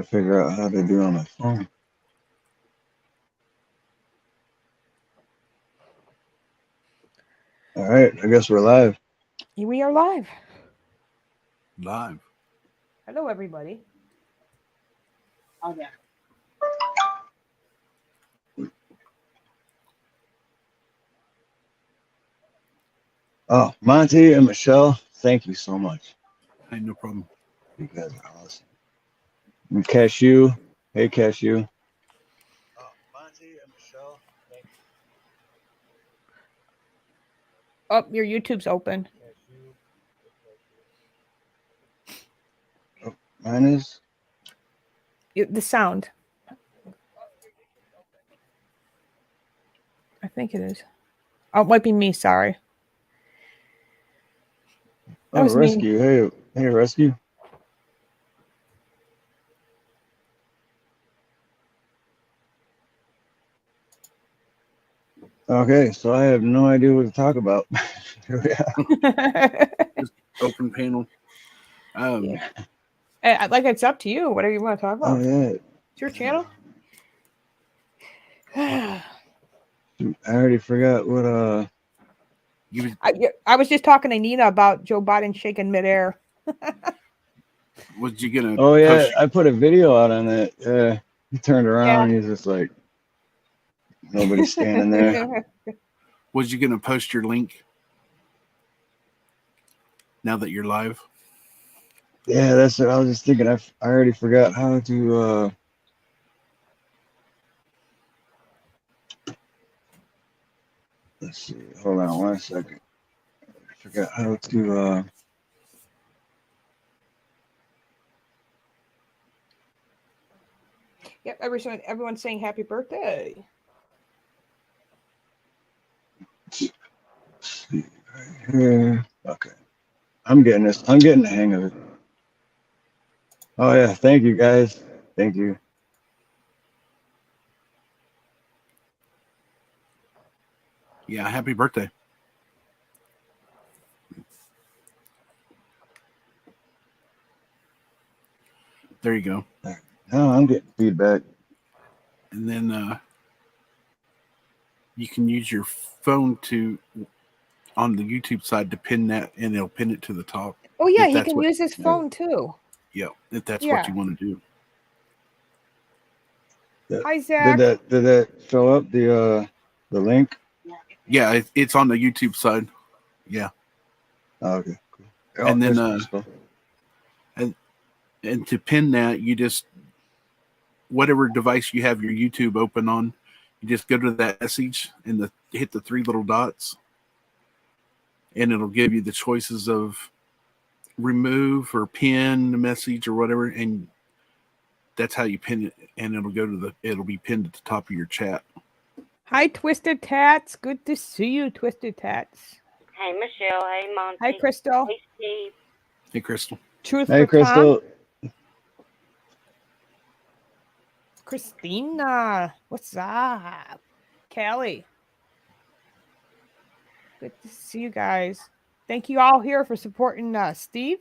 figure out how to do it on my phone. All right, I guess we're live. We are live. Live. Hello, everybody. Oh, yeah. Oh, Monty and Michelle, thank you so much. Hey, no problem. You guys are awesome. And Cashew, hey Cashew. Oh, Monty and Michelle, thank you. Oh, your YouTube's open. Oh, mine is. The sound. I think it is. Oh, it might be me. Sorry. That Oh, was Rescue. me. Hey, Rescue. Okay, so I have no idea what to talk about. Just open panel. Like it's up to you. Whatever you want to talk about. Oh yeah. It's your channel. I already forgot what I was just talking to Nina about Joe Biden shaking midair. Was you gonna? Oh yeah, I put a video out on that. He turned around and he's just like, nobody's standing there. Was you gonna post your link? Now that you're live. Yeah, that's what I was just thinking. I already forgot how to. Let's see. Hold on 1 second. I forgot how to. Yep, everyone's saying happy birthday. See right here. Okay, I'm getting this. I'm getting the hang of it. Oh yeah, thank you guys. Thank you. Yeah, happy birthday. There you go. Now I'm getting feedback. And then you can use your phone on the YouTube side to pin that, and it'll pin it to the top. Oh yeah, he can use his phone too. Yeah, if that's what you want to do. Hi Zach. Did that show up the link? Yeah, it's on the YouTube side. Yeah. Oh, okay. Cool. Oh, And then and to pin that, you just whatever device you have your YouTube open on, you just go to that message and hit the three little dots, and it'll give you the choices of remove or pin the message or whatever, and that's how you pin it, and it'll be pinned at the top of your chat. Hi, Twisted Tats. Good to see you, Twisted Tats. Hey, Michelle. Hey, Monty. Hi, Crystal. Hey, Steve. Hey, Crystal. Truth hey, for Crystal. Tom. Christina. What's up? Callie. Good to see you guys. Thank you all here for supporting Steve.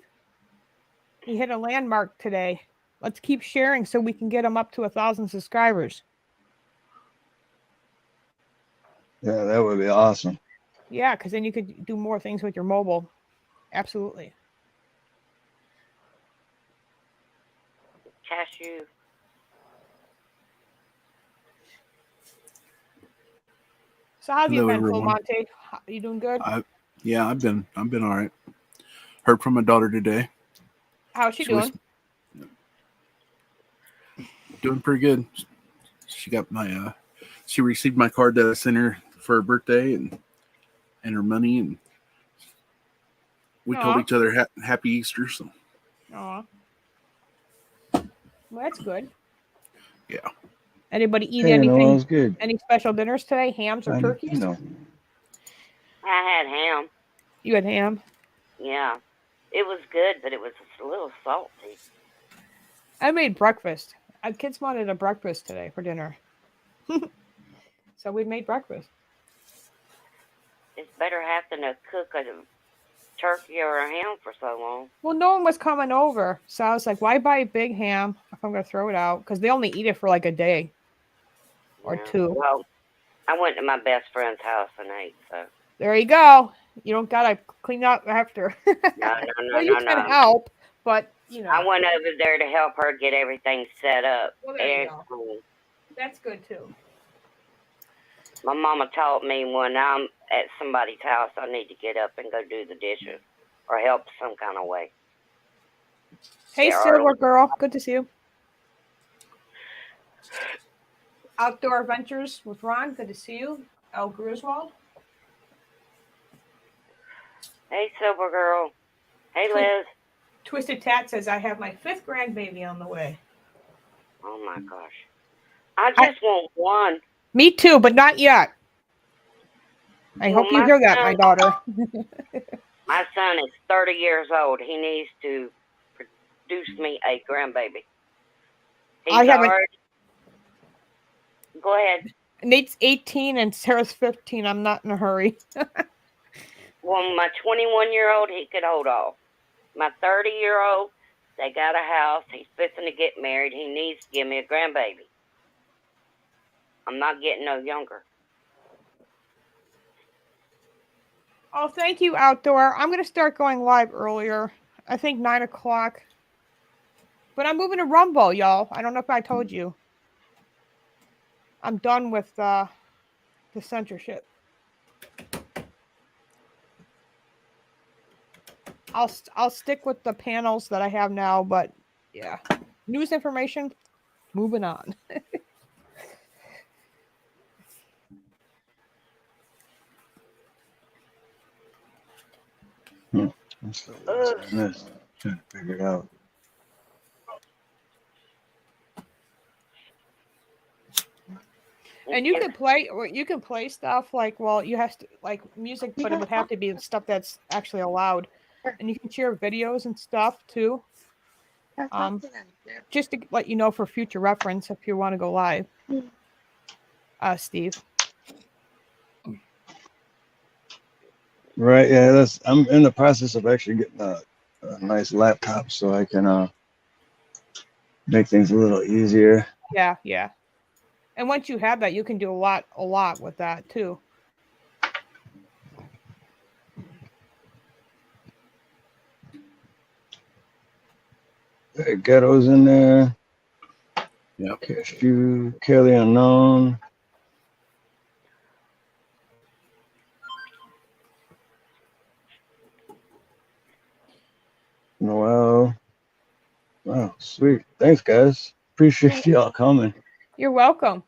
He hit a landmark today. Let's keep sharing so we can get him up to 1,000 subscribers. Yeah, that would be awesome. Yeah, because then you could do more things with your mobile. Absolutely. Cashew. So how have you been, everyone. Monte? Are you doing good? I've been all right. Heard from my daughter today. How's she doing? Doing pretty good. She got she received my card that I sent her for her birthday and her money, and we told each other happy Easter. So. Aw. Well, that's good. Yeah. Anybody eat anything? No, good. Any special dinners today? Hams or turkeys? No. I had ham. You had ham? Yeah. It was good, but it was a little salty. I made breakfast. Kids wanted a breakfast today for dinner. So we made breakfast. It's better have than to cook a turkey or a ham for so long. Well, no one was coming over. So I was like, why buy a big ham if I'm gonna throw it out because they only eat it for like a day or two. Well, I went to my best friend's house and ate. So there you go. You don't gotta clean up after. no. Well, you can help, but you know. I went over there to help her get everything set up. Well, there you go. That's good too. My mama taught me when I'm at somebody's house, I need to get up and go do the dishes or help some kind of way. Hey, Silver Girl. Good to see you. Outdoor Adventures with Ron. Good to see you. El Griswold. Hey, Silver Girl. Hey, Liz. Twisted Tat says, I have my 5th grandbaby on the way. Oh, my gosh. I just want one. Me too, but not yet. I hope you hear that, my daughter. My son is 30 years old. He needs to produce me a grandbaby. Go ahead. Nate's 18 and Sarah's 15. I'm not in a hurry. Well, my 21-year-old, he could hold off. My 30-year-old, they got a house. He's fixing to get married. He needs to give me a grandbaby. I'm not getting no younger. Oh, thank you, Outdoor. I'm going to start going live earlier. I think 9 o'clock. But I'm moving to Rumble, y'all. I don't know if I told you. I'm done with the censorship. I'll stick with the panels that I have now, but yeah. News information, moving on. I'm still watching this. Trying to figure it out. And you can play stuff like, well, you have to like music, but it would have to be stuff that's actually allowed. And you can share videos and stuff too. Just to let you know for future reference if you want to go live. Steve. Right, yeah, I'm in the process of actually getting a nice laptop so I can make things a little easier. Yeah. And once you have that, you can do a lot with that too. Ghetto's in there. Yep. Cashew, Kelly Unknown. Noel. Wow, sweet. Thanks, guys. Appreciate y'all coming. You're welcome.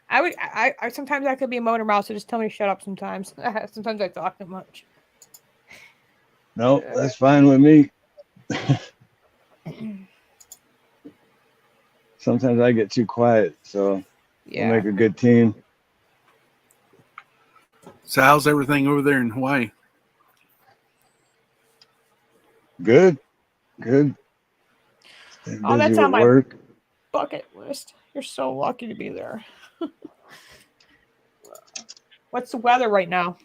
I sometimes I could be a motor mouth, so just tell me to shut up sometimes. Sometimes I talk too much. No, that's fine with me. Sometimes I get too quiet, so we'll make a good team. So how's everything over there in Hawaii? Good. Oh, that's on my bucket list. You're so lucky to be there. What's the weather right now?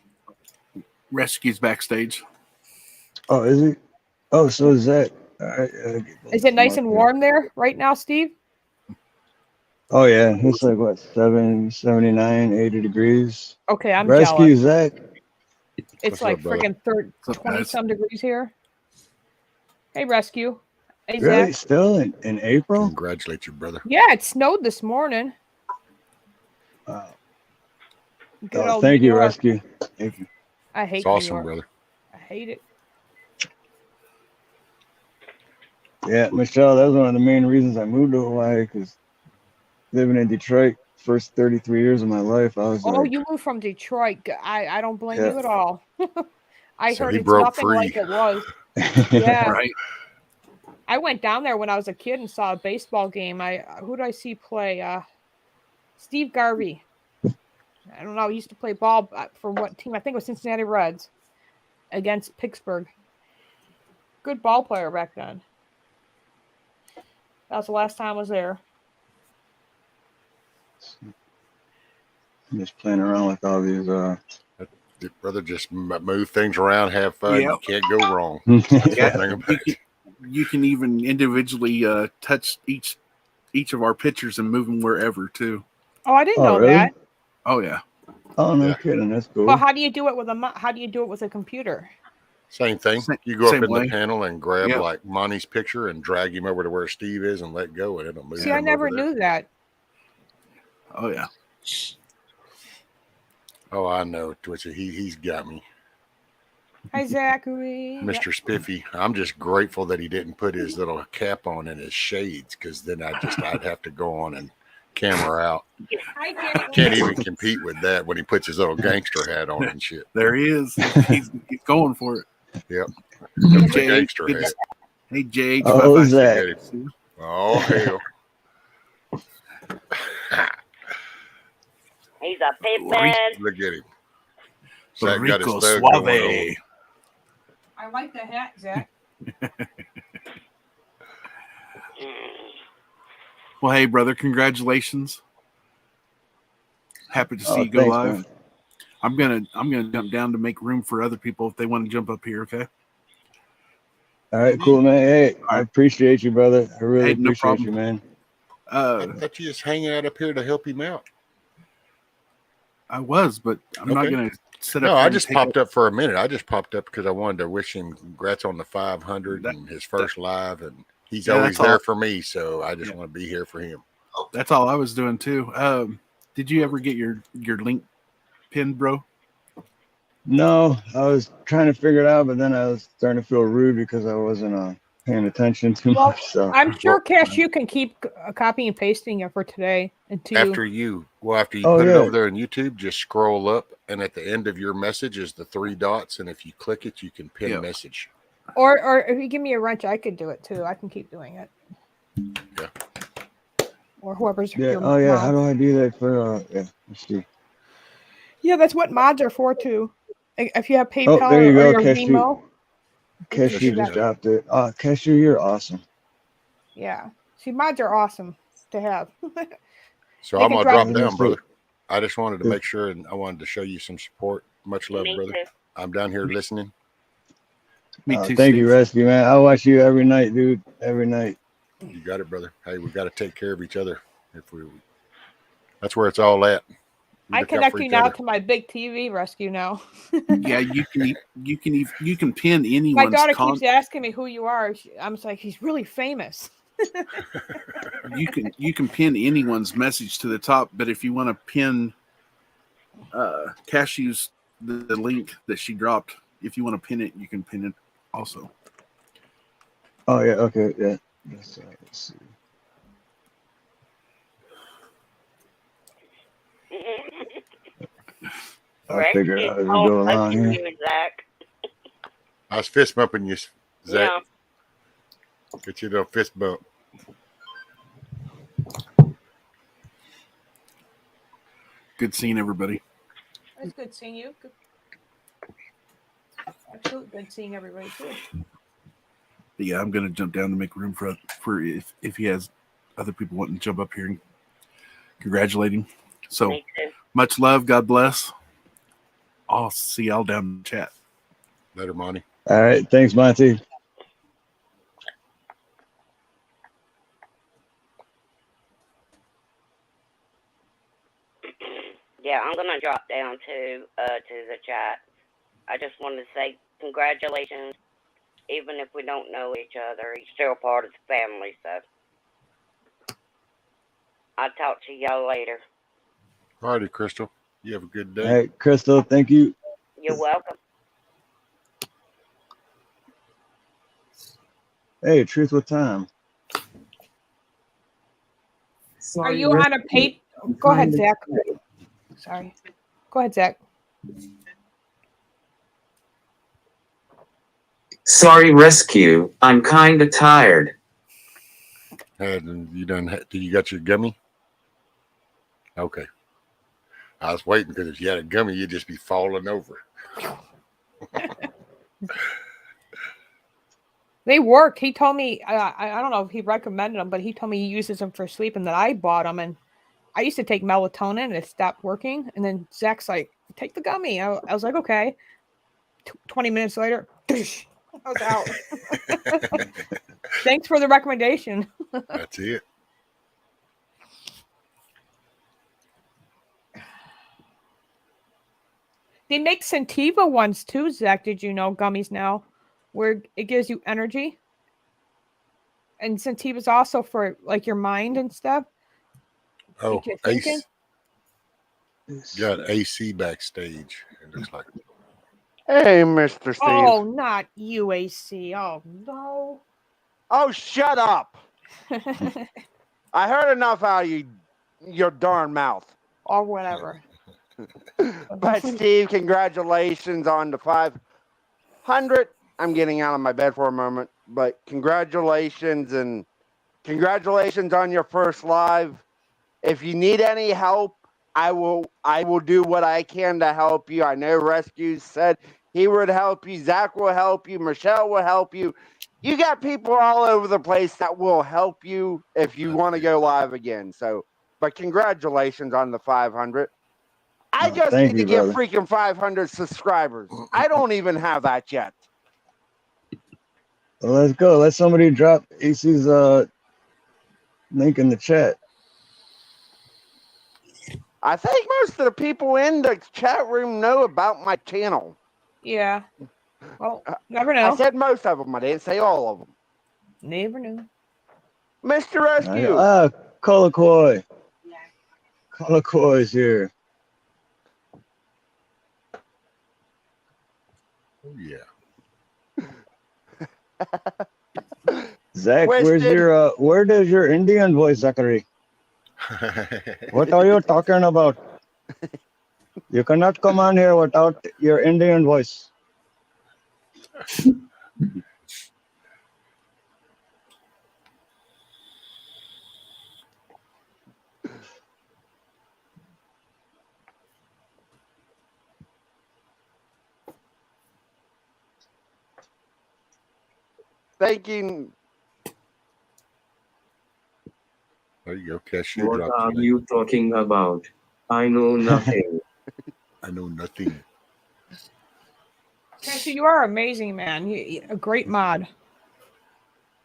Rescue's backstage. Oh, is it? Oh, so is that? All right, is it nice and warm there right now, Steve? Oh, yeah. It's like, what, 79, 80 degrees? Okay, I'm Rescue, jealous. Zach. It's like freaking 20-some degrees here. Hey, Rescue. Hey, really? Zach. Still in April? Congratulate you, brother. Yeah, it snowed this morning. Oh, thank you, Rescue. Thank you. I hate it's awesome, New York. brother. I hate it. Yeah, Michelle, that was one of the main reasons I moved to Hawaii, because living in Detroit, first 33 years of my life, I was like... you moved from Detroit. I don't blame you at all. I heard it's broke nothing free. like it was. Yeah. Right. I went down there when I was a kid and saw a baseball game. Who did I see play? Steve Garvey. I don't know. He used to play ball for what team? I think it was Cincinnati Reds against Pittsburgh. Good ball player back then. That was the last time I was there. I'm just playing around with all these. Your brother, just move things around, have fun. Yep. You can't go wrong. Yeah, you can even individually touch each each of our pictures and move them wherever too. Oh, I didn't Oh, know really? that. Oh yeah. Oh, no Yeah. kidding. That's cool. Well, how do you do it with a computer? Same thing. Same- You go up same in way. the panel and grab Yep. like Monty's picture and drag him over to where Steve is and let go, and it'll move. See, I him never over there. knew that. Oh yeah. Oh, I know, Twitchy. He's got me, Hi, Zachary. Mr. Spiffy. I'm just grateful that he didn't put his little cap on and his shades, because then I'd have to go on and camera out. Hi, Jenny. Can't even compete with that when he puts his little gangster hat on and shit. There he is. He's going for it. Yep. Hey, The Jay. gangster Good to- hat. Hey Jay. Oh, Bye-bye. Zach. Get him. Oh hell. He's a pimpin'. Look at him. Zach got his Rico thug going on. Suave. I like the hat, Zach. Well, hey brother, congratulations. Happy to see Oh, you go thanks, live. man. I'm gonna jump down to make room for other people if they want to jump up here. Okay. All right, cool, man. Hey, I right. appreciate you, brother. I really Hey, no appreciate problem. you, man. I thought you just hanging out up here to help him out. I was, but I'm not Okay. gonna sit up. No, here I and just take popped up for a minute. I just popped up because I wanted to wish him congrats on the 500 and his first live, and he's Yeah, always that's there all. for me. So I just Yeah. want to be here for him. That's all I was doing too. Did you ever get your link pinned, bro? No, I was trying to figure it out, but then I was starting to feel rude because I wasn't paying attention too Well, much. So I'm sure, Cash, you can keep copying and pasting it for today. After you Oh, put it yeah. over there on YouTube, just scroll up, and at the end of your message is the 3 dots, and if you click it, you can pin Yep. message. or if you give me a wrench, I could do it too. I can keep doing it. Yeah. Or whoever's yeah. your Oh yeah. How mod. do I do that for? Yeah. Let's see. Yeah, that's what mods are for too. If you have PayPal Oh, there you or go, your Cashew. Venmo, Cashew do just that. dropped it. Cashew, you're awesome. Yeah. See, mods are awesome to have. So They I'm can gonna drop- drop Let me down, see. brother. I just wanted to Yeah. make sure, and I wanted to show you some support. Much love, Me brother. too. I'm down here listening. Me too. Thank you, Steve. Rescue, man. I watch you every night, dude. Every night. You got it, brother. Hey, we got to take care of each other. That's where it's all at. We I look out connect for you each now other. to my big TV Rescue now. Yeah, you can pin My anyone's daughter keeps asking me who you are. I'm just like, he's really famous. you can pin anyone's message to the top, but if you want to pin Cashew's the link that she dropped, if you want to pin it, you can pin it also. Oh yeah. Okay. Yeah. Let's see. I'll figure it out as we go along here. You and Zach. I was fist bumping you, Zach. Yeah. Get you a little fist bump. Good seeing everybody. It's good seeing you. Good. Absolutely good seeing everybody too. But yeah, I'm gonna jump down to make room for if he has other people wanting to jump up here and congratulate him. So Me too. much love. God bless. I'll see y'all down in the chat. Later, Monty. All right. Thanks, Monty. Yeah, I'm gonna drop down to the chat. I just wanted to say congratulations. Even if we don't know each other, he's still part of the family. So I'll talk to y'all later. All righty, Crystal. You have a good All day. right, Crystal. Thank you. You're welcome. Hey, Truth with Time. Are you on a pay? Go ahead, Zach. Sorry. Go ahead, Zach. Sorry, Rescue. I'm kinda tired. And you done? Do you got your gummy? Okay. I was waiting because if you had a gummy, you'd just be falling over. They work. He told me, I don't know if he recommended them, but he told me he uses them for sleep and that I bought them. And I used to take melatonin and it stopped working. And then Zach's like, take the gummy. I was like, okay. 20 minutes later, I was out. Thanks for the recommendation. That's it. They make Sentiva ones too, Zach. Did you know gummies now, where it gives you energy? And Sentiva's also for like your mind and stuff. Oh, Get you thinking. got AC backstage. It looks like. Hey, Mr. Steve. Oh, not UAC. Oh no. Oh, shut up. I heard enough out of your darn mouth. Or whatever. But Steve, congratulations on the 500. I'm getting out of my bed for a moment, but congratulations and congratulations on your first live. If you need any help, I will do what I can to help you. I know Rescue said he would help you. Zach will help you. Michelle will help you. You got people all over the place that will help you if you want to go live again. So, but congratulations on the 500. I just thank need to you, get brother. freaking 500 subscribers. I don't even have that yet. Well, let's go. Let somebody drop AC's link in the chat. I think most of the people in the chat room know about my channel. Yeah. Well, never I know. said most of them. I didn't say all of them. Never knew. Mr. Rescue. Colakoi. Colakoi's here. Oh yeah. Zach, Twisted. where does your Indian voice, Zachary? What are you talking about? You cannot come on here without your Indian voice. Thanking. There you go, cashier. What dropped are your name. you talking about? I know nothing. I know nothing. Cashew, you are amazing, man. You a great mod.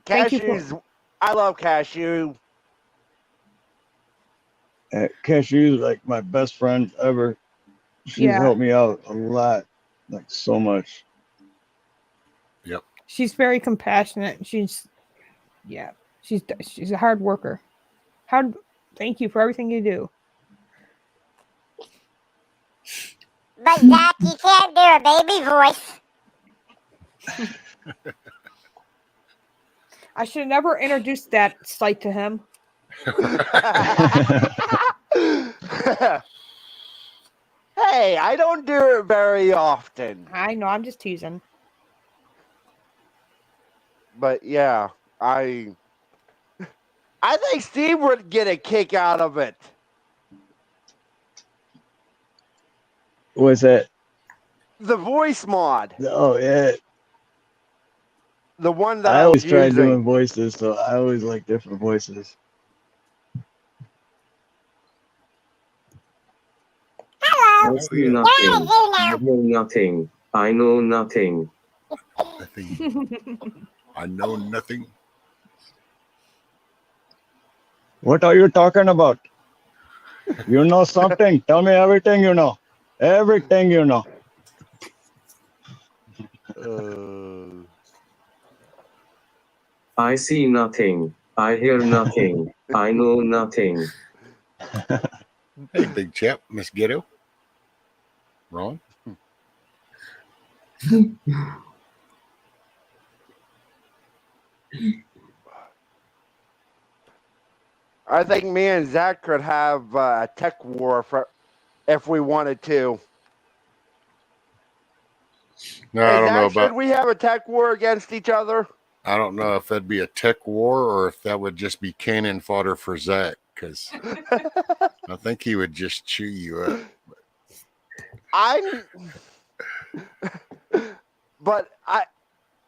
Thank you Cashews. for. I love Cashew. Cashew's like my best friend ever. She's helped me out a lot, like so much. Yep. She's very compassionate. She's a hard worker. Thank you for everything you do. But Zach, you can't do a baby voice. I should have never introduced that site to him. Hey, I don't do it very often. I know, I'm just teasing. But yeah, I think Steve would get a kick out of it. What's that? The voice mod. Oh yeah. The one that I I always was try using. doing voices, so I always like different voices. Hello. I see nothing. I know nothing. I know nothing. Nothing. I know nothing. What are you talking about? You know something? Tell me everything you know. Everything you know. I see nothing. I hear nothing. I know nothing. Hey, big chap, Miss Ghetto. Ron? I think me and Zach could have a tech war if we wanted to. No, Hey, I don't Zach, know about. should we have a tech war against each other? I don't know if that'd be a tech war or if that would just be cannon fodder for Zach, because I think he would just chew you up.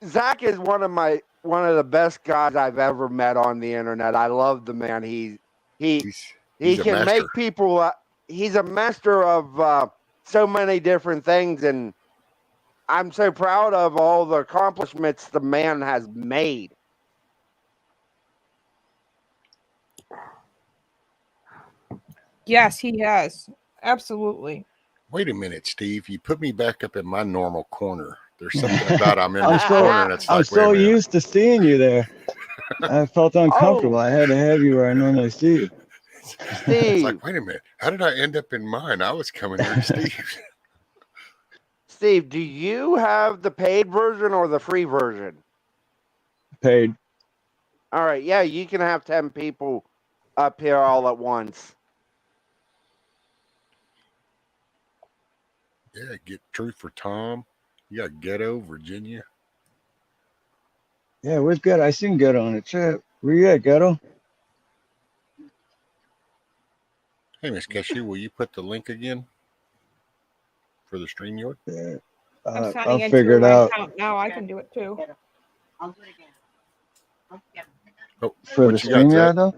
Zach is one of the best guys I've ever met on the internet. I love the man. He can make people. He's a master of so many different things, and I'm so proud of all the accomplishments the man has made. Yes, he has. Absolutely. Wait a minute, Steve. You put me back up in my normal corner. There's something about I'm in I'm this so corner, and it's I'm like, wait a so minute. used to seeing you there. I felt uncomfortable. I had to have you where I normally see you. It's Steve, like, wait a minute. How did I end up in mine? I was coming here to Steve. Steve, do you have the paid version or the free version? Paid. All right, yeah, you can have 10 people up here all at once. Yeah, get Truth for Tom. You got Ghetto, Virginia. Yeah, where's Ghetto? I seen Ghetto on the chat. Where you at, Ghetto? Hey, Miss Cashew, will you put the link again for the StreamYard? Yeah. I'm signing I'll into figure it my out. account now. I can do it too. I'll do it again. Oh, For the what you got, StreamYard, Zach? though?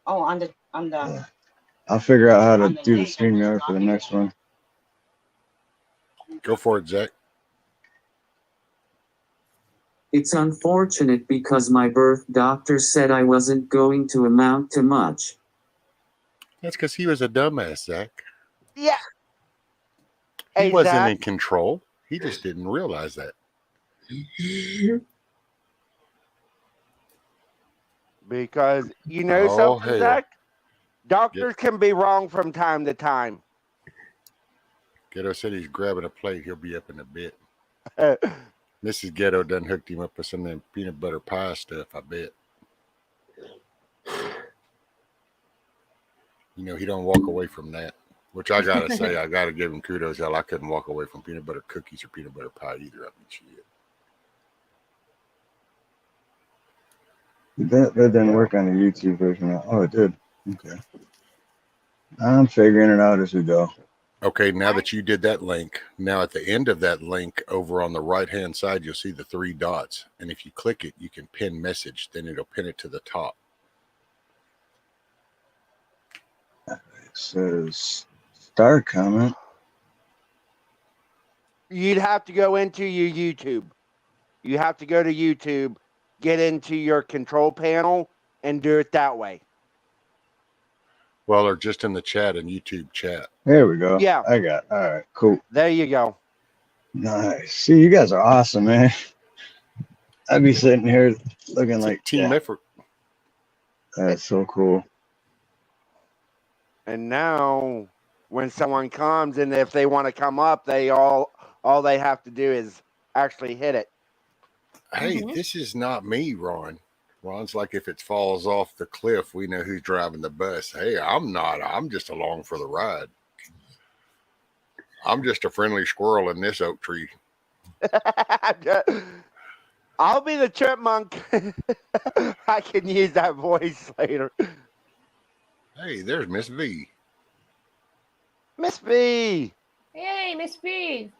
Oh, on the Yeah. I'll figure out how to do the StreamYard for the next one. Go for it, Zach. It's unfortunate because my birth doctor said I wasn't going to amount to much. That's because he was a dumbass, Zach. Yeah. He Hey, wasn't Zach. in control. He just didn't realize that. Because you know Oh, something, hell. Zach? Doctors can be wrong from time to time. Ghetto said he's grabbing a plate. He'll be up in a bit. Mrs. Ghetto done hooked him up with some of them peanut butter pie stuff, I bet. You know, he don't walk away from that. Which I gotta say, I gotta give him kudos. Hell, I couldn't walk away from peanut butter cookies or peanut butter pie either. I mean, shit. That didn't work on the YouTube version. Oh, it did. Okay. I'm figuring it out as we go. Okay, now that you did that link, now at the end of that link over on the right-hand side, you'll see the 3 dots. And if you click it, you can pin message. Then it'll pin it to the top. It says start comment. You'd have to go into your YouTube. You have to go to YouTube, get into your control panel, and do it that way. Well, or just in the chat and YouTube chat. There we go. Yeah. I got it. All right, cool. There you go. Nice. See, you guys are awesome, man. I'd be sitting here looking It's like a team effort. That's so cool. And now, when someone comes and if they want to come up, they all they have to do is actually hit it. Hey, this is not me, Ron. Ron's like, if it falls off the cliff, we know who's driving the bus. Hey, I'm not. I'm just along for the ride. I'm just a friendly squirrel in this oak tree. I'll be the chipmunk. I can use that voice later. Hey, there's Miss V. Miss V. Yay, Miss B.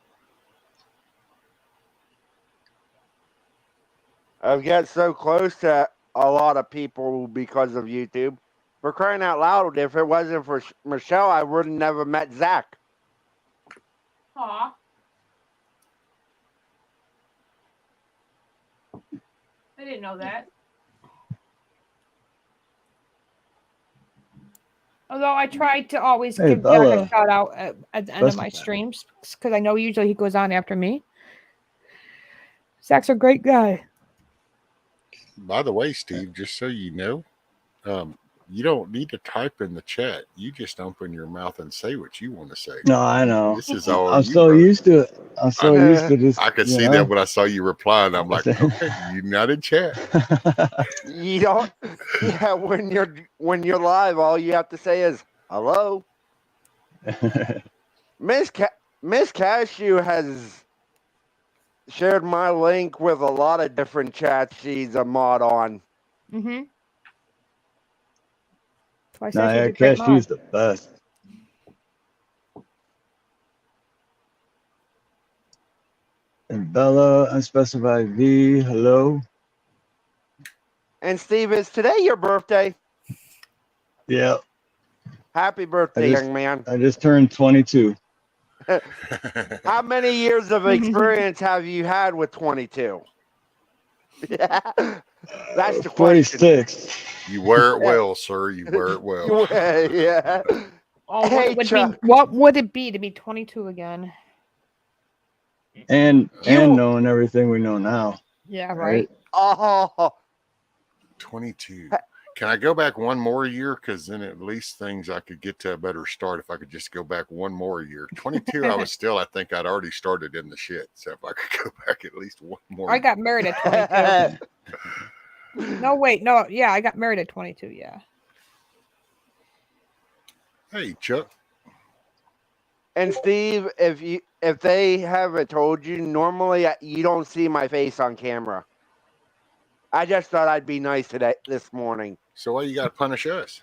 I've got so close to a lot of people because of YouTube. For crying out loud, if it wasn't for Michelle, I would have never met Zach. Aw. I didn't know that. Although I tried to always Hey, give Jack Bella. a shout out at the end of my streams because I know usually he goes on after me. Zach's a great guy. By the way, Steve, just so you know, you don't need to type in the chat. You just open your mouth and say what you want to say. No, I know. This is all I'm you, so brother. used to it. I'm so used to this. I could see that when I saw you reply, and I'm like, okay, you're not in chat. You don't. Yeah, when you're live, all you have to say is hello. Miss Cashew has shared my link with a lot of different chats she's a mod on. Mm-hmm. Nah, yeah, Cashew's the best. And Bella, unspecified V, hello. And Steve, is today your birthday? Yeah. Happy birthday, young man. I just turned 22. How many years of experience have you had with 22? Yeah, that's the question. 46. You wear it well, sir. You wear it well. Yeah. Oh, Hey, Chuck. what would it be to be 22 again? And knowing everything we know now. Yeah, right. Oh, 22. Can I go back one more year? Because then at least things I could get to a better start if I could just go back one more year. 22, I was still, I think I'd already started in the shit. So if I could go back at least one more. I got married at 22. No, wait. No, yeah, I got married at 22. Yeah. Hey, Chuck. and Steve, if they haven't told you, normally you don't see my face on camera. I just thought I'd be nice this morning. So why you got to punish us?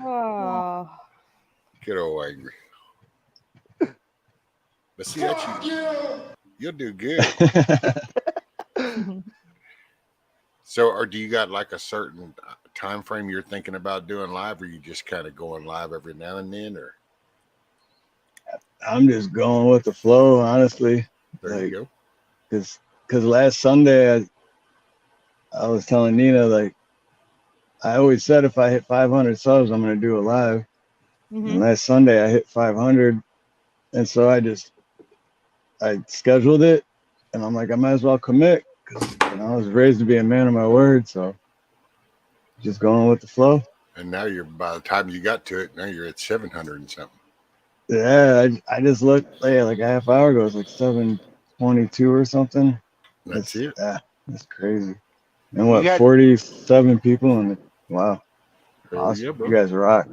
Oh. Get all angry. But see, you'll do good. So, do you got like a certain time frame you're thinking about doing live, or you just kind of going live every now and then, or? I'm just going with the flow, honestly. There you go. Because last Sunday, I was telling Nina, like, I always said if I hit 500 subs, I'm going to do a live. Mm-hmm. And last Sunday, I hit 500. And so I scheduled it. And I'm like, I might as well commit. Because I was raised to be a man of my word. So just going with the flow. And now by the time you got to it, now you're at 700 and something. Yeah, I just looked like a half hour ago. It was like 722 or something. That's it. Yeah, that's crazy. And what, 47 people? And wow. Awesome. Yeah, you guys rock.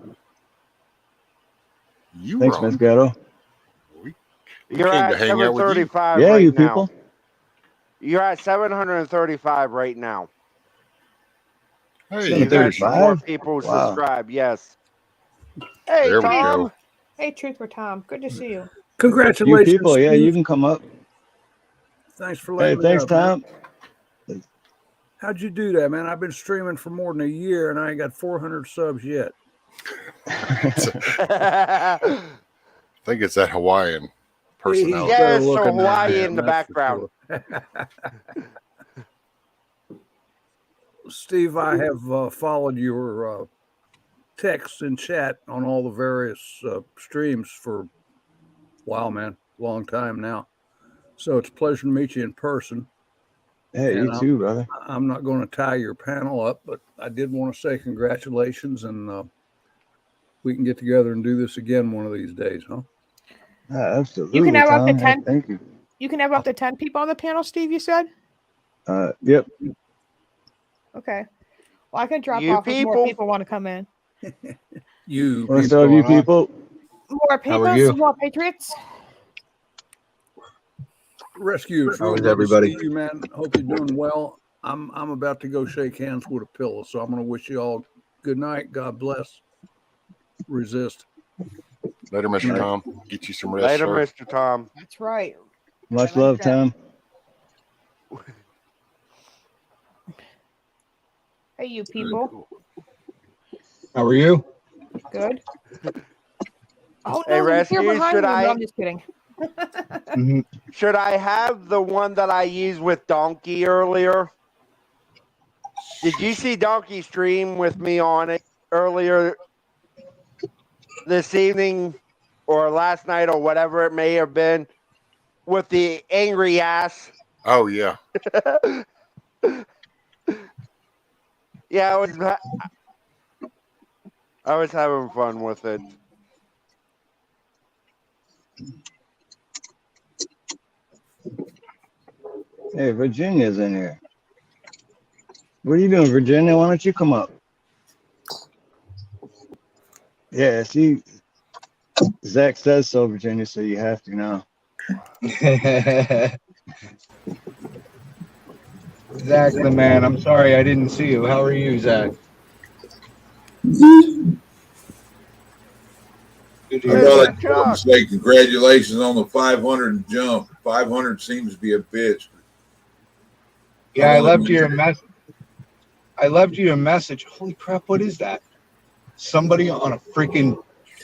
Thanks, rock. Miss Gatto. You're at 735 yeah, right you now. people. You're at 735 right now. Hey, you've had some more 735? people Wow. subscribe. Yes. Hey, There we Tom. go. Hey, Truth for Tom. Good to see you. You Congratulations, people, yeah, Steve. you can come up. Thanks for Hey, letting me thanks, up, man. Tom. How'd you do that, man? I've been streaming for more than a year, and I ain't got 400 subs yet. I think it's that Hawaiian personality. Yes, Better so looking than Hawaii that, in the that's for background. sure. Steve, I have followed your text and chat on all the various streams for a while, man. Long time now. So it's a pleasure to meet you in person. Hey, And you too, brother. I'm not going to tie your panel up, but I did want to say congratulations, and we can get together and do this again one of these days, huh? Absolutely. You can have up to Tom. 10. Thank you. You can have up to 10 people on the panel, Steve, you said? Yep. Okay. Well, I can drop You off if more people. people want to come in. What's up, you people? More people, you? more patriots. Rescue, it's How real is good to everybody? see you, man. Hope you're doing well. I'm about to go shake hands with a pillow, so I'm going to wish you all good night. God bless. Resist. Later, Mr. Tom. Get you some rest, Later, sir. Mr. Tom. That's right. Much love, Tom. Hey, you people. How are you? Good. Oh, Hey, no, he's here Rescue, behind should me. No, I- I'm just kidding. Should I have the one that I used with Donkey earlier? Did you see Donkey stream with me on it earlier this evening or last night or whatever it may have been with the angry ass? Oh, yeah. Yeah, I was having fun with it. Hey, Virginia's in here. What are you doing, Virginia? Why don't you come up? Yeah, see, Zach says so, Virginia, so you have to now. Zach the man. I'm sorry I didn't see you. How are you, Zach? I thought I'd come and say congratulations on the 500 jump. 500 seems to be a bitch. Yeah, I left you a message. I left you a message. Holy crap, what is that? Somebody on a freaking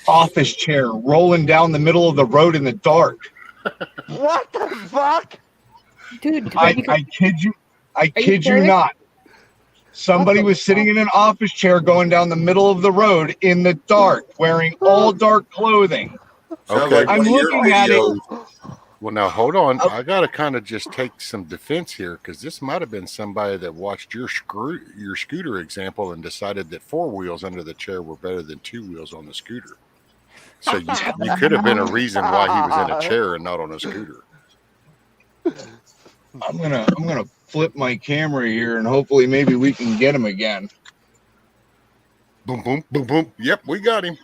office chair rolling down the middle of the road in the dark. What the fuck? Dude, I kid you. I kid you not. Somebody was sitting in an office chair going down the middle of the road in the dark, wearing all dark clothing. Okay. I'm looking at it. Well, now hold on. I got to kind of just take some defense here because this might have been somebody that watched your scooter example and decided that 4 wheels under the chair were better than 2 wheels on the scooter. So you could have been a reason why he was in a chair and not on a scooter. I'm gonna flip my camera here and hopefully maybe we can get him again. Boom, boom, boom, boom. Yep, we got him.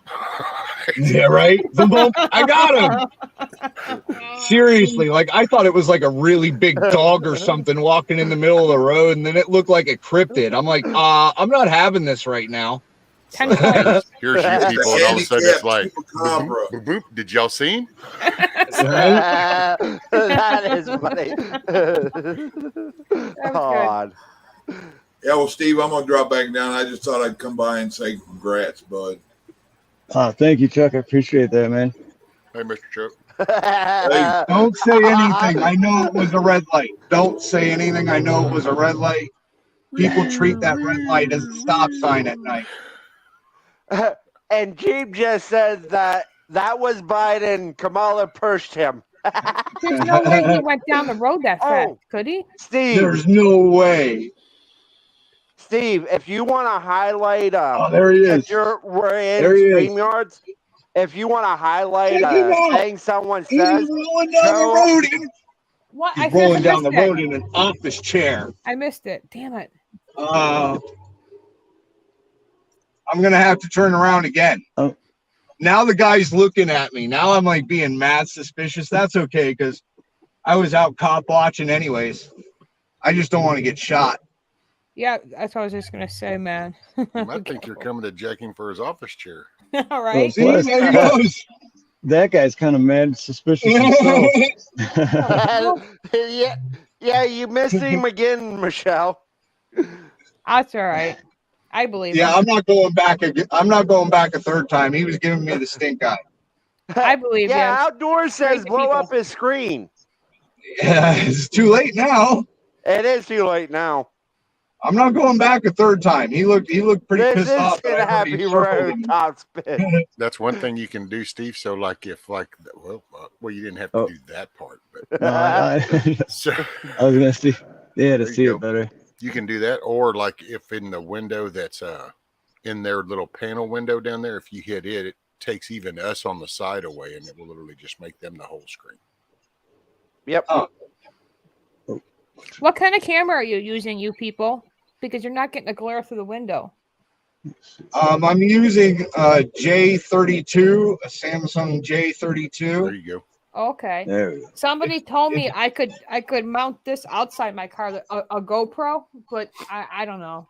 Yeah, right. Boom, boom. I got him. Seriously, like I thought it was like a really big dog or something walking in the middle of the road, and then it looked like a cryptid. I'm like, I'm not having this right now. Here's you people, and all of a sudden it's like, boop, boop, boop, boop. Did y'all see him? That is funny. God. Yeah, well, Steve, I'm gonna drop back down. I just thought I'd come by and say congrats, bud. Thank you, Chuck. I appreciate that, man. Hey, Mr. Chuck. Hey, don't say anything. I know it was a red light. Don't say anything. I know it was a red light. People treat that red light as a stop sign at night. And Jeep just says that was Biden. Kamala pushed him. There's no way he went down the road that fast, could he? Steve. There's no way. Steve, if you want to highlight, there he is. We're in There he is. StreamYards. If you want to highlight thing someone He's says, rolling down the road. What? He's rolling down the road in an office chair. I missed it. Damn it. I'm gonna have to turn around again. Oh. Now the guy's looking at me. Now I'm like being mad suspicious. That's okay because I was out cop watching anyways. I just don't want to get shot. Yeah, that's what I was just gonna say, man. I think you're coming to jack him for his office chair. All right. Well, plus, there he goes. That guy's kind of mad, suspicious himself. yeah, you missed him again, Michelle. That's all right. I believe. Yeah, him. I'm not going back again. I'm not going back a third time. He was giving me the stink eye. I believe. Yeah, him. Outdoors says Crazy blow people. up his screen. Yeah, it's too late now. It is too late now. I'm not going back a third time. He looked pretty This pissed is off. in a happy road, top spin. That's one thing you can do, Steve. So, like, if well, you didn't have to do that part, but No, I was gonna see. Yeah, to see it better. You can do that, or like if in the window that's in their little panel window down there, if you hit it, it takes even us on the side away, and it will literally just make them the whole screen. Yep. What kind of camera are you using, you people? Because you're not getting a glare through the window. I'm using J32, a Samsung J32. There you go. Okay. There we go. Somebody told me I could mount this outside my car, a GoPro, but I don't know.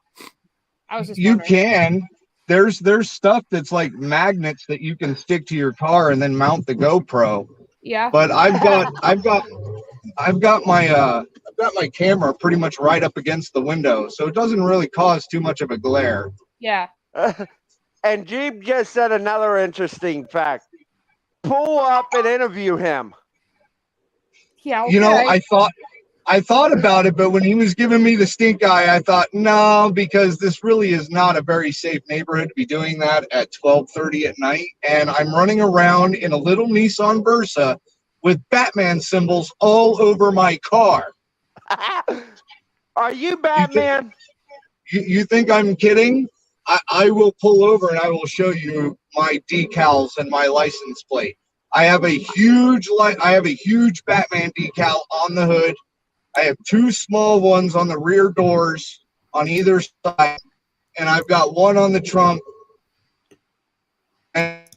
I was just You wondering. can. There's stuff that's like magnets that you can stick to your car and then mount the GoPro. Yeah. But I've got my camera pretty much right up against the window, so it doesn't really cause too much of a glare. Yeah. And Jeep just said another interesting fact. Pull up and interview him. Yeah. Okay. You know, I thought about it, but when he was giving me the stink eye, I thought, no, because this really is not a very safe neighborhood to be doing that at 12:30 at night. And I'm running around in a little Nissan Versa with Batman symbols all over my car. Are you Batman? You think I'm kidding? I will pull over and I will show you my decals and my license plate. I have a huge Batman decal on the hood. I have 2 small ones on the rear doors on either side, and I've got one on the trunk. And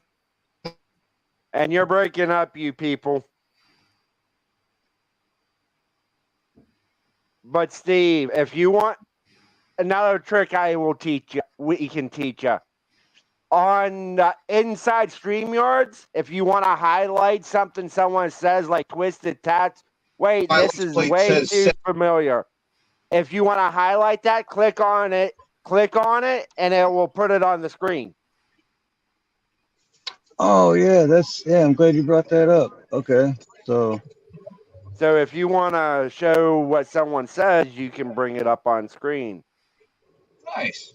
you're breaking up, you people. But Steve, if you want another trick, I will teach you. We can teach you. On inside StreamYards, if you want to highlight something someone says like Twisted Tats, wait, this is way too familiar. If you want to highlight that, click on it, and it will put it on the screen. Oh yeah, I'm glad you brought that up. Okay, so if you want to show what someone says, you can bring it up on screen. Nice.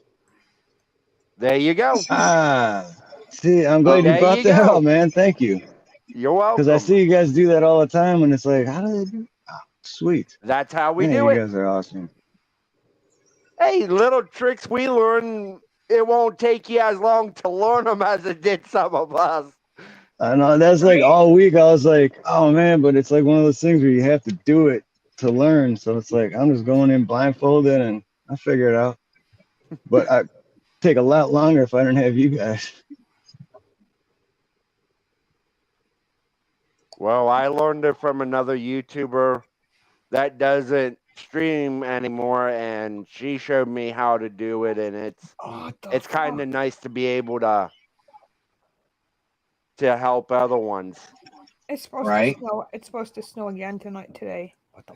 There you go. See, I'm glad you There brought you that go. up, man. Thank you. You're welcome. Because I see you guys do that all the time, and it's like, how do they do? Oh, sweet. That's how we Man, do you it. guys are awesome. Hey, little tricks we learn. It won't take you as long to learn them as it did some of us. I know that's like all week. I was like, oh man, but it's like one of those things where you have to do it to learn. So it's like I'm just going in blindfolded and I figure it out. But I take a lot longer if I don't have you guys. Well, I learned it from another YouTuber that doesn't stream anymore, and she showed me how to do it, and it's kind of nice to be able to help other ones. It's supposed Right. to snow. It's supposed to snow again today. What the?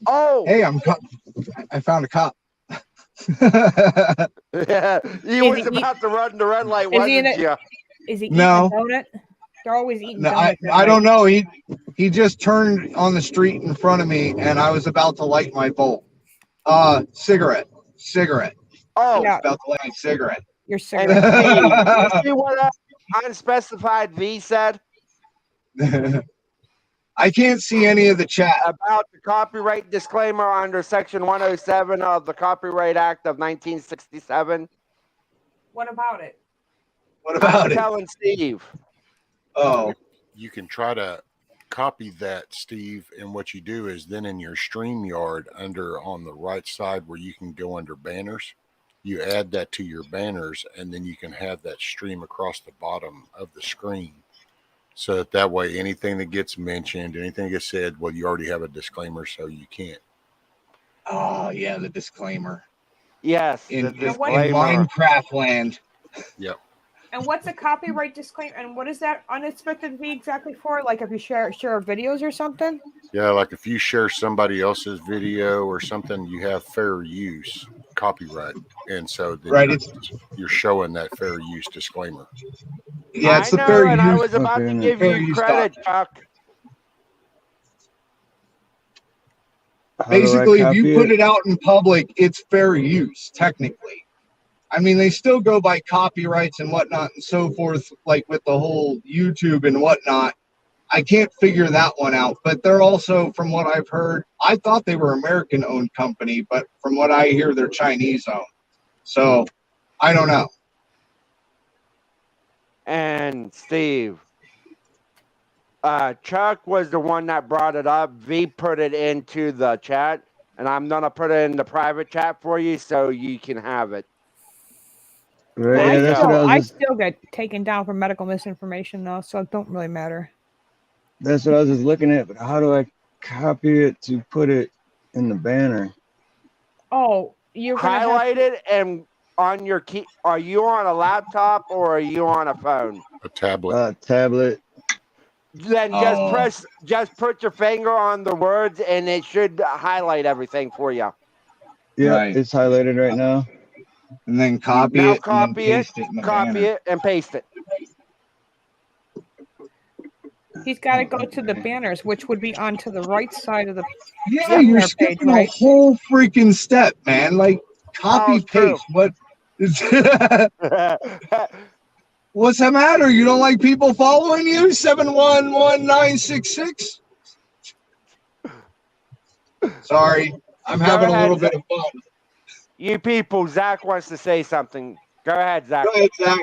Oh, Hey, I found a cop. yeah, he Is was he- about to run the red light, Is he in wasn't it? you? Is he eating No. a donut? They're always eating No, donuts. I don't know. He just turned on the street in front of me, and I was about to light my bolt. Cigarette. Oh, Yeah, About to light a cigarette. your and cigarette. Steve, you see what unspecified V said I can't see any of the chat. about the copyright disclaimer under Section 107 of the Copyright Act of 1967? What about it? What about I'm it? telling Steve. Oh, You can try to copy that, Steve, and what you do is then in your StreamYard under on the right side where you can go under banners, you add that to your banners, and then you can have that stream across the bottom of the screen. So that way anything that gets mentioned, anything that gets said, well, you already have a disclaimer, so you can't. oh yeah, the disclaimer. Yes, In, the in disclaimer. Minecraft land. Yep. And what's a copyright disclaimer? And what is that unexpected fee exactly for? Like if you share videos or something? Yeah, like if you share somebody else's video or something, you have fair use copyright. And so then Right, you're showing that fair use disclaimer. Yeah, it's I the know, fair and I use. was about Okay, to give fair you use credit, Chuck. How do I Basically, if you copy put it out in public, it's fair use, technically. I mean, they still go by copyrights and whatnot and so forth, like with the whole YouTube and whatnot. I can't figure that one out, but they're also, from what I've heard, I thought they were American-owned company, but from what I hear, they're Chinese-owned. So, I don't know. And Steve, Chuck was the one that brought it up. V put it into the chat, and I'm gonna put it in the private chat for you so you can have it. Right, yeah, that's what I I was still get taken down for medical misinformation though, so it don't really matter. that's what I was just looking at. But how do I copy it to put it in the banner? Oh, you're gonna Highlight it and on your key. Are you on a laptop or are you on a phone? A tablet. Tablet. Then just put your finger on the words and it should highlight everything for you. Yeah, Right. it's highlighted right now. And then copy Now it and then paste it in the copy banner. it, and paste it. He's got to go to the banners, which would be onto the right side of the Yeah, you're skipping a whole freaking step, man. Like, copy, paste. What? What's the matter? You don't like people following you? 711966? Sorry, I'm having a little bit of fun. You people, Zach wants to say something. Go ahead, Zach. Go ahead, Zach.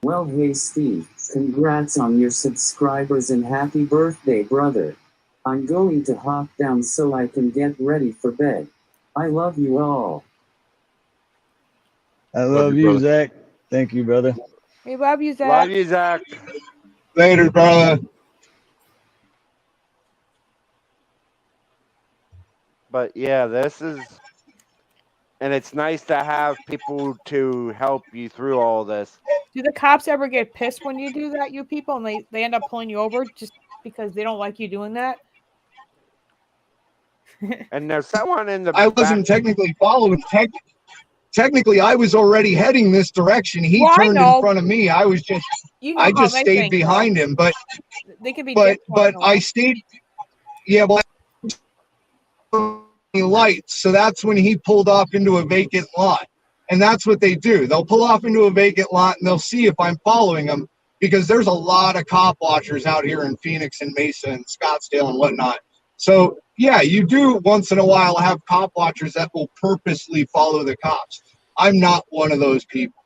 Well, hey Steve, congrats on your subscribers and happy birthday, brother. I'm going to hop down so I can get ready for bed. I love you all. I love you, Zach. Thank you, brother. We love you, Zach. Love you, Zach. Later, brother. But yeah, this is, and it's nice to have people to help you through all this. Do the cops ever get pissed when you do that, you people, and they end up pulling you over just because they don't like you doing that? And there's someone in the I wasn't technically following. Technically, I was already heading this direction. He turned in front of me. I was just, I just stayed behind him. But they can be. But I stayed. Yeah, well, lights. So that's when he pulled off into a vacant lot. And that's what they do. They'll pull off into a vacant lot and they'll see if I'm following them, because there's a lot of cop watchers out here in Phoenix and Mesa and Scottsdale and whatnot. So yeah, you do once in a while have cop watchers that will purposely follow the cops. I'm not one of those people.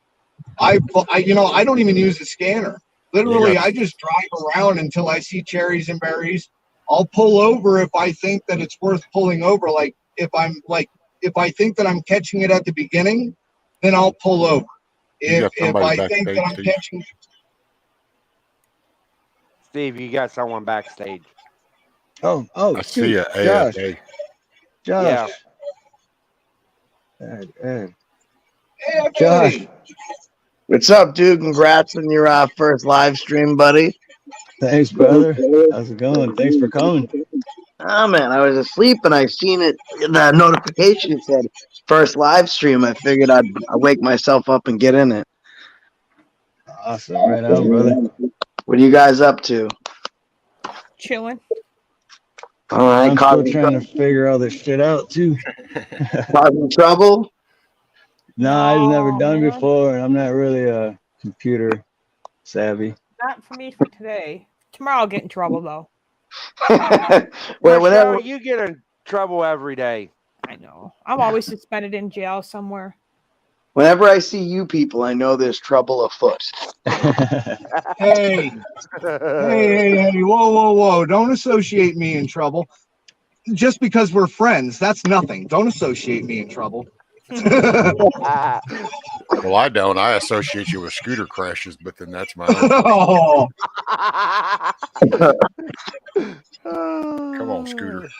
I don't even use a scanner. Literally, I just drive around until I see cherries and berries. I'll pull over if I think that it's worth pulling over. Like if I think that I'm catching it at the beginning, then I'll pull over. If I think that I'm catching, Steve, you got someone backstage. I see it. Josh. Yeah. Ed. hey, Josh. What's up, dude? Congrats on your first live stream, buddy. Thanks, brother. How's it going? Thanks for coming. Oh, man, I was asleep and I seen it. The notification said first live stream. I figured I'd wake myself up and get in it. Awesome. Right on, brother. What are you guys up to? Chilling. All right, I'm still trying to figure all this shit out, too. Causing trouble? No, I've never done before, and I'm not really computer savvy. Not for me for today. Tomorrow I'll get in trouble, though. Whenever you get in trouble every day. I know. I'm always suspended in jail somewhere. Whenever I see you people, I know there's trouble afoot. hey, whoa. Don't associate me in trouble. Just because we're friends, that's nothing. Don't associate me in trouble. Well, I don't. I associate you with scooter crashes, but then that's my own. Come on, Scooter.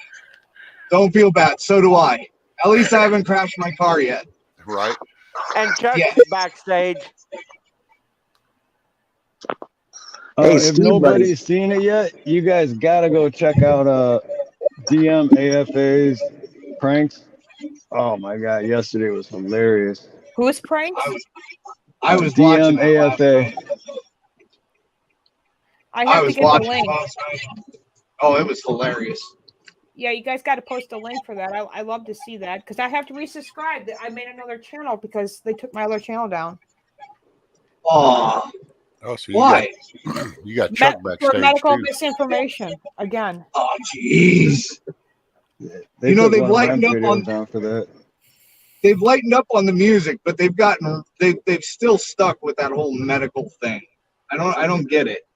Don't feel bad. So do I. At least I haven't crashed my car yet. Right. And Chuck's backstage. If nobody's seen it yet, you guys gotta go check out DM AFA's pranks. Oh my god, yesterday was hilarious. Who is pranks? I was DM watching AFA. I have to get the link. Oh, it was hilarious. Yeah, you guys got to post a link for that. I love to see that because I have to resubscribe. I made another channel because they took my other channel down. Oh, so why? You got Chuck backstage for medical too. misinformation again. Oh, jeez. They've lightened up on for that. They've lightened up on the music, but they've still stuck with that whole medical thing. I don't get it.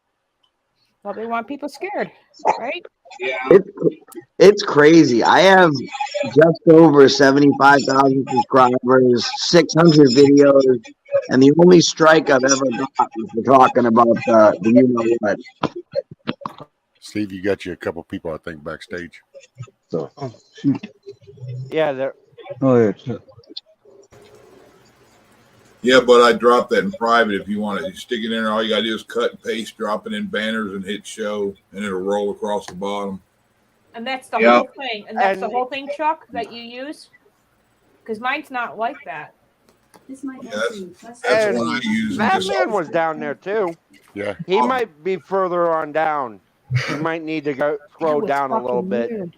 Well, they want people scared, right? Yeah. It's crazy. I have just over 75,000 subscribers, 600 videos, and the only strike I've ever got is for talking about the you know what. Steve, you got you a couple people, I think, backstage. So, yeah, they're. Oh yeah. Yeah, but I dropped that in private. If you want to stick it in there, all you gotta do is cut and paste, drop it in banners, and hit show, and it'll roll across the bottom. And that's the whole thing. And that's the whole thing, Chuck, that you use. Because mine's not like that. That's the one I use. That man was down there too. Yeah. He might be further on down. You might need to scroll down a little bit. Weird.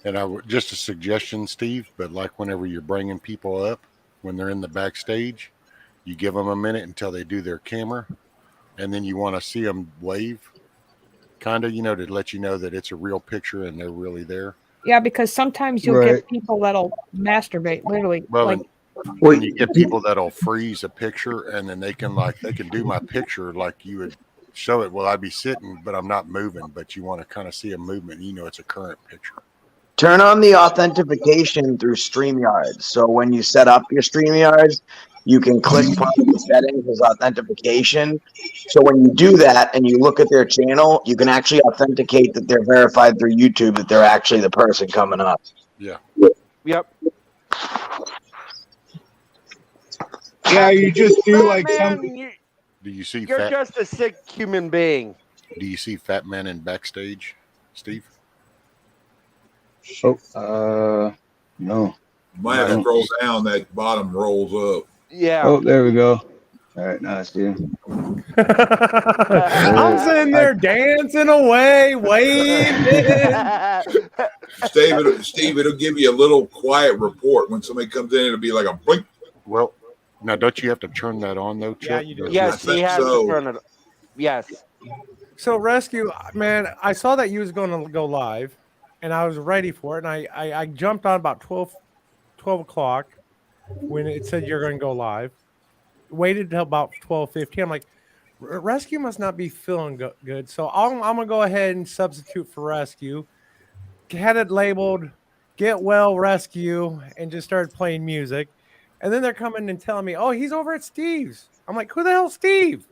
And just a suggestion, Steve, but like whenever you're bringing people up, when they're in the backstage, you give them a minute until they do their camera, and then you want to see them wave, kind of, to let you know that it's a real picture and they're really there. Yeah, because sometimes you'll get people that'll masturbate, literally. Well, when you get people that'll freeze a picture, and then they can do my picture like you would show it. Well, I'd be sitting, but I'm not moving, but you want to kind of see a movement. It's a current picture. Turn on the authentication through StreamYards. So when you set up your StreamYards, you can click part of the settings as authentication. So when you do that and you look at their channel, you can actually authenticate that they're verified through YouTube, that they're actually the person coming up. Yeah. Yep. Yeah, you just do like something. Do you see? You're just a sick human being. Do you see Fat Man in backstage, Steve? Oh, no. Might have to scroll down. That bottom rolls up. Yeah. Oh, there we go. All right, now I see him. I'm sitting there dancing away, waving. Steve, it'll give you a little quiet report when somebody comes in. It'll be like a blink. Well, now don't you have to turn that on though, Chuck? Yeah, you do. Yes, he has to turn it. Yes. So rescue, man, I saw that you was going to go live, and I was ready for it, and I jumped on about 12 o'clock when it said you're going to go live. Waited until about 12:15. I'm like, rescue must not be feeling good, so I'm gonna go ahead and substitute for rescue. Had it labeled "Get Well Rescue" and just started playing music, and then they're coming and telling me, "Oh, he's over at Steve's." I'm like, "Who the hell's Steve?"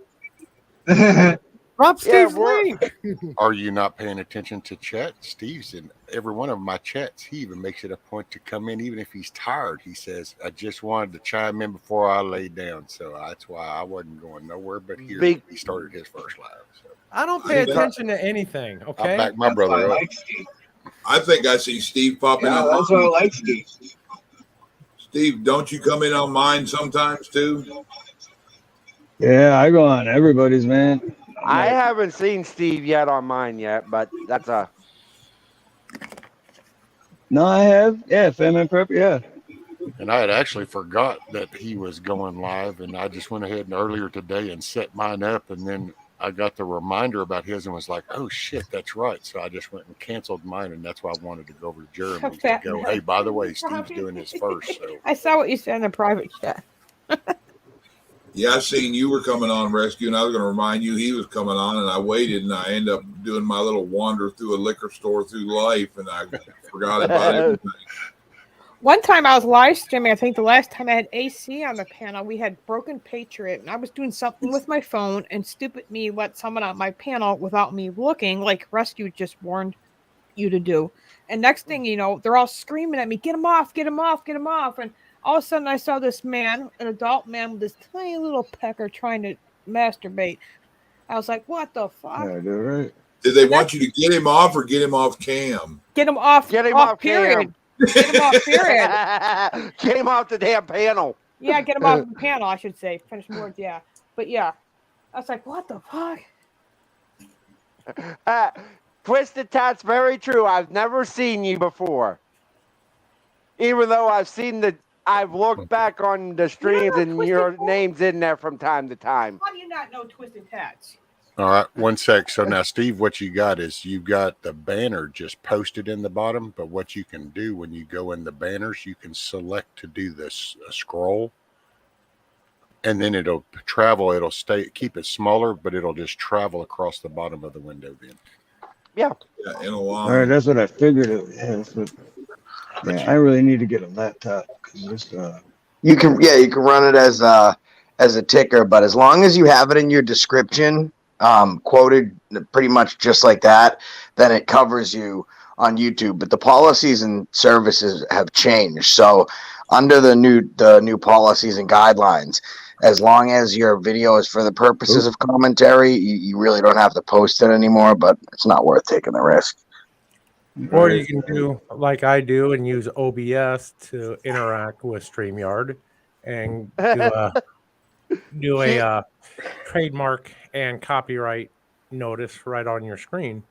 Drop Steve's link. Are you not paying attention to chat? Steve's in every one of my chats. He even makes it a point to come in, even if he's tired. He says, "I just wanted to chime in before I lay down." So that's why I wasn't going nowhere but here. He started his first live. So I don't pay attention to anything. Okay, I back my brother up. I think I see Steve popping up. That's why I like Steve. Steve, don't you come in on mine sometimes too? Yeah, I go on everybody's, man. I haven't seen Steve yet on mine yet, but that's a. No, I have. Yeah, Family Prep. Yeah. And I had actually forgot that he was going live, and I just went ahead and earlier today and set mine up, and then I got the reminder about his and was like, "Oh shit, that's right." So I just went and canceled mine, and that's why I wanted to go over to Jeremy to go, "Hey, by the way, Steve's doing his first." So I saw what you said in the private chat. Yeah, I seen you were coming on rescue, and I was going to remind you he was coming on, and I waited, and I ended up doing my little wander through a liquor store through life, and I forgot about everything. One time I was live streaming, I think the last time I had AC on the panel, we had Broken Patriot, and I was doing something with my phone, and stupid me let someone on my panel without me looking, like Rescue just warned you to do. And next thing you know, they're all screaming at me, "Get him off, get him off, get him off." And all of a sudden I saw this man, an adult man with this tiny little pecker trying to masturbate. I was like, what the fuck? Yeah, they're right. Did they want you to get him off or get him off cam? Get him off. Get him off period. Cam. Get him off period. Get him off the damn panel. Yeah, get him off the panel, I should say. Finish words, yeah. But yeah, I was like, what the fuck? Twisted Tat's very true. I've never seen you before. Even though I've looked back on the streams and your name's in there from time to time. How do you not know Twisted Tats? all right, one sec. So now, Steve, what you got is you've got the banner just posted in the bottom, but what you can do when you go in the banners, you can select to do this scroll, and then it'll travel. It'll keep it smaller, but it'll just travel across the bottom of the window then. Yeah. Yeah, in a while. All right, that's what I figured. Yeah, that's what, I really need to get a laptop. You can run it as a ticker, but as long as you have it in your description, quoted pretty much just like that, then it covers you on YouTube. But the policies and services have changed. So under the new policies and guidelines, as long as your video is for the purposes of commentary, you really don't have to post it anymore, but it's not worth taking the risk. Or you can do like I do and use OBS to interact with StreamYard and do a trademark and copyright notice right on your screen.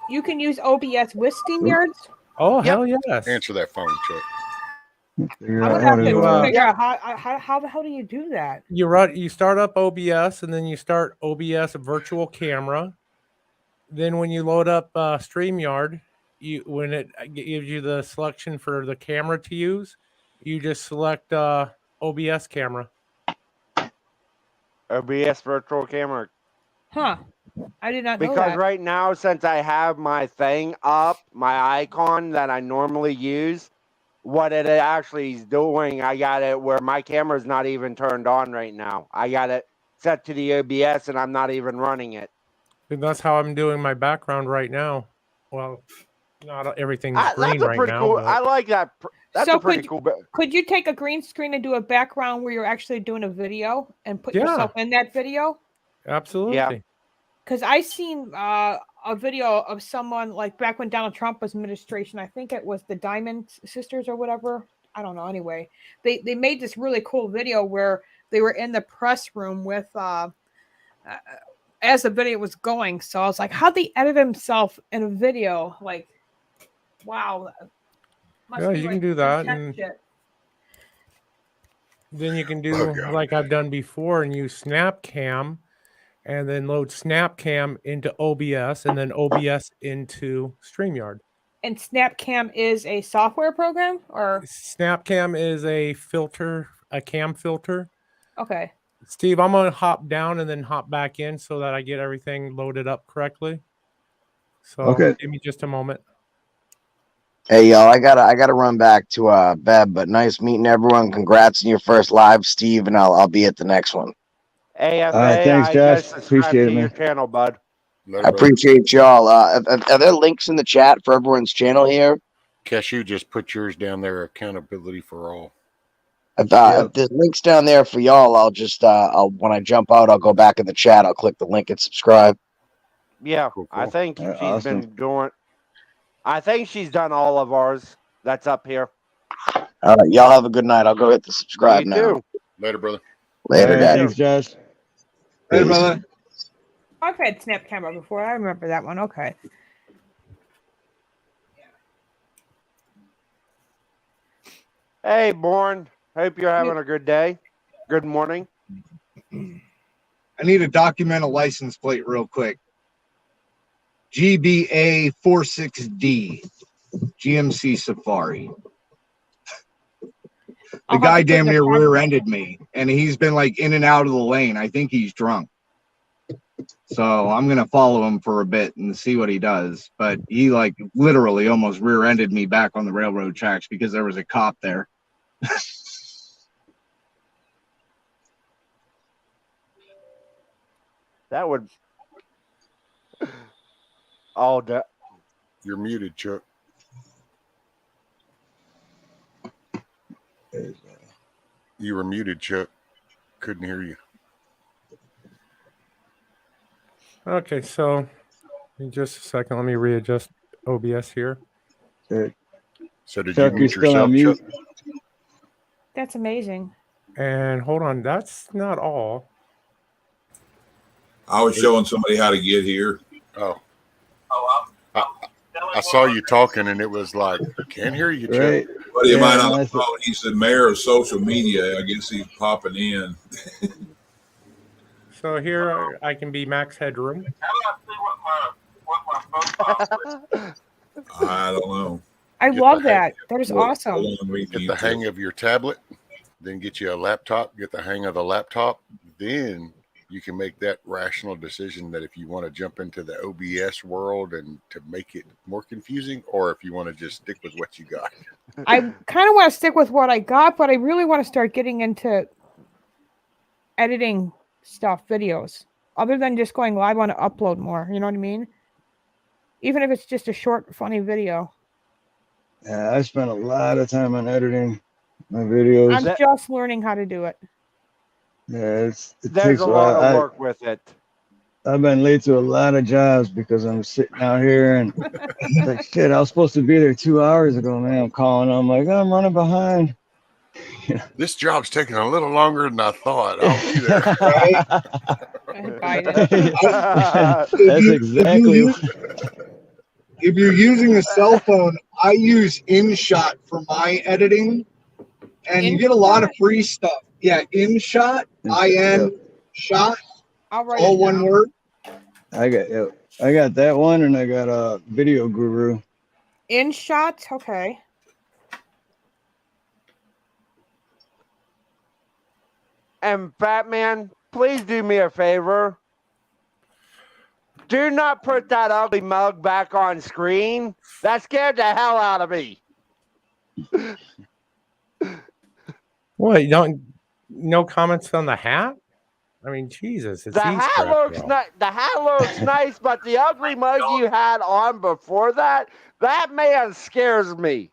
You can use OBS with StreamYards? Oh, hell yes. Answer that phone, Chuck. I would have to figure out how the hell do you do that? You start up OBS and then you start OBS virtual camera. Then when you load up StreamYard, when it gives you the selection for the camera to use, you just select OBS camera. OBS virtual camera. Huh. I did not know Because that. right now, since I have my thing up, my icon that I normally use, what it actually is doing, I got it where my camera's not even turned on right now. I got it set to the OBS and I'm not even running it. And that's how I'm doing my background right now. Well, not everything's green that's a right pretty now. cool. But I like that. That's So a pretty cool. Could you take a green screen and do a background where you're actually doing a video and put yourself in that video? Absolutely. Yeah. Because I seen a video of someone like back when Donald Trump was administration. I think it was the Diamond Sisters or whatever. I don't know. Anyway, they made this really cool video where they were in the press room with as the video was going. So I was like, how'd they edit himself in a video? Like, Wow. Must Yeah, be you can like do some that, tech and shit. then you can Oh, do God. like I've done before and use Snapcam, and then load Snapcam into OBS, and then OBS into StreamYard. And Snapcam is a software program, or Snapcam is a filter, a cam filter. okay. Steve, I'm gonna hop down and then hop back in so that I get everything loaded up correctly. So Okay. give me just a moment. Hey y'all, I gotta run back to bed, but nice meeting everyone. Congrats on your first live, Steve, and I'll be at the next one. AFA, All right, thanks, I Josh. just subscribed Appreciate to it, your man. channel, bud. Later, I brother. appreciate y'all. Are there links in the chat for everyone's channel here? Cashew, just put yours down there. Accountability for all. If there's links down there for y'all, I'll just I'll when I jump out, I'll go back in the chat. I'll click the link and subscribe. Yeah, Cool, I cool. think she's Awesome. been doing. I think she's done all of ours. That's up here. All right, y'all have a good night. I'll go hit the subscribe You now. too. Later, brother. Later, All right, guys. thanks, Josh. Hey, Peace. brother. I've had Snap Camera before. I remember that one. Okay. Hey, Born. Hope you're having a good day. Good morning. I need to document a license plate real quick. GBA 46D, GMC Safari. The guy damn near rear-ended me, and he's been like in and out of the lane. I think he's drunk. So I'm gonna follow him for a bit and see what he does. But he like literally almost rear-ended me back on the railroad tracks because there was a cop there. That would. All that. You're muted, Chuck. You were muted, Chuck. Couldn't hear you. Okay, so in just a second, let me readjust OBS here. Good. So did Chuck, you you're mute still on yourself, mute. Chuck? That's amazing. And hold on, that's not all. I was showing somebody how to get here. Oh. I saw you talking, and it was like, can't hear you, Chuck. Right. Buddy of mine Yeah, on the nice. phone, he's the mayor of social media. I guess he's popping in. So here I can be max headroom. I don't know. I Get love the hang- that. That is Hold awesome. on, we Get need the to- hang of your tablet, then get you a laptop, get the hang of the laptop, then you can make that rational decision that if you want to jump into the OBS world and to make it more confusing, or if you want to just stick with what you got. I kind of want to stick with what I got, but I really want to start getting into editing stuff, videos, other than just going live. I want to upload more. You know what I mean? Even if it's just a short, funny video. Yeah, I spent a lot of time on editing my videos. I'm just learning how to do it. Yeah, it There's takes a a lot while. of work with it. I've been late to a lot of jobs because I'm sitting out here and it's like, shit, I was supposed to be there 2 hours ago, man. I'm calling. I'm like, I'm running behind. This job's taking a little longer than I thought. I'll be there. That's exactly. If you're using a cell phone, I use InShot for my editing, and you get a lot of free stuff. Yeah, InShot, IN shot, all one word. I got that one, and I got a Video Guru. InShot, okay. And Batman, please do me a favor. Do not put that ugly mug back on screen. That scared the hell out of me. What, you don't, no comments on the hat? I mean, Jesus, it's The Easter hat after looks all. nice. The hat looks nice, but the ugly mug you had on before that man scares me.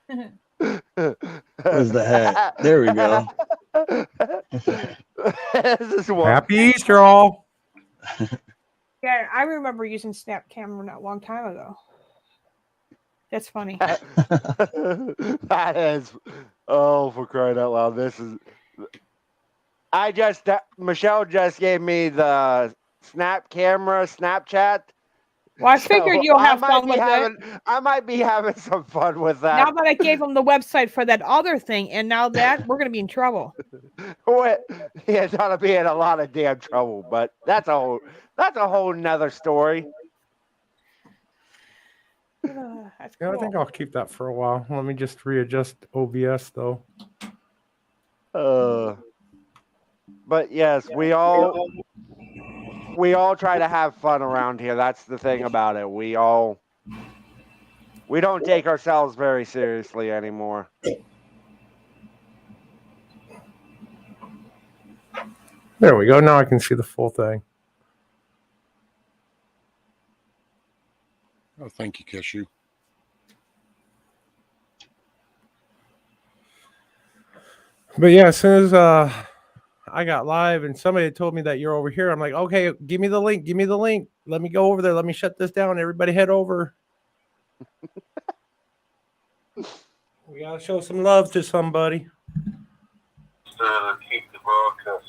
Where's the hat? There we go. This is one. Happy Easter, all. Yeah, I remember using Snap Camera not a long time ago. That's funny. That is, oh, for crying out loud. This is, Michelle just gave me the Snap Camera, Snapchat. Well, I figured you'll have fun with it. I might be having some fun with that. Now that I gave him the website for that other thing, and now that we're gonna be in trouble. He's gonna be in a lot of damn trouble, but that's a whole nother story. That's Yeah, I think I'll keep that for a while. Let me just readjust OBS though. But yes, we all try to have fun around here. That's the thing about it. We don't take ourselves very seriously anymore. There we go. Now I can see the full thing. Oh, thank you, Keshu. But yeah, as soon as I got live and somebody told me that you're over here, I'm like, okay, give me the link. Give me the link. Let me go over there. Let me shut this down. Everybody head over. We gotta show some love to somebody.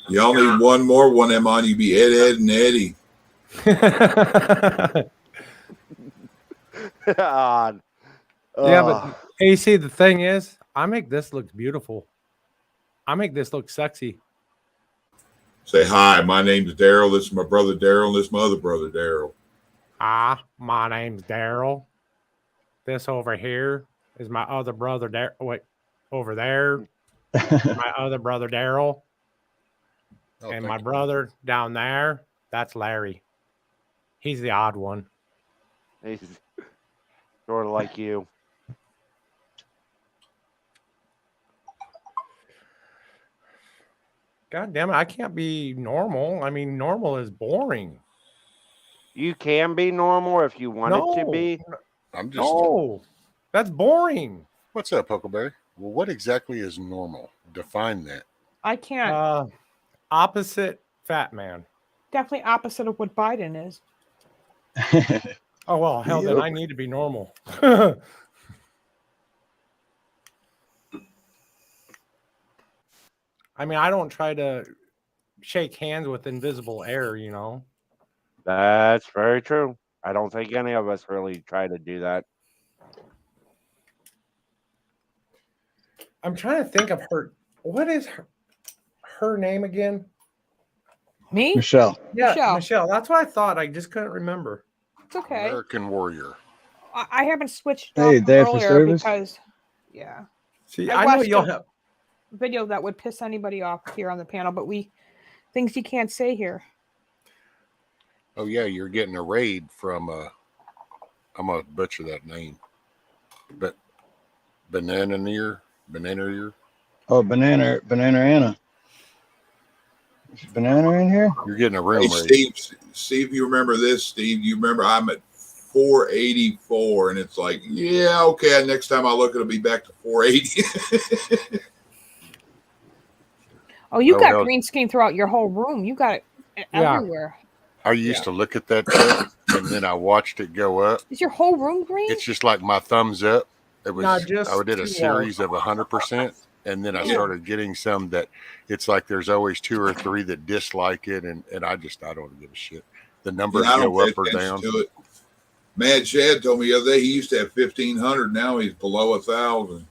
Y'all need one more one of them on. You be Ed, and Eddie. God. Yeah, but AC, the thing is, I make this look beautiful. I make this look sexy. Say hi. My name's Daryl. This is my brother Daryl. And this is my other brother Daryl. My name's Daryl. This over here is my other brother Daryl. Wait, over there, my other brother Daryl. And my brother down there, that's Larry. He's the odd one. He's sort of like you. God damn it, I can't be normal. I mean, normal is boring. You can be normal if you want it to be. I'm just. No, that's boring. What's up, Huckleberry? Well, what exactly is normal? Define that. I can't. Opposite fat man. Definitely opposite of what Biden is. Oh, well, hell, then Yep. I need to be normal. I mean, I don't try to shake hands with invisible air, you know. That's very true. I don't think any of us really try to do that. I'm trying to think of her. What is her name again? Me? Michelle. Yeah, Michelle. That's what I thought. I just couldn't remember. It's okay. American Warrior. I haven't switched Hey, up day for earlier service? because, yeah. See, I know watched you'll a have. video that would piss anybody off here on the panel, but things you can't say here. Oh yeah, you're getting a raid from I'm gonna butcher that name, but Banana Ear. Oh, Banana Anna. Is Banana in here? You're getting a room Hey, raid. Steve, you remember this? Steve, you remember I'm at 484, and it's like, yeah, okay. Next time I look, it'll be back to 480. Oh, you Oh, got hell. green screen throughout your whole room. You got it Yeah. everywhere. I used to look at that clip, and then I watched it go up. Is your whole room green? It's just like my thumbs up. It was. Not just I did a two series of 100%, and then I started getting some that it's like there's always 2 or 3 that dislike it, and I don't give a shit. The numbers I don't go pay up or attention down. to it. Mad Shad told me the other day he used to have 1,500. Now he's below 1,000.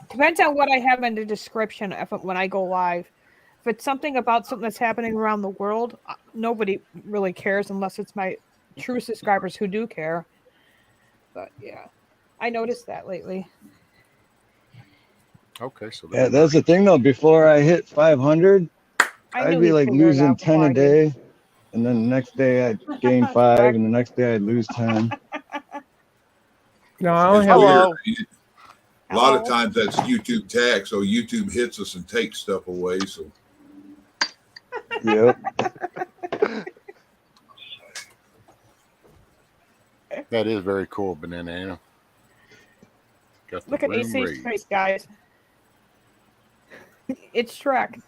Depends on what I have in the description when I go live. If it's something about something that's happening around the world, nobody really cares unless it's my true subscribers who do care. But yeah, I noticed that lately. Okay, so Yeah, that's the thing though. Before I hit 500, I'd be like losing 10 a day, and then the next day I'd gain 5, and the next day I'd lose 10. No, I only have. Hello. A lot of times that's YouTube tag, so YouTube hits us and takes stuff away. So Yep. that is very cool, Banana Anna. Got the Look at room AC's raid. face, guys. It's Shrek.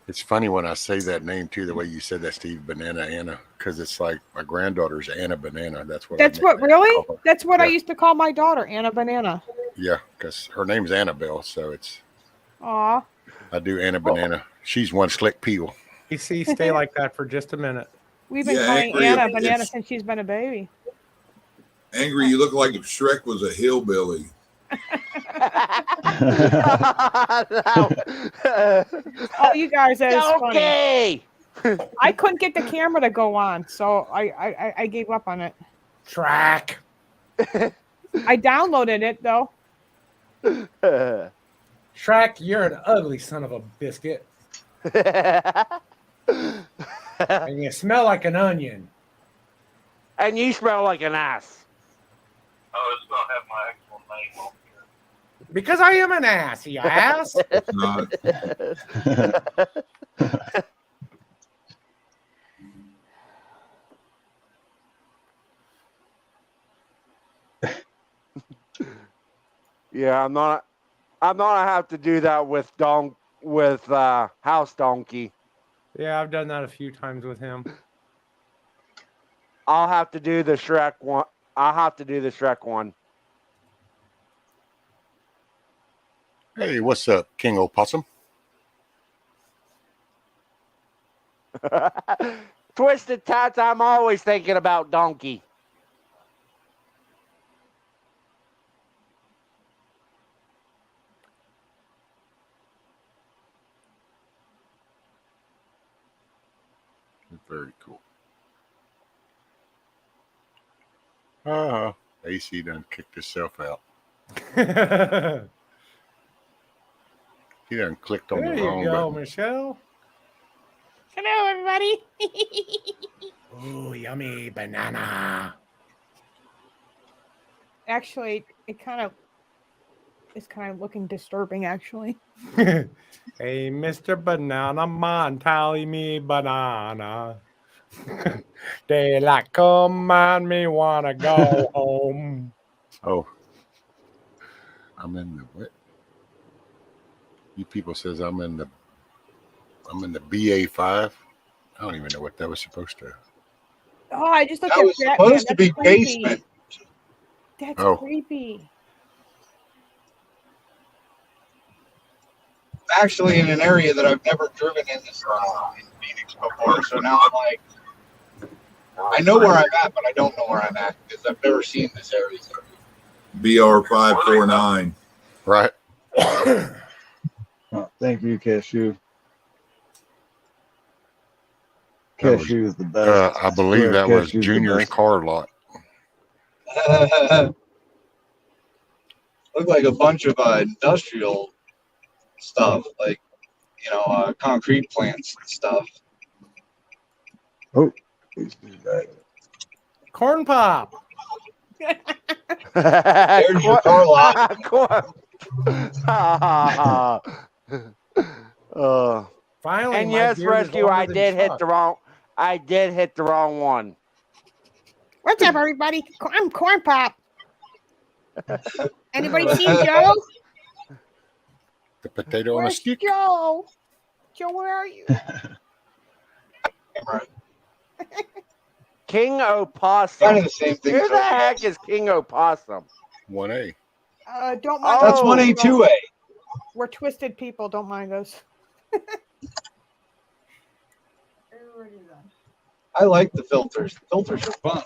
It's funny when I say that name too, the way you said that, Steve, Banana Anna, because it's like my granddaughter's Anna Banana. That's what. That's what really? That's what I used to call my daughter, Anna Banana. Yeah, because her name's Annabelle, so it's. Aw. I do Anna Banana. She's one slick peel. AC, stay like that for just a minute. We've been Yeah, calling Angry, Anna if- Banana if- since she's been a baby. Angry, you look like if Shrek was a hillbilly. Oh, you guys, that is funny. Okay. I couldn't get the camera to go on, so I gave up on it. Track. I downloaded it though. Shrek, you're an ugly son of a biscuit. And you smell like an onion. And you smell like an ass. Oh, it's gonna have my actual name on here. Because I am an ass, you ass. It's not. Yeah, I'm not gonna have to do that with House Donkey. Yeah, I've done that a few times with him. I'll have to do the Shrek one. Hey, what's up, King Opossum? Twisted Tats, I'm always thinking about Donkey. Very cool. AC done kicked himself out. He done clicked on There the you wrong go, button. Michelle. Hello, everybody. Ooh, yummy banana. Actually, it's kind of looking disturbing. Actually, Hey, Mr. Banana Man, tally me banana. Daylight come on me, wanna go home. Oh, I'm in the what? You people says I'm in the BA5. I don't even know what that was supposed to. oh, I just looked That at was Batman. supposed to That's be creepy. basement. That's Oh. creepy. Actually, in an area that I've never driven in this in Phoenix before, so now I'm like, I know where I'm at, but I don't know where I'm at because I've never seen this area. BR549. Right. Oh, thank you, Cashew. That was- Cashew is the best. I believe Swear, that was Cashew's the Junior's best. car lot. Look like a bunch of industrial stuff, like concrete plants and stuff. Oh, he's back. Corn pop. There's your car lot. Finally, And my yes, beard is Rescue, longer I than did hit Chuck. the wrong one. What's up, everybody? I'm Corn Pop. Anybody seen Joe? The potato on a Where's stick. Joe? Joe, where are you? King Opossum. Kind of the same thing. Who the heck is King Opossum? 1A. Don't mind. That's Oh. 1A, 2A. We're twisted people. Don't mind us. I like the filters. The filters are fun.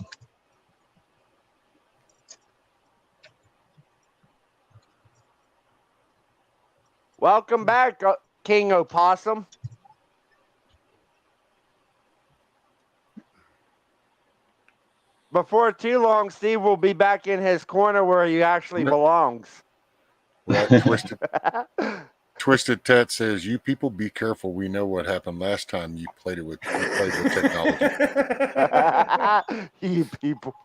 Welcome back, King Opossum. Before too long, Steve will be back in his corner where he actually belongs. Right, Twisted Tat says, "You people be careful. We know what happened last time you played with technology." You people.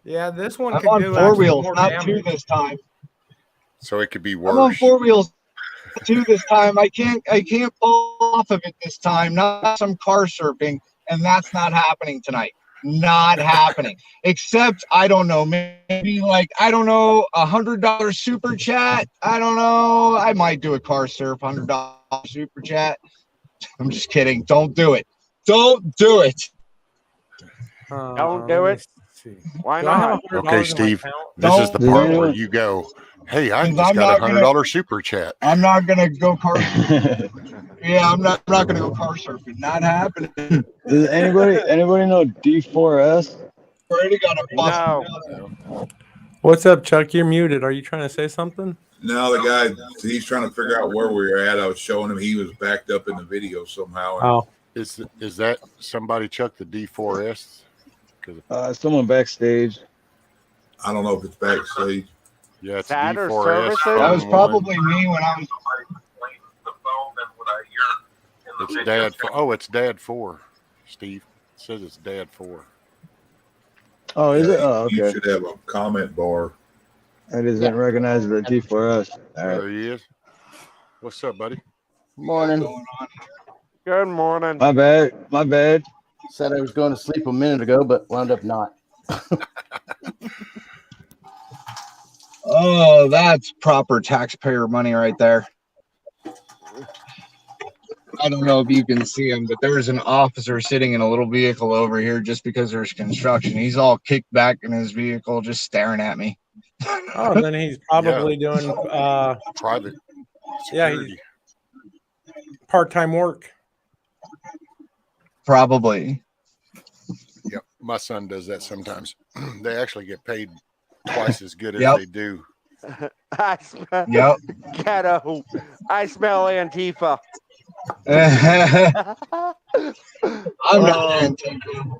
Yeah, this one I'm can on do four actually wheels, more not damage. two this time. So it could be I'm on worse. four wheels, two this time. I can't pull off of it this time. Not some car surfing, and that's not happening tonight. Not happening. Except I don't know, maybe like $100 super chat. I don't know. I might do a car surf, $100 super chat. I'm just kidding. Don't do it. Don't do it. Don't do let me it. see. Why Do I have not? $100 Okay, in Steve. my account? This is the Don't- part Does where anyone- you go, "Hey, I 'Cause just I'm got not $100 super chat." I'm not gonna go car. Yeah, I'm not gonna go car surfing. Not happening. Does anybody know D4S? Already got a bus. No. What's up, Chuck? You're muted. Are you trying to say something? Now the guy, he's trying to figure out where we were at. I was showing him he was backed up in the video somehow. And Oh, Is that somebody, Chuck, the D4S? Because Someone backstage. I don't know if it's backstage. yeah, it's Satter D4S. services? That was phone probably me when I was. The phone and what I hear in the It's video. Dad. Oh, it's Dad 4. Steve, it says it's Dad 4. Oh, is it? Oh, You okay. should have a comment bar. I didn't recognize the D4S. All There right. he is. What's up, buddy? Morning. Good morning. My bad. Said I was going to sleep a minute ago, but wound up not. Oh, that's proper taxpayer money right there. I don't know if you can see him, but there's an officer sitting in a little vehicle over here just because there's construction. He's all kicked back in his vehicle, just staring at me. oh, then he's probably doing Private yeah, security. part-time work. Probably. Yep, my son does that sometimes. They actually get paid twice as good as Yep. they do. I smell Yep. ghetto. I smell Antifa. I'm not Antifa.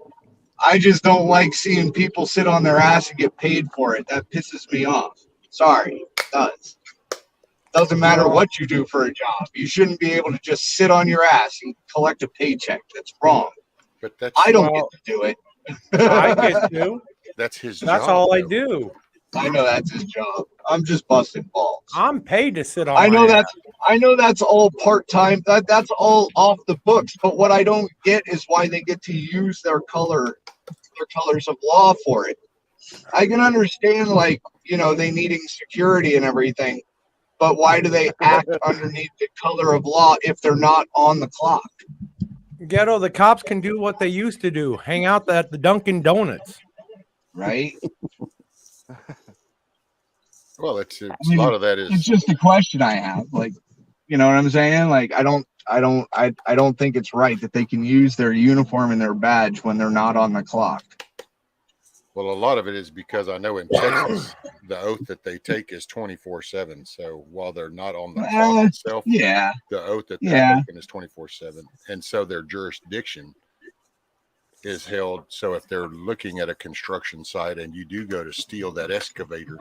I just don't like seeing people sit on their ass and get paid for it. That pisses me off. Sorry, it does. Doesn't matter what you do for a job. You shouldn't be able to just sit on your ass and collect a paycheck. That's wrong. But that's I don't get to do it. I get to. That's his That's job. all I though. do. I know that's his job. I'm just busting balls. I'm paid to sit on. I know my that's all part-time. That's all off the books. But what I don't get is why they get to use their colors of law for it. I can understand, like, they needing security and everything, but why do they act underneath the color of law if they're not on the clock? Ghetto, the cops can do what they used to do: hang out at the Dunkin' Donuts. Right? Well, it's I a mean, lot of that is. It's just a question I have. Like, you know what I'm saying? Like, I don't think it's right that they can use their uniform and their badge when they're not on the clock. Well, a lot of it is because I know in Texas, the oath that they take is 24/7. So while they're not on the clock itself, yeah, the oath that they're yeah. taking is 24/7. And so their jurisdiction is held. So if they're looking at a construction site and you do go to steal that excavator,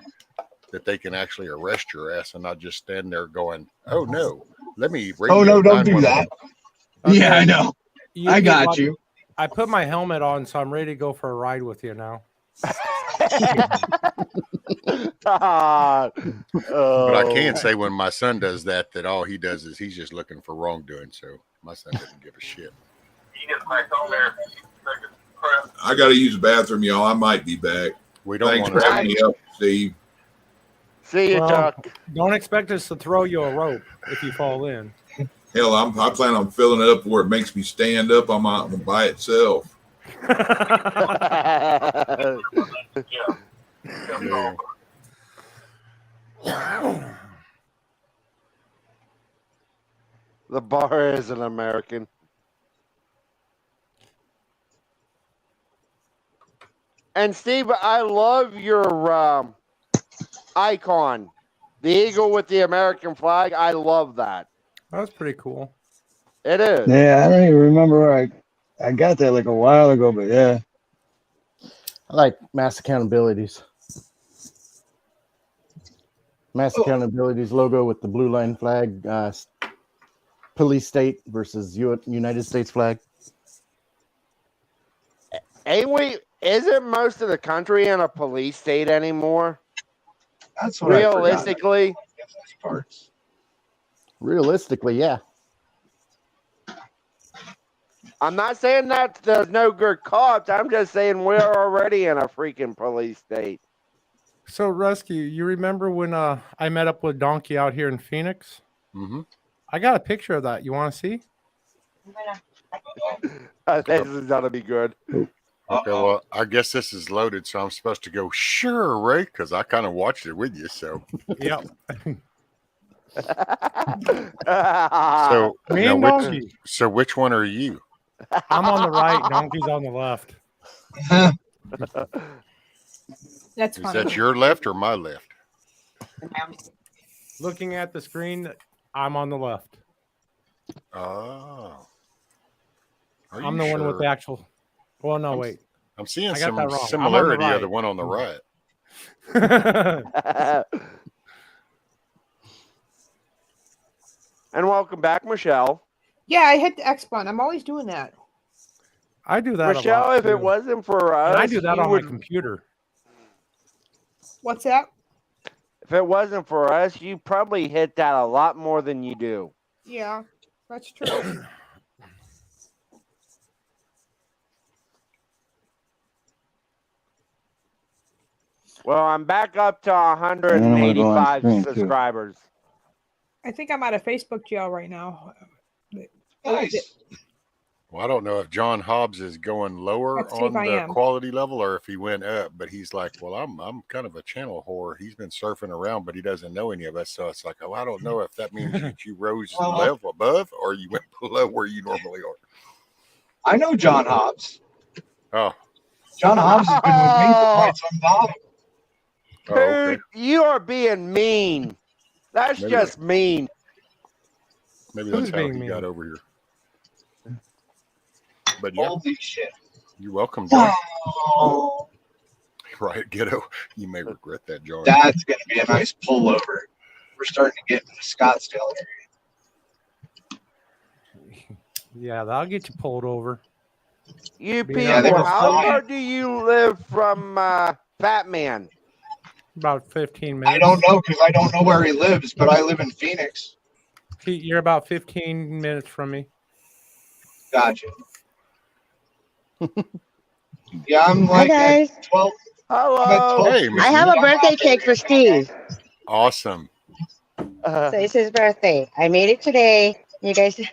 that they can actually arrest your ass and not just stand there going, "Oh no, let me." Oh no, don't do that. Okay. Yeah, I know. I got what? you. I put my helmet on, so I'm ready to go for a ride with you now. But I can say when my son does that all he does is he's just looking for wrongdoing. So my son doesn't give a shit. You get back on there. Take a crap. I got to use the bathroom, y'all. I might be back. We don't Thanks want for to. having me up, Steve. See you, Well, Chuck. Don't expect us to throw you a rope if you fall in. Hell, I plan on filling it up where it makes me stand up on my by itself. The bar is an American. And Steve, I love your icon, the eagle with the American flag. I love that. That's pretty cool. It is. Yeah, I don't even remember where I got that like a while ago, but yeah. I like mass accountabilities. Mass accountabilities logo with the blue line flag, police state versus United States flag. Isn't most of the country in a police state anymore? That's what realistically. Realistically, yeah. I'm not saying that there's no good cops. I'm just saying we're already in a freaking police state. So, Rescue, you remember when I met up with Donkey out here in Phoenix? Mm-hmm. I got a picture of that. You want to see? This is gonna be good. Okay, well, I guess this is loaded, so I'm supposed to go, sure, Ray, because I kind of watched it with you. So, Yep. so Me now and Donkey. which one are you? I'm on the right. Donkey's on the left. That's Is funny. that your left or my left? Looking at the screen, I'm on the left. Oh. Are I'm you the one with the sure? actual. Well, no, wait. I'm seeing I got some that wrong. similarity I'm on of the one on the right. And welcome back, Michelle. Yeah, I hit the X button. I'm always doing that. I do that Michelle, a lot. if it wasn't for us, And I do that you on would, my computer. What's that? if it wasn't for us, you probably hit that a lot more than you do. Yeah, that's true. Well, I'm back up to And then I'm gonna go on 185 screen, too. subscribers. I think I'm out of Facebook jail right now. Nice. Well, I don't know if John Hobbs is going lower Let's see if on I the am. quality level or if he went up, but he's like, well, I'm kind of a channel whore. He's been surfing around, but he doesn't know any of us. So it's like, oh, I don't know if that means that you rose level above or you went below where you normally are. I know John Hobbs. Oh. John Hobbs has been with me for quite some time. Oh, okay. Dude, you are being mean. That's Maybe just mean. Maybe Who's that's how being he mean? got over here. But yeah, Holy shit. you're welcome, John. Wow. Right, Ghetto. You may regret that, John. That's going to be a nice pullover. We're starting to get into Scottsdale area. Yeah, that'll get you pulled over. You Yeah, they people, were how flying. far do you live from Fat Man? About 15 minutes. I don't know because I don't know where he lives, but I live in Phoenix. You're about 15 minutes from me. Gotcha. Yeah, I'm like guys. at 12. Hello. I'm at 12. Hey, Miss I have a Nina. birthday cake for Steve. Awesome. So it's his birthday. I made it today. You guys. Is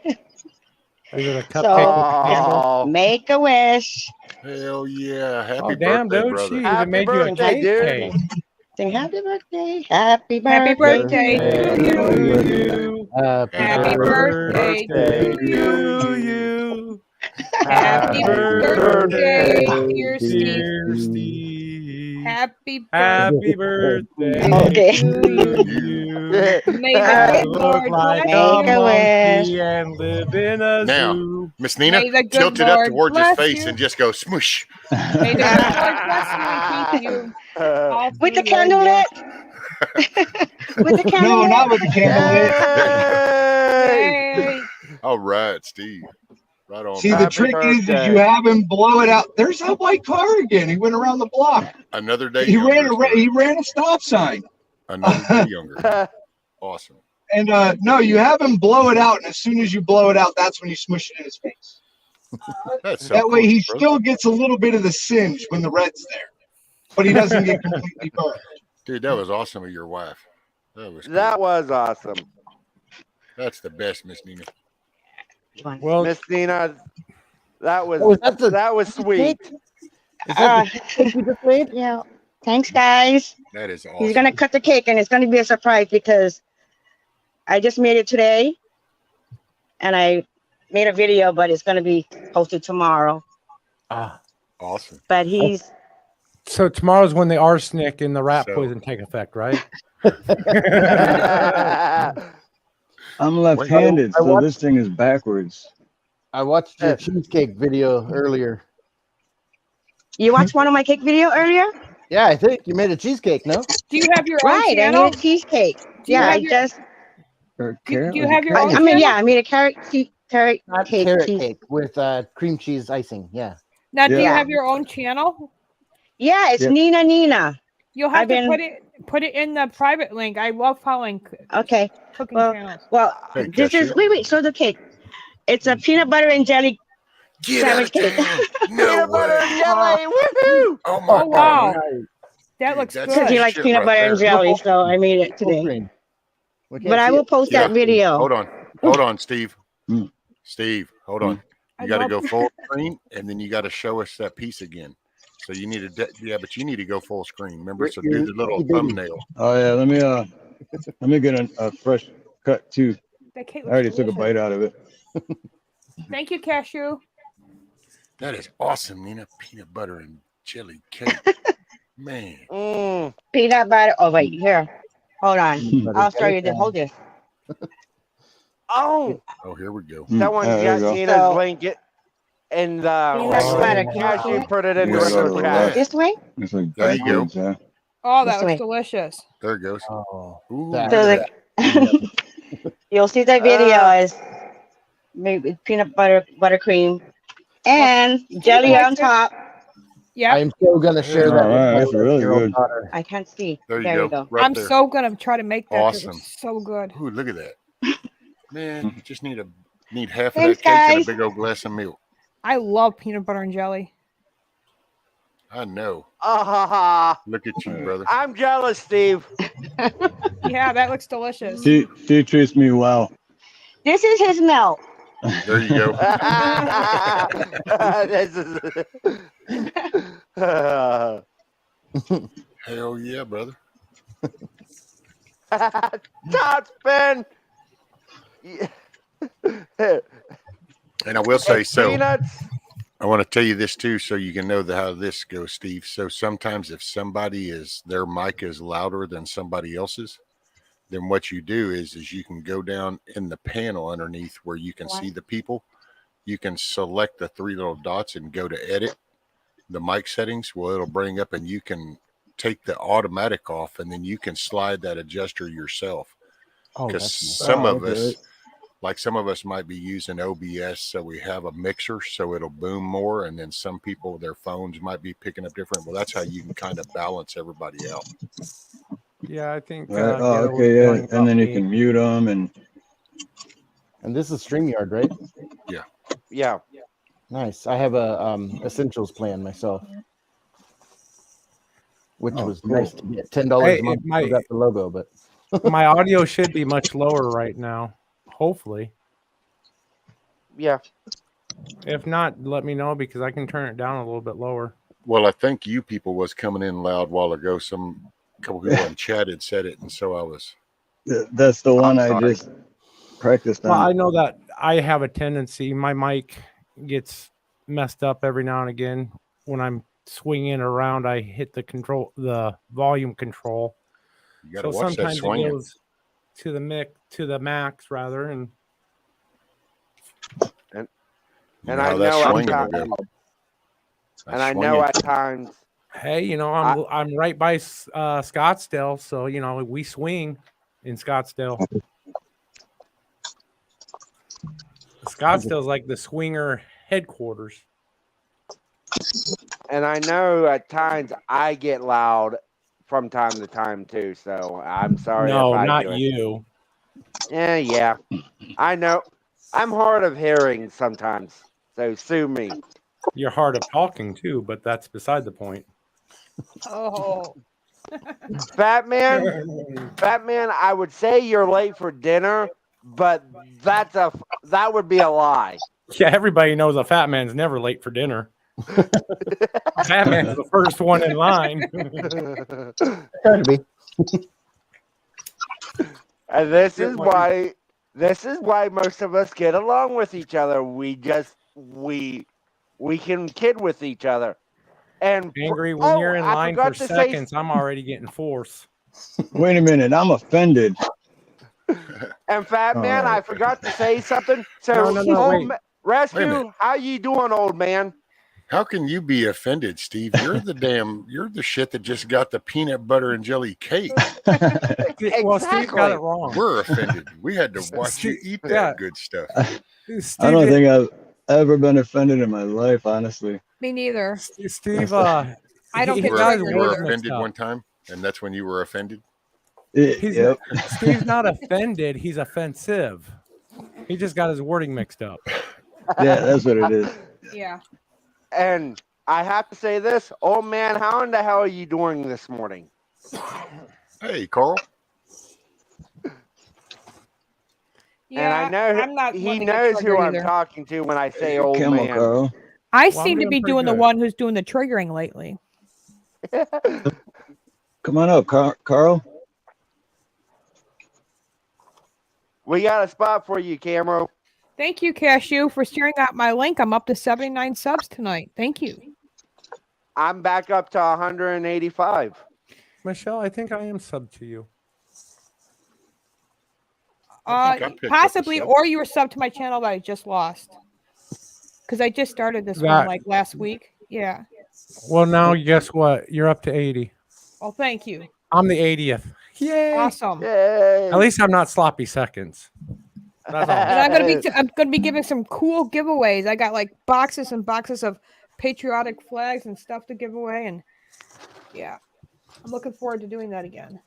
it a cupcake So with a candle? make a wish. Hell yeah. Happy Oh, damn, birthday, dude. brother. She Happy even made you a birthday, cake. dude. Sing happy birthday. Happy birthday. Happy birthday to you. Happy birthday to you. Happy birthday, dear Steve. Happy Happy birthday Okay. to you. May the good Lord Like bless a Make a you. monkey and live in a Now, zoo. Miss Nina, May the good tilt it up Lord towards his bless face you. and just go smoosh. May the good Lord bless you and keep you. all With the through candle year. lit? With the candle No, lit? not with the candle lit. Yay! Yay. All right, Steve. Right on. See, the Happy trick is birthday. you have him blow it out. There's that white car again. He went around the block. Another day He younger. he ran a stop sign. Another day younger. Awesome. And no, you have him blow it out, and as soon as you blow it out, that's when you smush it in his face. That's so That way, cool, he bro. still gets a little bit of the singe when the red's there, but he doesn't get completely burned. Dude, that was awesome of your wife. That was cool. That was awesome. That's the best, Miss Nina. Well, Miss Nina, that was Oh, is that the that was sweet. Is that the cake you just made? Yeah. Thanks, guys. That is awesome. He's gonna cut the cake, and it's gonna be a surprise because I just made it today, and I made a video, but it's gonna be posted tomorrow. Awesome. But he's so tomorrow's when the arsenic and the rat So- poison take effect, right? I'm left-handed, I so watched- this thing is backwards. I watched your cheesecake video earlier. you watched one of my cake video earlier, Yeah, I think you made a cheesecake, no? Do you have your own right? I channel? made a cheesecake. Do you Yeah, I have your- just. Or Do carrot? you Was it have your carrot? own I mean, channel? yeah, I made a carrot carrot Not cake. carrot cheese. cake with cream cheese icing. Yeah. Now, do you Yeah. have your own channel? Yeah, it's Yeah. Nina. You'll have I've to been- put it in the private link. I love following Okay. cooking Well, channels. well, Hey, this is cashier. wait. So the cake, it's a peanut butter and jelly Get out of sandwich cake. town. No Peanut butter way. and jelly. Woohoo! Oh my Oh wow, God. that Dude, looks that's good. Because he Good likes shit peanut right butter and there. jelly, so I made it Full today. screen. We can't But I see will it. post that Yeah. video. Hold on. Hold on, Steve. Mm. Steve, hold on. You got to go full screen, and then you got to show us that piece again. So you need to, but you need to go full screen. Remember, so do the little thumbnail. Oh yeah, let me get a fresh cut too. That cake I already looks took a bite delicious. out of it. Thank you, Cashew. That is awesome, Nina. Peanut butter and jelly cake. Man. Peanut butter. Oh, wait, here. Hold on. I'll show you the hold this. Oh, here we go. Someone got Nina's So- link it and Peanut butter. Can you Cashew see it? put it into the chat. This way? It's like There you go. backwards, huh? Oh, that This looks way. delicious. There it goes. Oh, Ooh, So look at the, you'll see the video is maybe peanut buttercream, and jelly on top. Yeah. I'm so gonna share Oh, that with wow, my that's really 11-year-old good. daughter. I can't see. There you There go. you go. Right I'm there. so gonna try to make that. 'cause Awesome. It's so good. Ooh, look at that. Man, you just need half of Thanks, that cake and guys. a big old glass of milk. I love peanut butter and jelly. I know. Look at you, brother. I'm jealous, Steve. Yeah, that looks delicious. She treats me well. This is his milk. There you go. This is Hell yeah, brother. Top spin. And I will say so. Peanuts. I want to tell you this too, so you can know how this goes, Steve. So sometimes if their mic is louder than somebody else's, then what you do is you can go down in the panel underneath where you can see the people. You can select the three little dots and go to edit the mic settings. Well, it'll bring up and you can take the automatic off, and then you can slide that adjuster yourself. Oh, Because that's some nice. of us, like some of us might be using OBS, so we have a mixer, so it'll boom more, and then some people, their phones might be picking up different. Well, that's how you can kind of balance everybody out. Yeah, I think. Right? Garrett Oh, was okay, yeah. telling And then you about can mute them and. And this is StreamYard, right? Yeah. Yeah. Nice. I have a essentials plan myself, which was cool. nice to get. $10 Hey, a month. my- I got the logo, but my audio should be much lower right now. Hopefully. Yeah. If not, let me know because I can turn it down a little bit lower. Well, I think you people was coming in loud a while ago. A couple people in chat had said it, and so I was. That's the one I sorry. just practiced on. Well, I know that I have a tendency. My mic gets messed up every now and again when I'm swinging around. I hit the volume control. You got to So watch that sometimes it swinging. goes to the max rather, and You And how I that know at swinging will times, go. and I know at times, hey, I'm right by Scottsdale, so we swing in Scottsdale. Scottsdale's like the swinger headquarters. and I know at times I get loud from time to time too. So I'm sorry. No, if I not do it. you. Yeah. I know. I'm hard of hearing sometimes. So sue me. You're hard of talking too, but that's beside the point. Oh. Fat man, I would say you're late for dinner, but that would be a lie. Yeah, everybody knows a fat man's never late for dinner. Fat man's the first one in line. Trying to be. And this is why most of us get along with each other. We can kid with each other. And Angry when you're in I line forgot for to say- seconds, I'm already getting force. Wait a minute, I'm offended. And Fat Man, I forgot to say something. So, No, wait. Wait a Rescue, minute. how you doing, old man? How can you be offended, Steve? You're the shit that just got the peanut butter and jelly cake. Well, Steve got it wrong. We're offended. We had to watch you eat that Yeah. good stuff. I don't think I've ever been offended in my life, honestly. Me neither. Steve, I don't he get got his You triggered were words either. mixed offended up. one time, and that's when you were offended. Steve's not offended. He's offensive. He just got his wording mixed up. Yeah, that's what it is. Yeah. And I have to say this, old man, how in the hell are you doing this morning? Hey, Carl. Yeah, and I know I'm not he one to get knows who triggered I'm either. talking to when I say old Camel man. Carl. I Well, I'm seem to doing be pretty doing the good. one who's doing the triggering lately. Come on up, Carl. We got a spot for you, Camero. Thank you, Cashew, for sharing out my link. I'm up to 79 subs tonight. Thank you. I'm back up to 185. Michelle, I think I am sub to you. I think I picked up a Possibly, sub. or you were sub to my channel that I just lost. Because I just started this one like last week. Yeah. Well, now guess what? You're up to 80. Well, thank you. I'm the 80th. Yay! Awesome. Yay. At least I'm not sloppy seconds. That's all. And I'm gonna be giving some cool giveaways. I got like boxes and boxes of patriotic flags and stuff to give away, and yeah, I'm looking forward to doing that again.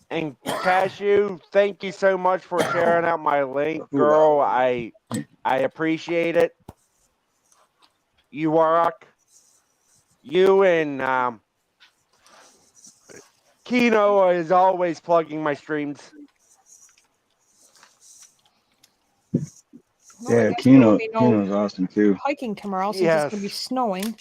And Cashew, thank you so much for sharing out my link, girl. I appreciate it. You rock. You and Kino is always plugging my streams. Yeah, Kino's awesome too. Hiking tomorrow since it's gonna be snowing.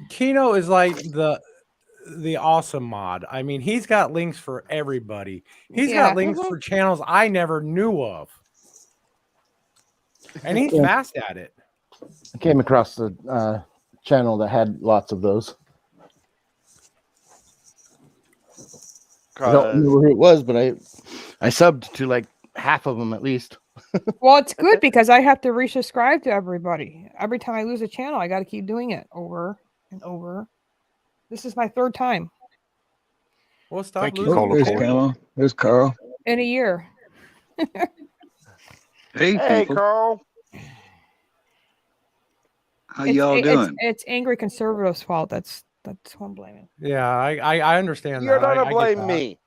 Kino is like the awesome mod. I mean, he's got links for everybody. He's got links for channels I never knew of. And he's fast at it. I came across a channel that had lots of those. I don't remember who it was, but I subbed to like half of them at least. Well, it's good because I have to resubscribe to everybody. Every time I lose a channel, I got to keep doing it over and over. This is my third time. Well, stop Thank you, losing. There's Carl. There's Carl. In a year. Hey, people. Carl. How y'all doing? It's angry conservatives' fault. That's who I'm blaming. Yeah, I understand You're that. gonna I blame get me.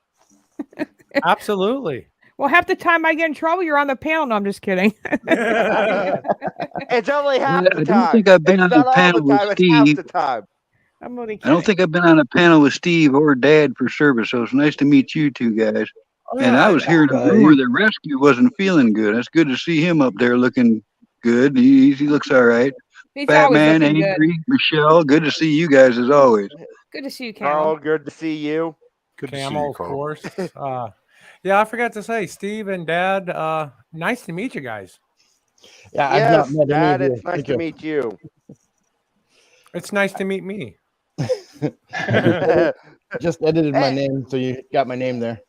Absolutely. Well, half the time I get in trouble, you're on the panel. No, I'm just kidding. It's only half the I time. don't think I've been on It's not a all panel the with time, it's half Steve. the time. I'm only I kidding. don't think I've been on a panel with Steve or Dad for service, so it's nice to meet you two guys. Oh, And yeah, I was hearing a rumor that Rescue wasn't feeling good. It's good to see him up there looking good. He looks all right. He's Batman, always looking Angry, good. Michelle, good to see you guys as always. Good to see you, Camel. Carl, good to see you. Good to see Camel, you, of Carl. course. Yeah, I forgot to say, Steve and Dad, nice to meet you guys. Yeah, Yes, I've not met Dad, any of you. it's nice Thank to you. meet you. It's nice to meet me. Just edited my name, so you got my name there.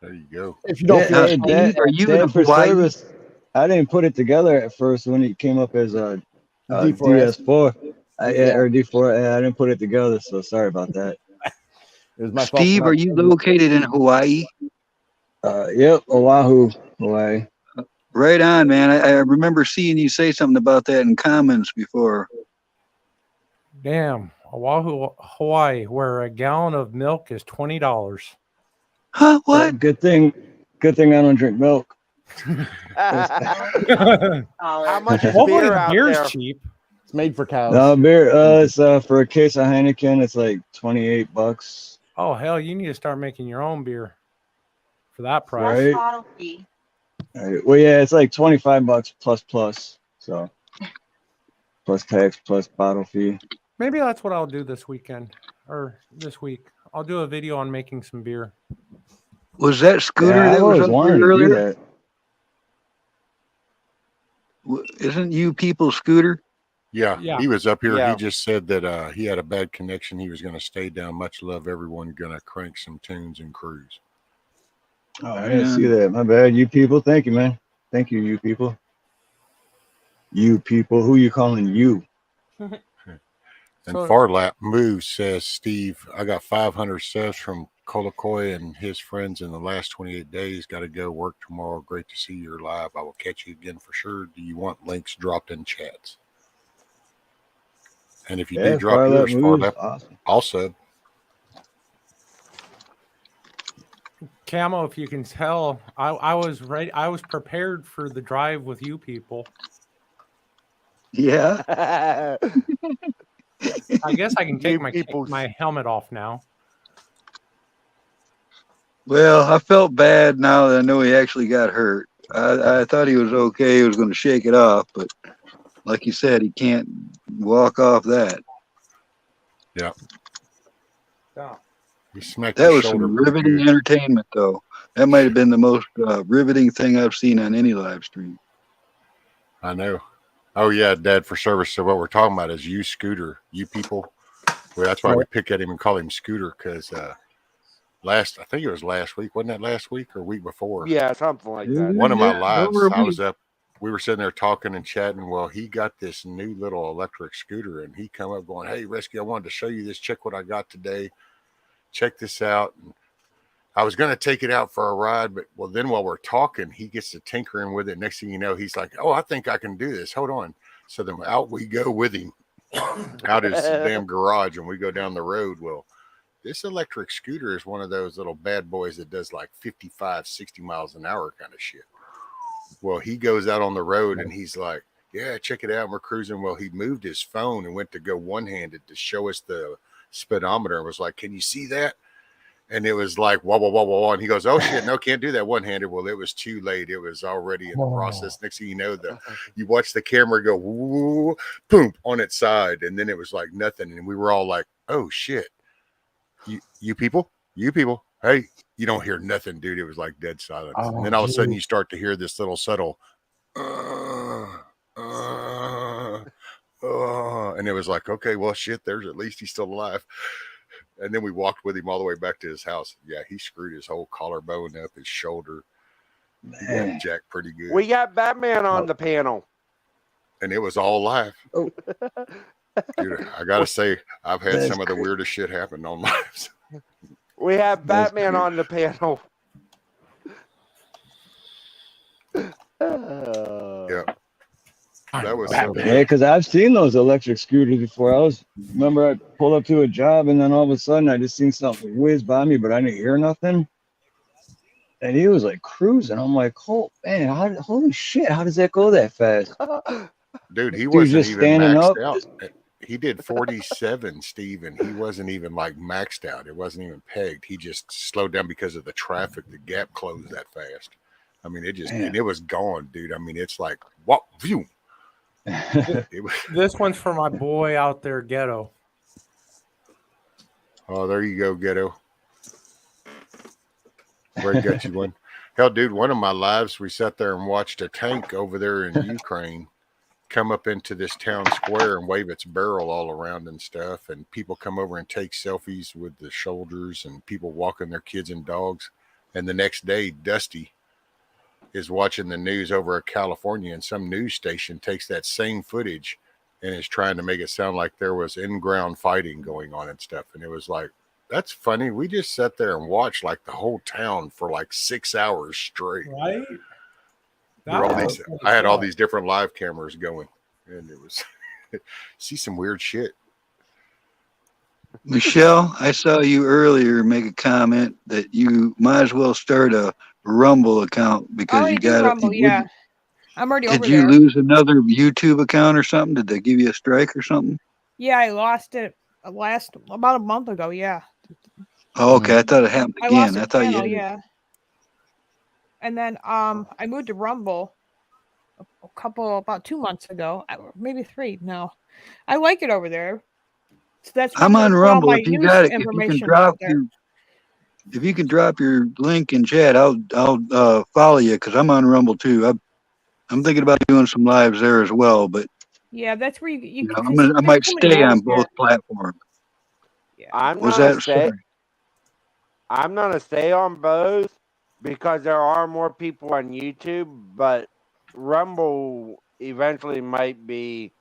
There you go. If you don't feel Hey, Steve, are you in Dad for Hawaii? service. I didn't put it together at first when it came up as a D4S. DS4. Yeah. Or D4. I didn't put it together, so sorry about that. It was my fault. Steve, are you located in Hawaii? Yep, Oahu, Hawaii. Right on, man. I remember seeing you say something about that in comments before. Damn, Oahu, Hawaii, where a gallon of milk is $20. Huh? What? Good thing I don't drink milk. How much is Hopefully beer the out beer's there? cheap. It's made for cows. No beer. It's for a case of Heineken. It's like $28. Oh hell, you need to start making your own beer for that price. Right. Bottle fee. Right. Well, yeah, it's like $25 plus. So plus tax, plus bottle fee. Maybe that's what I'll do this weekend or this week. I'll do a video on making some beer. Was that Scooter Yeah, I that was always up wanted here to do earlier? that. Isn't you people Scooter? Yeah, Yeah. he was up here. Yeah. He just said that he had a bad connection. He was going to stay down. Much love, everyone. Going to crank some tunes and cruise. Oh, I didn't see that. My bad. You people. Thank you, man. Thank you, you people. You people. Who you calling you? And So- Farlap Move says, Steve, I got 500 subs from Kolokoi and his friends in the last 28 days. Got to go work tomorrow. Great to see you live. I will catch you again for sure. Do you want links dropped in chats? And if you Yeah, do drop Farlap yours, Move's Farlap, awesome. also, Camo, if you can tell, I was ready. I was prepared for the drive with you people. Yeah. I guess I can take You people- my helmet off now. Well, I felt bad now that I know he actually got hurt. I thought he was okay. He was going to shake it off, but like you said, he can't walk off that. Yeah. He smacked That his was shoulder some pretty riveting good. entertainment, though. That might have been the most riveting thing I've seen on any live stream. I know. Oh yeah, Dad for service. So what we're talking about is you, Scooter, you people. Well, that's why we pick at him and call him Scooter because I think it was last week. Wasn't that last week or week before? Yeah, something like that. One of my Yeah, lives, over a I was week. up. We were sitting there talking and chatting. Well, he got this new little electric scooter, and he come up going, "Hey, Rescue, I wanted to show you this. Check what I got today. Check this out." And I was going to take it out for a ride, but then while we're talking, he gets to tinkering with it. Next thing you know, he's like, "Oh, I think I can do this. Hold on." So then out we go with him out his damn garage, and we go down the road. Well, this electric scooter is one of those little bad boys that does like 55, 60 miles an hour kind of shit. Well, he goes out on the road and he's like, "Yeah, check it out." And we're cruising. Well, he moved his phone and went to go one-handed to show us the speedometer and was like, "Can you see that?" And it was like, wah, wah, wah, wah, wah. And he goes, "Oh, shit, no, can't do that one-handed." Well, it was too late. It was already in the process. Next thing you know, you watch the camera go, woo, boom, on its side. And then it was like nothing. And we were all like, "Oh, shit. You people, hey, you don't hear nothing, dude." It was like dead silence. And then all of a sudden you start to hear this little subtle, and it was like, okay, well, shit, there's at least he's still alive. And then we walked with him all the way back to his house. Yeah, he screwed his whole collarbone up, his shoulder. He got it jacked pretty good. We got Batman on the panel. And it was all live. Dude, I got to say, I've had some of the weirdest shit happen on lives. We have Batman on the panel. Yeah. That was so Yeah, because I've seen those electric scooters before. Remember I pulled up to a job and then all of a sudden I just seen something whiz by me, but I didn't hear nothing. And he was like cruising. I'm like, "Oh man, holy shit, how does that go that fast?" Dude, he wasn't just even standing maxed up. out. He did 47, Steve, and he wasn't even like maxed out. It wasn't even pegged. He just slowed down because of the traffic. The gap closed that fast. I mean, it just, and it was gone, dude. I mean, it's like, what? Phew. This one's for my boy out there, Ghetto. Oh, there you go, Ghetto. Where he got you one. Hell, dude, one of my lives, we sat there and watched a tank over there in Ukraine come up into this town square and wave its barrel all around and stuff. And people come over and take selfies with the soldiers and people walking their kids and dogs. And the next day, Dusty is watching the news over in California, and some news station takes that same footage and is trying to make it sound like there was in-ground fighting going on and stuff. And it was like, that's funny. We just sat there and watched like the whole town for like 6 hours straight. Right? I had all these different live cameras going, and it was see some weird shit. Michelle, I saw you earlier make a comment that you might as well start a Rumble account because you got Rumble, yeah. I'm already over there. Did you lose another YouTube account or something? Did they give you a strike or something? Yeah, I lost it about a month ago. Yeah. Oh, okay. I thought it happened again. I thought channel, you. Yeah. And then I moved to Rumble about 2 months ago, maybe 3 now. I like it over there. So that's I'm on Rumble. If you got it, if you can drop your link in chat, I'll follow you because I'm on Rumble too. I'm thinking about doing some lives there as well, but yeah, that's where you know, I might stay on both platforms. Yeah. I'm gonna stay on both because there are more people on YouTube, but Rumble eventually might be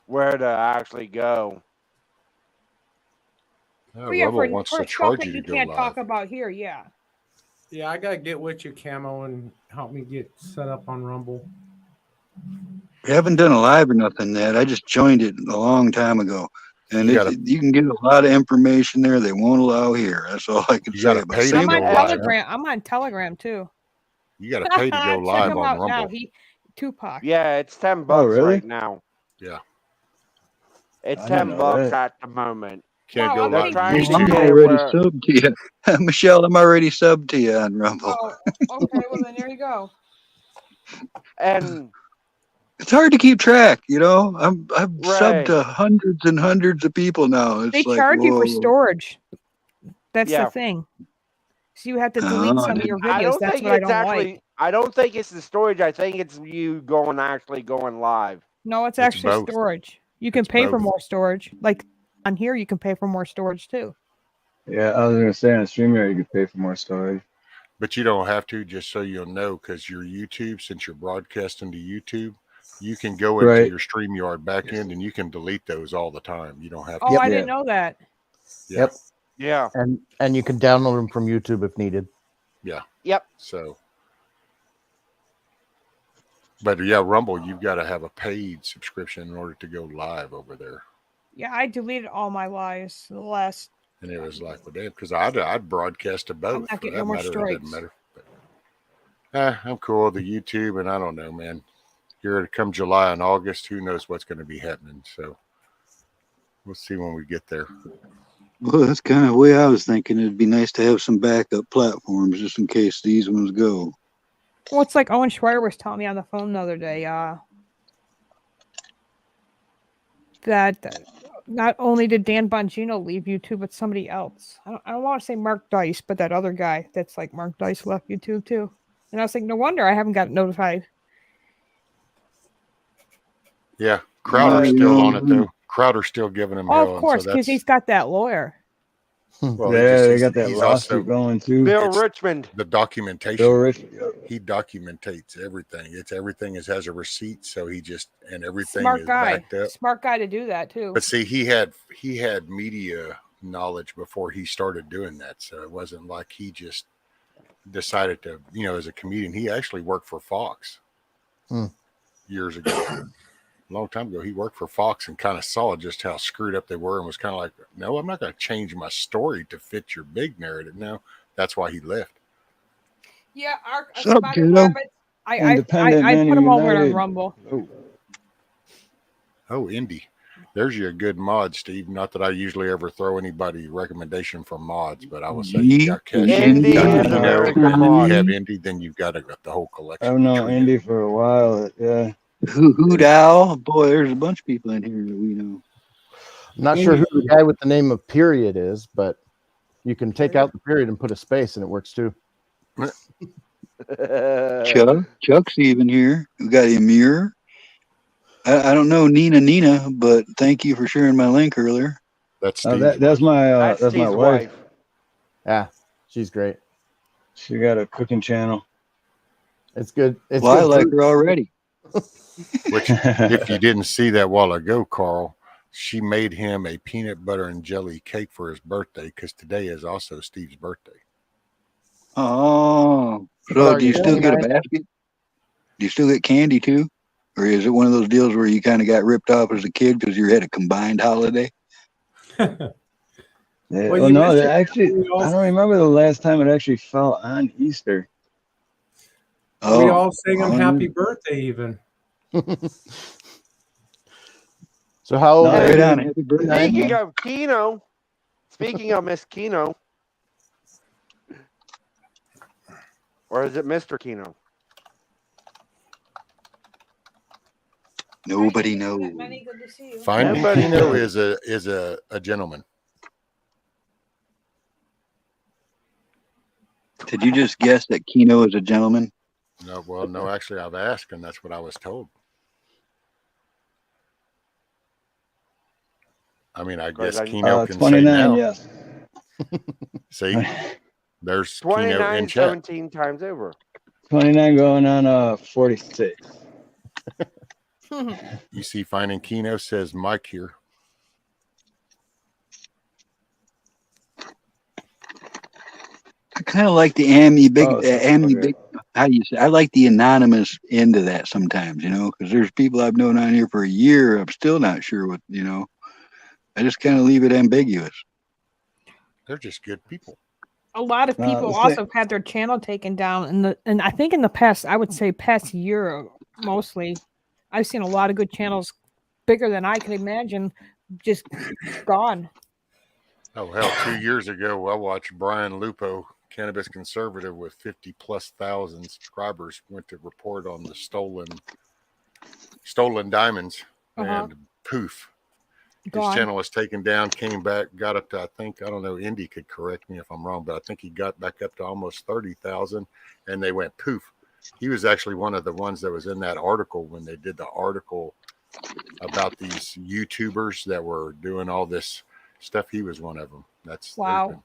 where to actually go. Rumble wants to charge you to go can't live. talk about here, yeah. Yeah, I gotta get with you, Camo, and help me get set up on Rumble. We haven't done a live or nothing yet. I just joined it a long time ago. And you can get a lot of information there they won't allow here. That's all I can say about it. I'm on Telegram too. You got to pay to go live on Rumble. Now. Tupac. Yeah, it's $10 right now. Yeah. It's $10 at the moment. Can't Wow, go I'm live. getting trying You to I'm used get to. it already where subbed to you. Michelle, I'm already subbed to you on Rumble. Oh, okay. Well, then there you go. and It's hard to keep track, you know. I've subbed right. to hundreds and hundreds of people now. They It's like, charge you for whoa. storage. That's the Yeah. thing. So you have to delete some of your I videos. don't That's think what I it's don't actually. like. I don't think it's the storage. I think it's you going live. No, it's It's actually both. storage. You can It's pay for both. more storage. Like on here, you can pay for more storage too. Yeah, I was gonna say on StreamYard you could pay for more storage. But you don't have to, just so you'll know, because your YouTube, since you're broadcasting to YouTube, you can go into Right. your StreamYard backend and you can delete those all the time. You don't have Oh, to. I Yeah. didn't know that. Yeah. Yep. Yeah. And you can download them from YouTube if needed. Yeah. Yep. So, but yeah, Rumble, you've got to have a paid subscription in order to go live over there. Yeah, I deleted all my lives. The last. And it was like, well, damn, because I'd broadcast to both. I'm not For getting that no more matter, it doesn't strikes. matter. But, I'm cool. The YouTube, and I don't know, man. Here to come July and August, who knows what's going to be happening. So we'll see when we get there. Well, that's kind of the way I was thinking. It'd be nice to have some backup platforms just in case these ones go. Well, it's like Owen Schreier was telling me on the phone the other day. That not only did Dan Bongino leave YouTube, but somebody else. I don't want to say Mark Dice, but that other guy that's like Mark Dice left YouTube too. And I was like, no wonder I haven't got notified. Yeah, Crowder's you still know, on it though. Crowder's still giving him Oh, hell. of course, and so because he's got that lawyer. well, Yeah, they got that he's lawsuit also going too. Bill it's Richmond. the documentation. Bill Rich. He documentates everything. Everything has a receipt, so he just and everything Smart is guy. backed up. Smart guy to do that too. But see, he had media knowledge before he started doing that, so it wasn't like he just decided to, as a comedian. He actually worked for Fox years ago. A long time ago, he worked for Fox and kind of saw just how screwed up they were and was kind of like, no, I'm not going to change my story to fit your big narrative. No, that's why he left. Yeah, our Sup, Spider kiddo? Rabbit. I Independent put Men them over on United. Rumble. Oh, Indy. There's your good mod, Steve. Not that I usually ever throw anybody recommendation for mods, but I will say you got Cash. Indy You is a very good if mod. you have Indy, then you've got the whole collection. I've known Indy for a while. Yeah. Hoot Owl. Boy, there's a bunch of people in here that we know. I'm not sure who the guy with the name of period is, but you can take out the period and put a space and it works too. Chuck's even here. We got Emir. I don't know Nina, but thank you for sharing my link earlier. That's that's my Steve's wife. Yeah, she's great. She got a cooking channel. It's good. It's Well, I good like food. her already. Which, if you didn't see that while ago, Carl, she made him a peanut butter and jelly cake for his birthday because today is also Steve's birthday. Oh, so do you still get a basket? Do you still get candy too? Or is it one of those deals where you kind of got ripped off as a kid because you had a combined holiday? Yeah. Well, Oh you no, missed that actually, I don't remember the last time it actually fell on Easter. Oh, We all sing him happy birthday, even. So how old No, are right you? on. Happy birthday. Speaking of Miss Keno, or is it Mr. Keno? Nobody knows. Good to see you. Finding Nobody Keno knows. is a gentleman. Did you just guess that Keno is a gentleman? No, actually, I've asked, and that's what I was told. I mean, I guess Keno can say 29, now. yes. See, there's Keno in 29, chat. 17 times over. 29 going on 46. You see, Finding Keno says Mike here. I kind of like the how do you say? I like the anonymous end of that sometimes, because there's people I've known on here for a year. I'm still not sure what, I just kind of leave it ambiguous. They're just good people. A lot of people also have had their channel taken down, and I think in the past, I would say past year mostly, I've seen a lot of good channels, bigger than I can imagine, just gone. Oh hell, 2 years ago I watched Brian Lupo, cannabis conservative with 50,000+ subscribers, went to report on the stolen diamonds, and poof. His Gone. channel was taken down, came back, got up to, I don't know, Indy could correct me if I'm wrong, but I think he got back up to almost 30,000, and they went poof. He was actually one of the ones that was in that article when they did the article about these YouTubers that were doing all this stuff. He was one of them. Wow.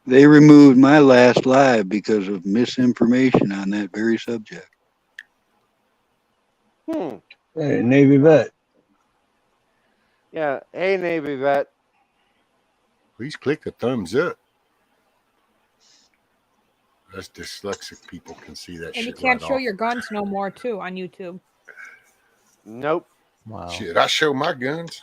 They removed my last live because of misinformation on that very subject. Hey, Navy vet. Yeah. Hey, Navy vet. Please click the thumbs up. Us dyslexic people can see that And shit. you can't right show off. your guns no more too on YouTube. Nope. Wow. Shit, I show my guns.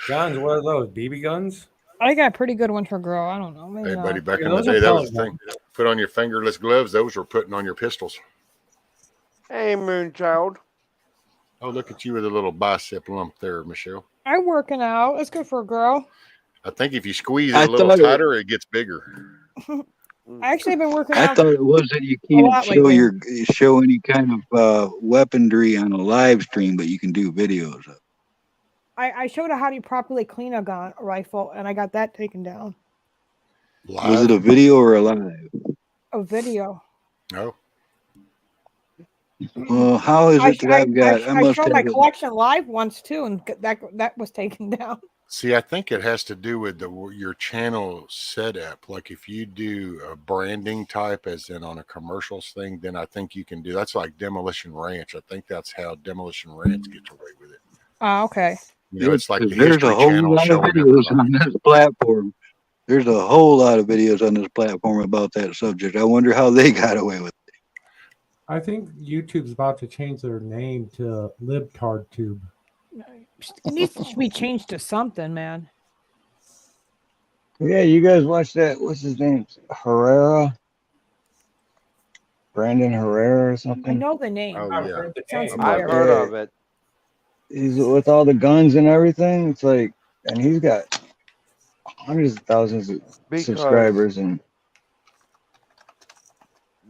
Guns? What are those? BB guns? I got a pretty good one for girl. I don't know. Maybe Hey, not. buddy, back Yeah, in the those are day, that was pellet the thing. Put on your fingerless gloves. Those were putting on your pistols. Hey, Moonchild. Oh, look at you with a little bicep lump there, Michelle. I'm working out. That's good for a girl. I think if you squeeze it I a little thought it- tighter, it gets bigger. I actually have been working I out. thought it was that you a can't lot show lately. show any kind of weaponry on a live stream, but you can do videos of. I showed her how to properly clean a gun, a rifle, and I got that taken down. Was it a video or a live? A video. No. Well, how is it that I've got? I I must showed have my it. collection live once too, and that was taken down. See, I think it has to do with your channel setup. Like if you do a branding type, as in on a commercials thing, then I think you can do. That's like Demolition Ranch. I think that's how Demolition Ranch gets away with it. Oh, okay. You know, it's like the There's History a whole Channel lot of showing videos everybody. on this platform. There's a whole lot of videos on this platform about that subject. I wonder how they got away with it. I think YouTube's about to change their name to LibTardTube. It needs to be changed to something, man. Yeah, you guys watch that? What's his name? Herrera? Brandon Herrera or I something? know the name. Oh yeah. It sounds I've familiar. heard of it. He's with all the guns and everything. It's like, and he's got hundreds of thousands of Because subscribers, and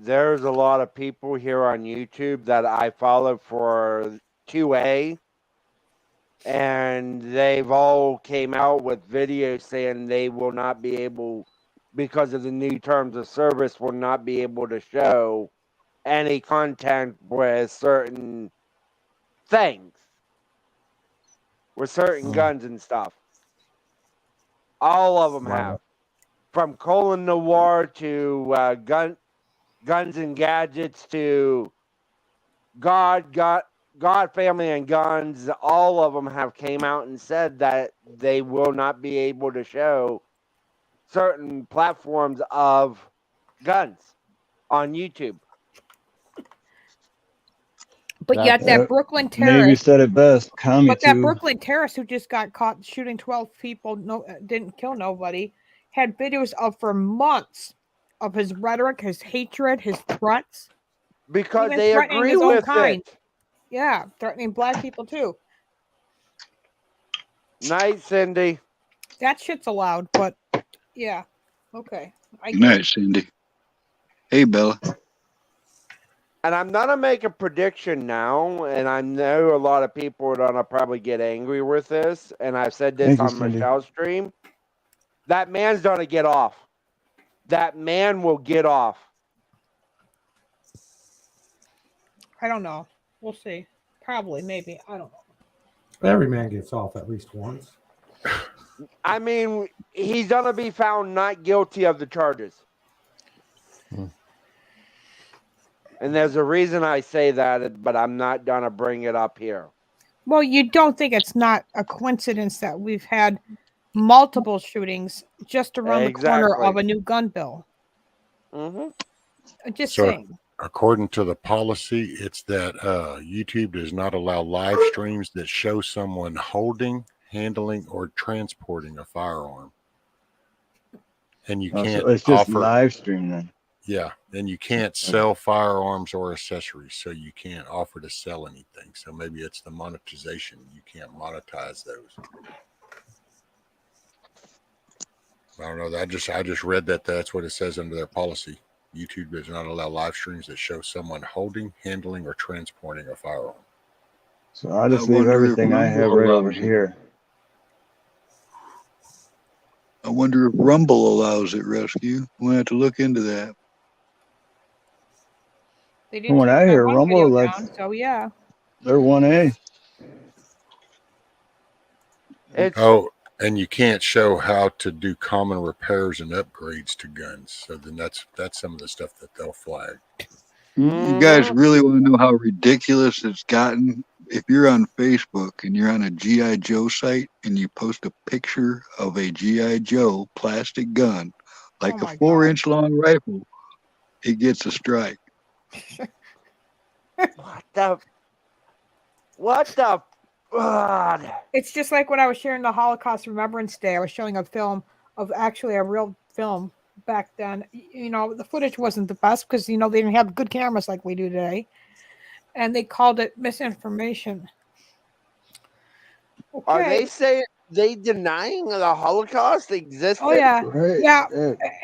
there's a lot of people here on YouTube that I follow for 2A, and they've all came out with videos saying they will not be able, because of the new terms of service, will not be able to show any content with certain things, with certain guns and stuff. All of them have, from Colon Noir to Guns and Gadgets to God, Family, and Guns. All of them have came out and said that they will not be able to show certain platforms of guns on YouTube. But yet that Brooklyn Navy terrorist, said it best. but that CommuTube. Brooklyn terrorist who just got caught shooting 12 people, didn't kill nobody, had videos up for months of his rhetoric, his hatred, his threats. Because Even they threatening agree his own with kind. it. Yeah, threatening black people too. Night, Cindy. That shit's allowed, but yeah, okay. Good night, Cindy. Hey, Bella. And I'm gonna make a prediction now, and I know a lot of people are gonna probably get angry with this, and I've said this Thank you, on Cindy. Michelle's stream. That man's gonna get off. That man will get off. I don't know. We'll see. Probably, maybe. I don't know. Every man gets off at least once. I mean, he's gonna be found not guilty of the charges. And there's a reason I say that, but I'm not gonna bring it up here. Well, you don't think it's not a coincidence that we've had multiple shootings just around the corner of a new gun bill? Just saying. According to the policy, it's that YouTube does not allow live streams that show someone holding, handling, or transporting a firearm. And you can't so it's just offer live stream then. Yeah, and you can't sell firearms or accessories, so you can't offer to sell anything. So maybe it's the monetization. You can't monetize those. I don't know. I just read that that's what it says under their policy. YouTube does not allow live streams that show someone holding, handling, or transporting a firearm. So I just leave everything I have right over here. I wonder if Rumble allows it, Rescue. We'll have to look into that. They From what I hear, Rumble, like, down, so yeah. they're 1A. Oh, and you can't show how to do common repairs and upgrades to guns. So then that's some of the stuff that they'll flag. You guys really want to know how ridiculous it's gotten? If you're on Facebook and you're on a G.I. Joe site and you post a picture of a G.I. Joe plastic gun, like a 4-inch long rifle, it gets a strike. What the? God. It's just like when I was sharing the Holocaust Remembrance Day. I was showing a film of actually a real film back then. You know, the footage wasn't the best because, you know, they didn't have good cameras like we do today. And they called it misinformation. Okay. Are they denying the Holocaust existed? Oh yeah, yeah.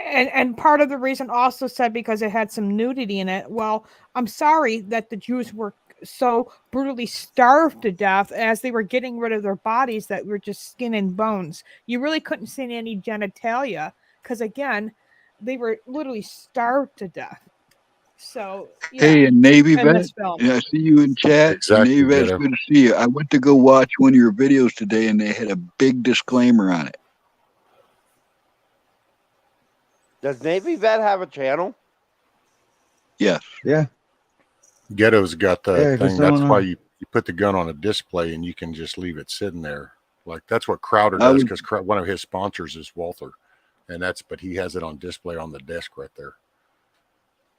And part of the reason also said because it had some nudity in it. Well, I'm sorry that the Jews were so brutally starved to death as they were getting rid of their bodies that were just skin and bones. You really couldn't see any genitalia because, again, they were literally starved to death. So, yeah. Hey, and Navy vet, yeah, I see you in chat. Exactly, Navy vet's good to see you. I went to go watch one of your videos today, and they had a big disclaimer on it. Does Navy vet have a channel? Yes. Yeah. Ghetto's got the thing. That's on. why you put the gun on a display and you can just leave it sitting there. Like that's what Crowder does because one of his sponsors is Walther, but he has it on display on the desk right there.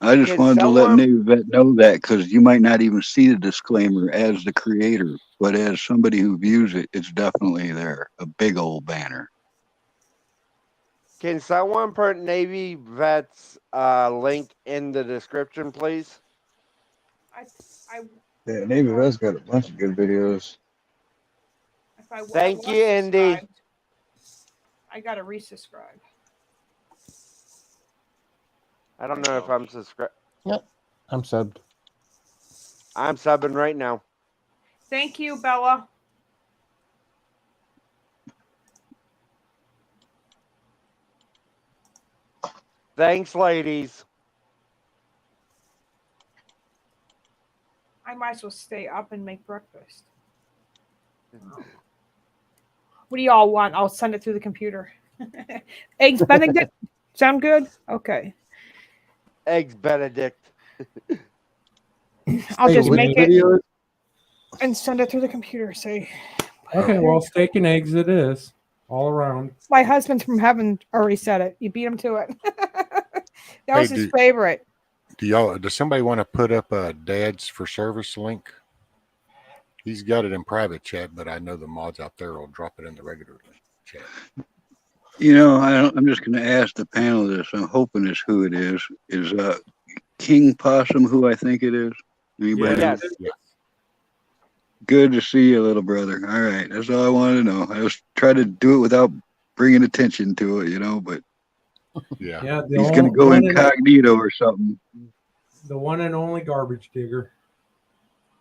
I just wanted to let Navy vet know that because you might not even see the disclaimer as the creator, but as somebody who views it, it's definitely there. A big old banner. Can someone put Navy vet's link in the description, please? Yeah, Navy Vet's got a bunch of good videos. Thank you, Indy. I gotta resubscribe. I don't know if I'm subscribed. Yep, I'm subbed. I'm subbing right now. Thank you, Bella. Thanks, ladies. I might as well stay up and make breakfast. What do y'all want? I'll send it through the computer. Eggs Benedict? Sound good? Okay. Eggs Benedict. I'll just make it and send it through the computer. Say, okay, well, steak and eggs it is all around. My husband from heaven already said it. You beat him to it. That was his favorite. Does somebody want to put up a Dads for Service link? He's got it in private chat, but I know the mods out there will drop it in the regular chat. You know, I'm just going to ask the panel this. I'm hoping it's who it is. Is King Possum who I think it is? Anybody? Yes. Good to see you, little brother. All right, that's all I wanted to know. I was trying to do it without bringing attention to it, you know, but yeah, he's going to go incognito or something. The one and only garbage digger.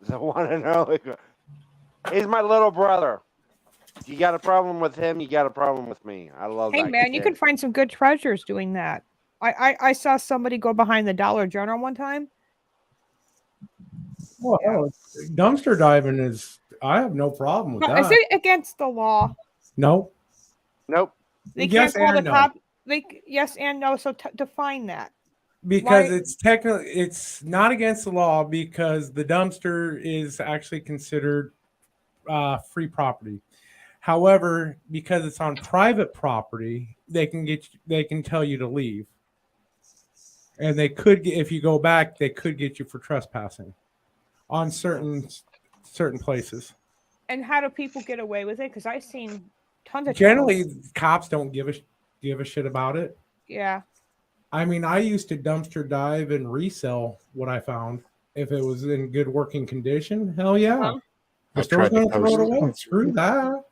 The one and only. He's my little brother. You got a problem with him, you got a problem with me. I love that. Hey, man, kid. you can find some good treasures doing that. I saw somebody go behind the Dollar General one time. Well, dumpster diving is, I have no problem with that. Is it against the law? Nope. They Yes can't call and the no. cop. Yes and no. So define that. Because it's technically, it's not against the law because the dumpster is actually considered free property. However, because it's on private property, they can tell you to leave, and they could, if you go back, they could get you for trespassing on certain places. And how do people get away with it? Because I've seen tons of Generally, cops don't give a shit about it. Yeah. I mean, I used to dumpster dive and resell what I found if it was in good working condition. Hell yeah. I The store's tried to gonna throw it post away. Screw that.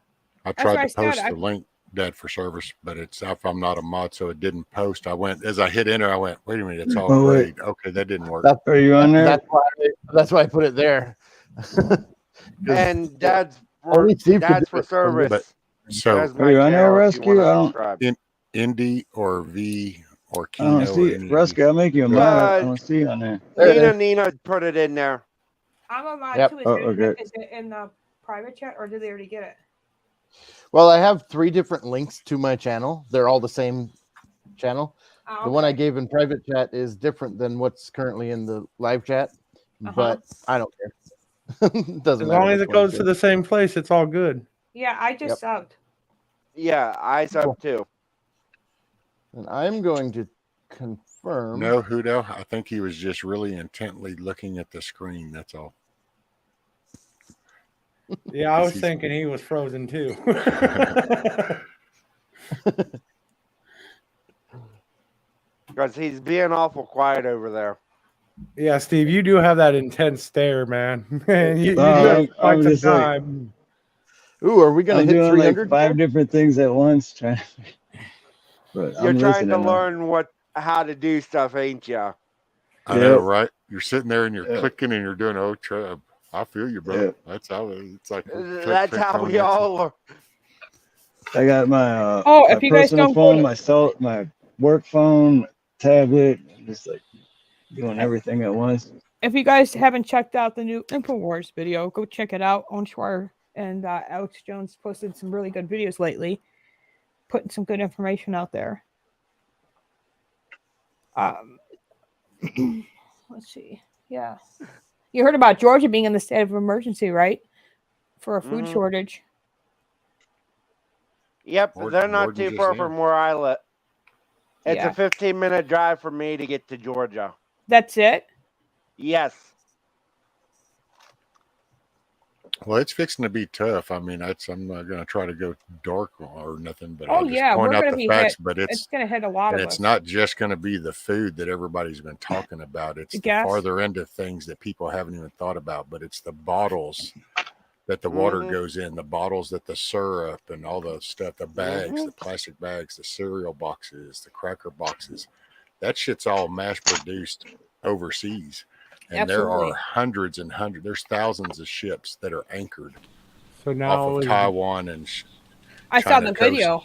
I tried to post the link dead for service, but it's if I'm not a mod, so it didn't post. I went as I hit enter. I went, wait a minute, it's all Oh, wait. grayed. Okay, that didn't work. Are you on there? That's why I put it there. And Dad's Only Steve could Dad's do for it from this. service. So There's Are my you on there, channel if you Rescue? want I to don't. subscribe. Indy or V or I don't Kino or see any of Rescue. I'll make you a mod. I don't see you on there. Nina put it in there. I'm a mod Yep. too. Oh, okay. Is it in the private chat or did they already get it? Well, I have 3 different links to my channel. They're all the same channel. Oh, The one I gave in private chat is different than what's currently in the live chat, but I don't care. Doesn't As matter long as which it one goes to the same place, it's all good. Yeah, I just subbed. Yeah, I sub too. And I'm going to confirm. No, Hudo. I think he was just really intently looking at the screen. That's all. Yeah, I was thinking he was frozen too. Because he's being awful quiet over there. Yeah, Steve, you do have that intense stare, man. you No, do quite I'm some just like- time. Ooh, are we gonna I'm hit doing 300? like 5 different things at once, trying. But You're I'm trying to listening now. learn how to do stuff, ain't you? I know, right? You're sitting there and you're clicking and you're doing, oh, Trev, I feel you, bro. Yep. That's how it's like. That's how we all are. I got my Oh, my if you guys personal don't go phone, to- my work phone, tablet, just like doing everything at once. If you guys haven't checked out the new InfoWars video, go check it out. Owen Schweier and Alex Jones posted some really good videos lately, putting some good information out there. Let's see. Yeah. You heard about Georgia being in the state of emergency, right? For a food shortage. Yep, they're not Gordon too just far in. from where I live. It's Yeah. a 15-minute drive for me to get to Georgia. That's it? Yes. Well, it's fixing to be tough. I mean, I'm not going to try to go dark or nothing, but Oh, I'll just yeah. point We're out going to the be facts. hit. But It's going to hit a lot of it's us. not just going to be the food that everybody's been talking about. It's the gas. farther end of things that people haven't even thought about. But it's the bottles that the water goes in, the bottles that the syrup and all the stuff, the bags, the plastic bags, the cereal boxes, the cracker boxes. That shit's all mass produced overseas. And there Absolutely. are hundreds and hundreds, there's thousands of ships that are anchored So now off of Taiwan and I saw China the coast. video.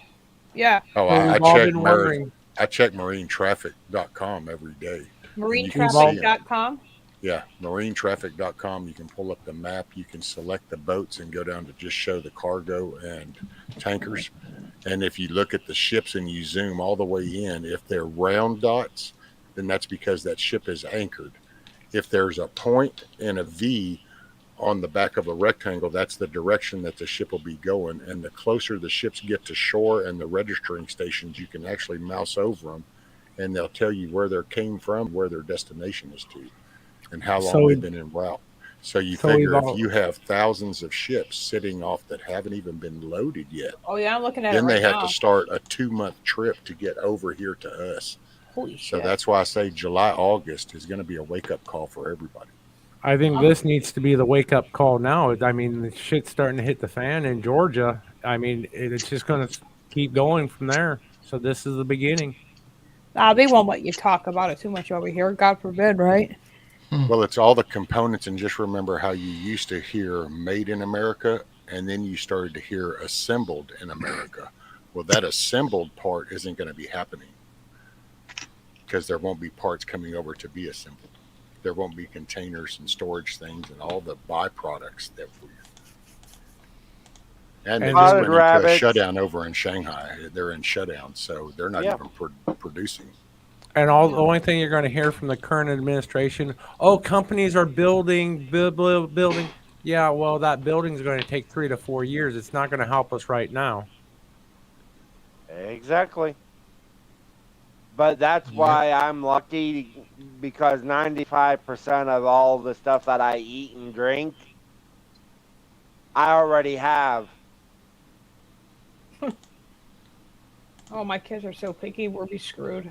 Yeah. Oh, So I we've all check been wondering. I check marinetraffic.com every day. Marinetraffic.com. Yeah, marinetraffic.com. You can pull up the map. You can select the boats and go down to just show the cargo and tankers. And if you look at the ships and you zoom all the way in, if they're round dots, then that's because that ship is anchored. If there's a point and a V on the back of a rectangle, that's the direction that the ship will be going. And the closer the ships get to shore and the registering stations, you can actually mouse over them and they'll tell you where they came from, where their destination is to, and how long they've been en route. So you figure if you have thousands of ships sitting off that haven't even been loaded yet, Oh, yeah. I'm looking at then it right they have now. to start a 2-month trip to get over here to us. Holy So shit. that's why I say July, August is going to be a wake-up call for everybody. I think this needs to be the wake up call now. I mean, the shit's starting to hit the fan in Georgia. I mean, it's just going to keep going from there. So this is the beginning. They won't let you talk about it too much over here. God forbid, right? Well, it's all the components, and just remember how you used to hear made in America, and then you started to hear assembled in America. Well, that assembled part isn't going to be happening because there won't be parts coming over to be assembled. There won't be containers and storage things and all the byproducts that we. And they just went into a shutdown over in Shanghai. They're in shutdown, so they're not even producing. And the only thing you're going to hear from the current administration, companies are building. Yeah, well, that building is going to take 3 to 4 years. It's not going to help us right now. Exactly. But that's why I'm lucky, because 95% of all the stuff that I eat and drink, I already have. Oh, my kids are so picky. We'll be screwed.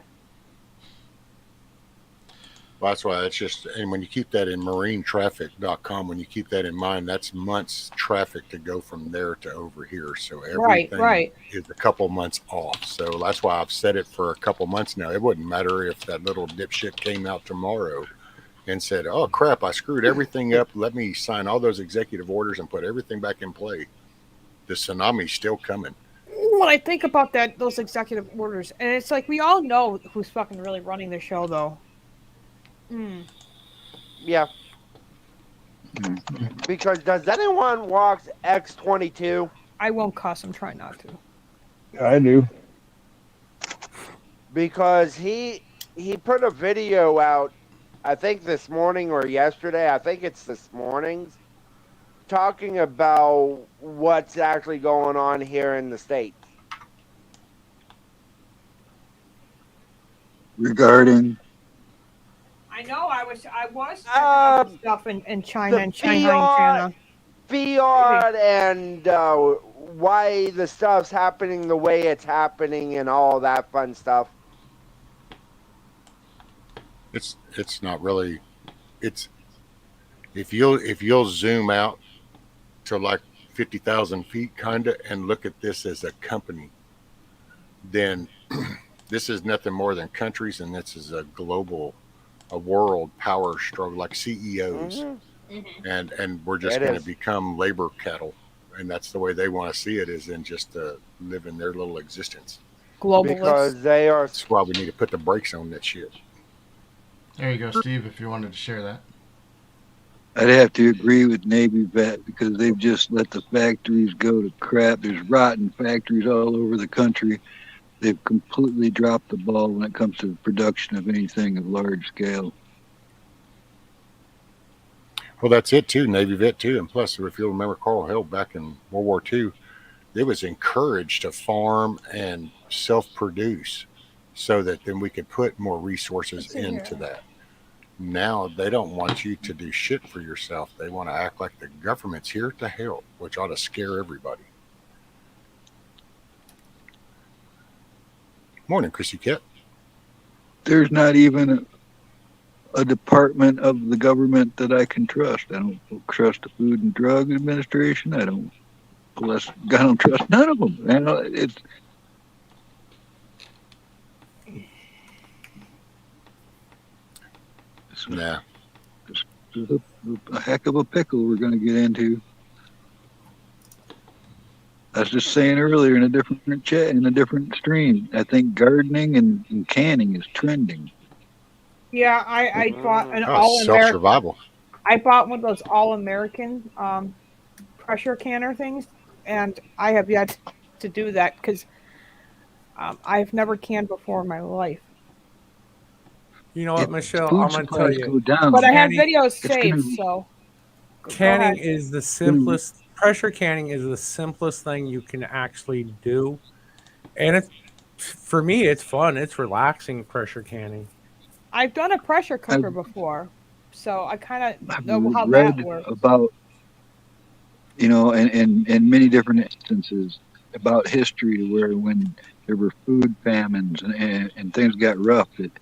Well, that's why it's just, and when you keep that in marinetraffic.com, when you keep that in mind, that's months traffic to go from there to over here. So everything right. is a couple months off. So that's why I've set it for a couple months now. It wouldn't matter if that little dipshit came out tomorrow and said, "Oh crap, I screwed everything up. Let me sign all those executive orders and put everything back in play." The tsunami's still coming. When I think about those executive orders, and it's like we all know who's fucking really running the show, though. Yeah. Because does anyone watch X-22? I won't cuss. I'm trying not to. I do. Because he put a video out, I think this morning or yesterday. I think it's this morning's, talking about what's actually going on here in the States. Regarding I know. I was checking out the stuff in China and China. Fiat and why the stuff's happening the way it's happening and all that fun stuff. It's not really. It's if you'll zoom out to like 50,000 feet, kinda, and look at this as a company, then this is nothing more than countries, and this is a world power struggle, like CEOs, and we're just going to become labor cattle, and that's the way they want to see it, is in just to live in their little existence. Globalists. Because they are. That's why we need to put the brakes on that shit. There you go, Steve, if you wanted to share that. I'd have to agree with Navy vet because they've just let the factories go to crap. There's rotten factories all over the country. They've completely dropped the ball when it comes to the production of anything of large scale. Well, that's it too, Navy vet too. And plus, if you'll remember Carl Hill back in World War II, it was encouraged to farm and self-produce so that then we could put more resources into that. Now they don't want you to do shit for yourself. They want to act like the government's here to help, which ought to scare everybody. Morning, Chrissy Cat. There's not even a department of the government that I can trust. I don't trust the Food and Drug Administration. I don't trust none of them. You know, it's nah. It's a heck of a pickle we're going to get into. I was just saying earlier in a different chat, in a different stream, I think gardening and canning is trending. Yeah, I bought an all-American. Survival. I bought one of those all-American pressure canner things, and I have yet to do that because I've never canned before in my life. You know what, Michelle? I'm going to tell you. But I have videos saved, so. Canning is the simplest. Pressure canning is the simplest thing you can actually do, and for me, it's fun. It's relaxing. Pressure canning. I've done a pressure cooker before, so I kind of know how read that works. About, you know, in many different instances about history where when there were food famines and things got rough, that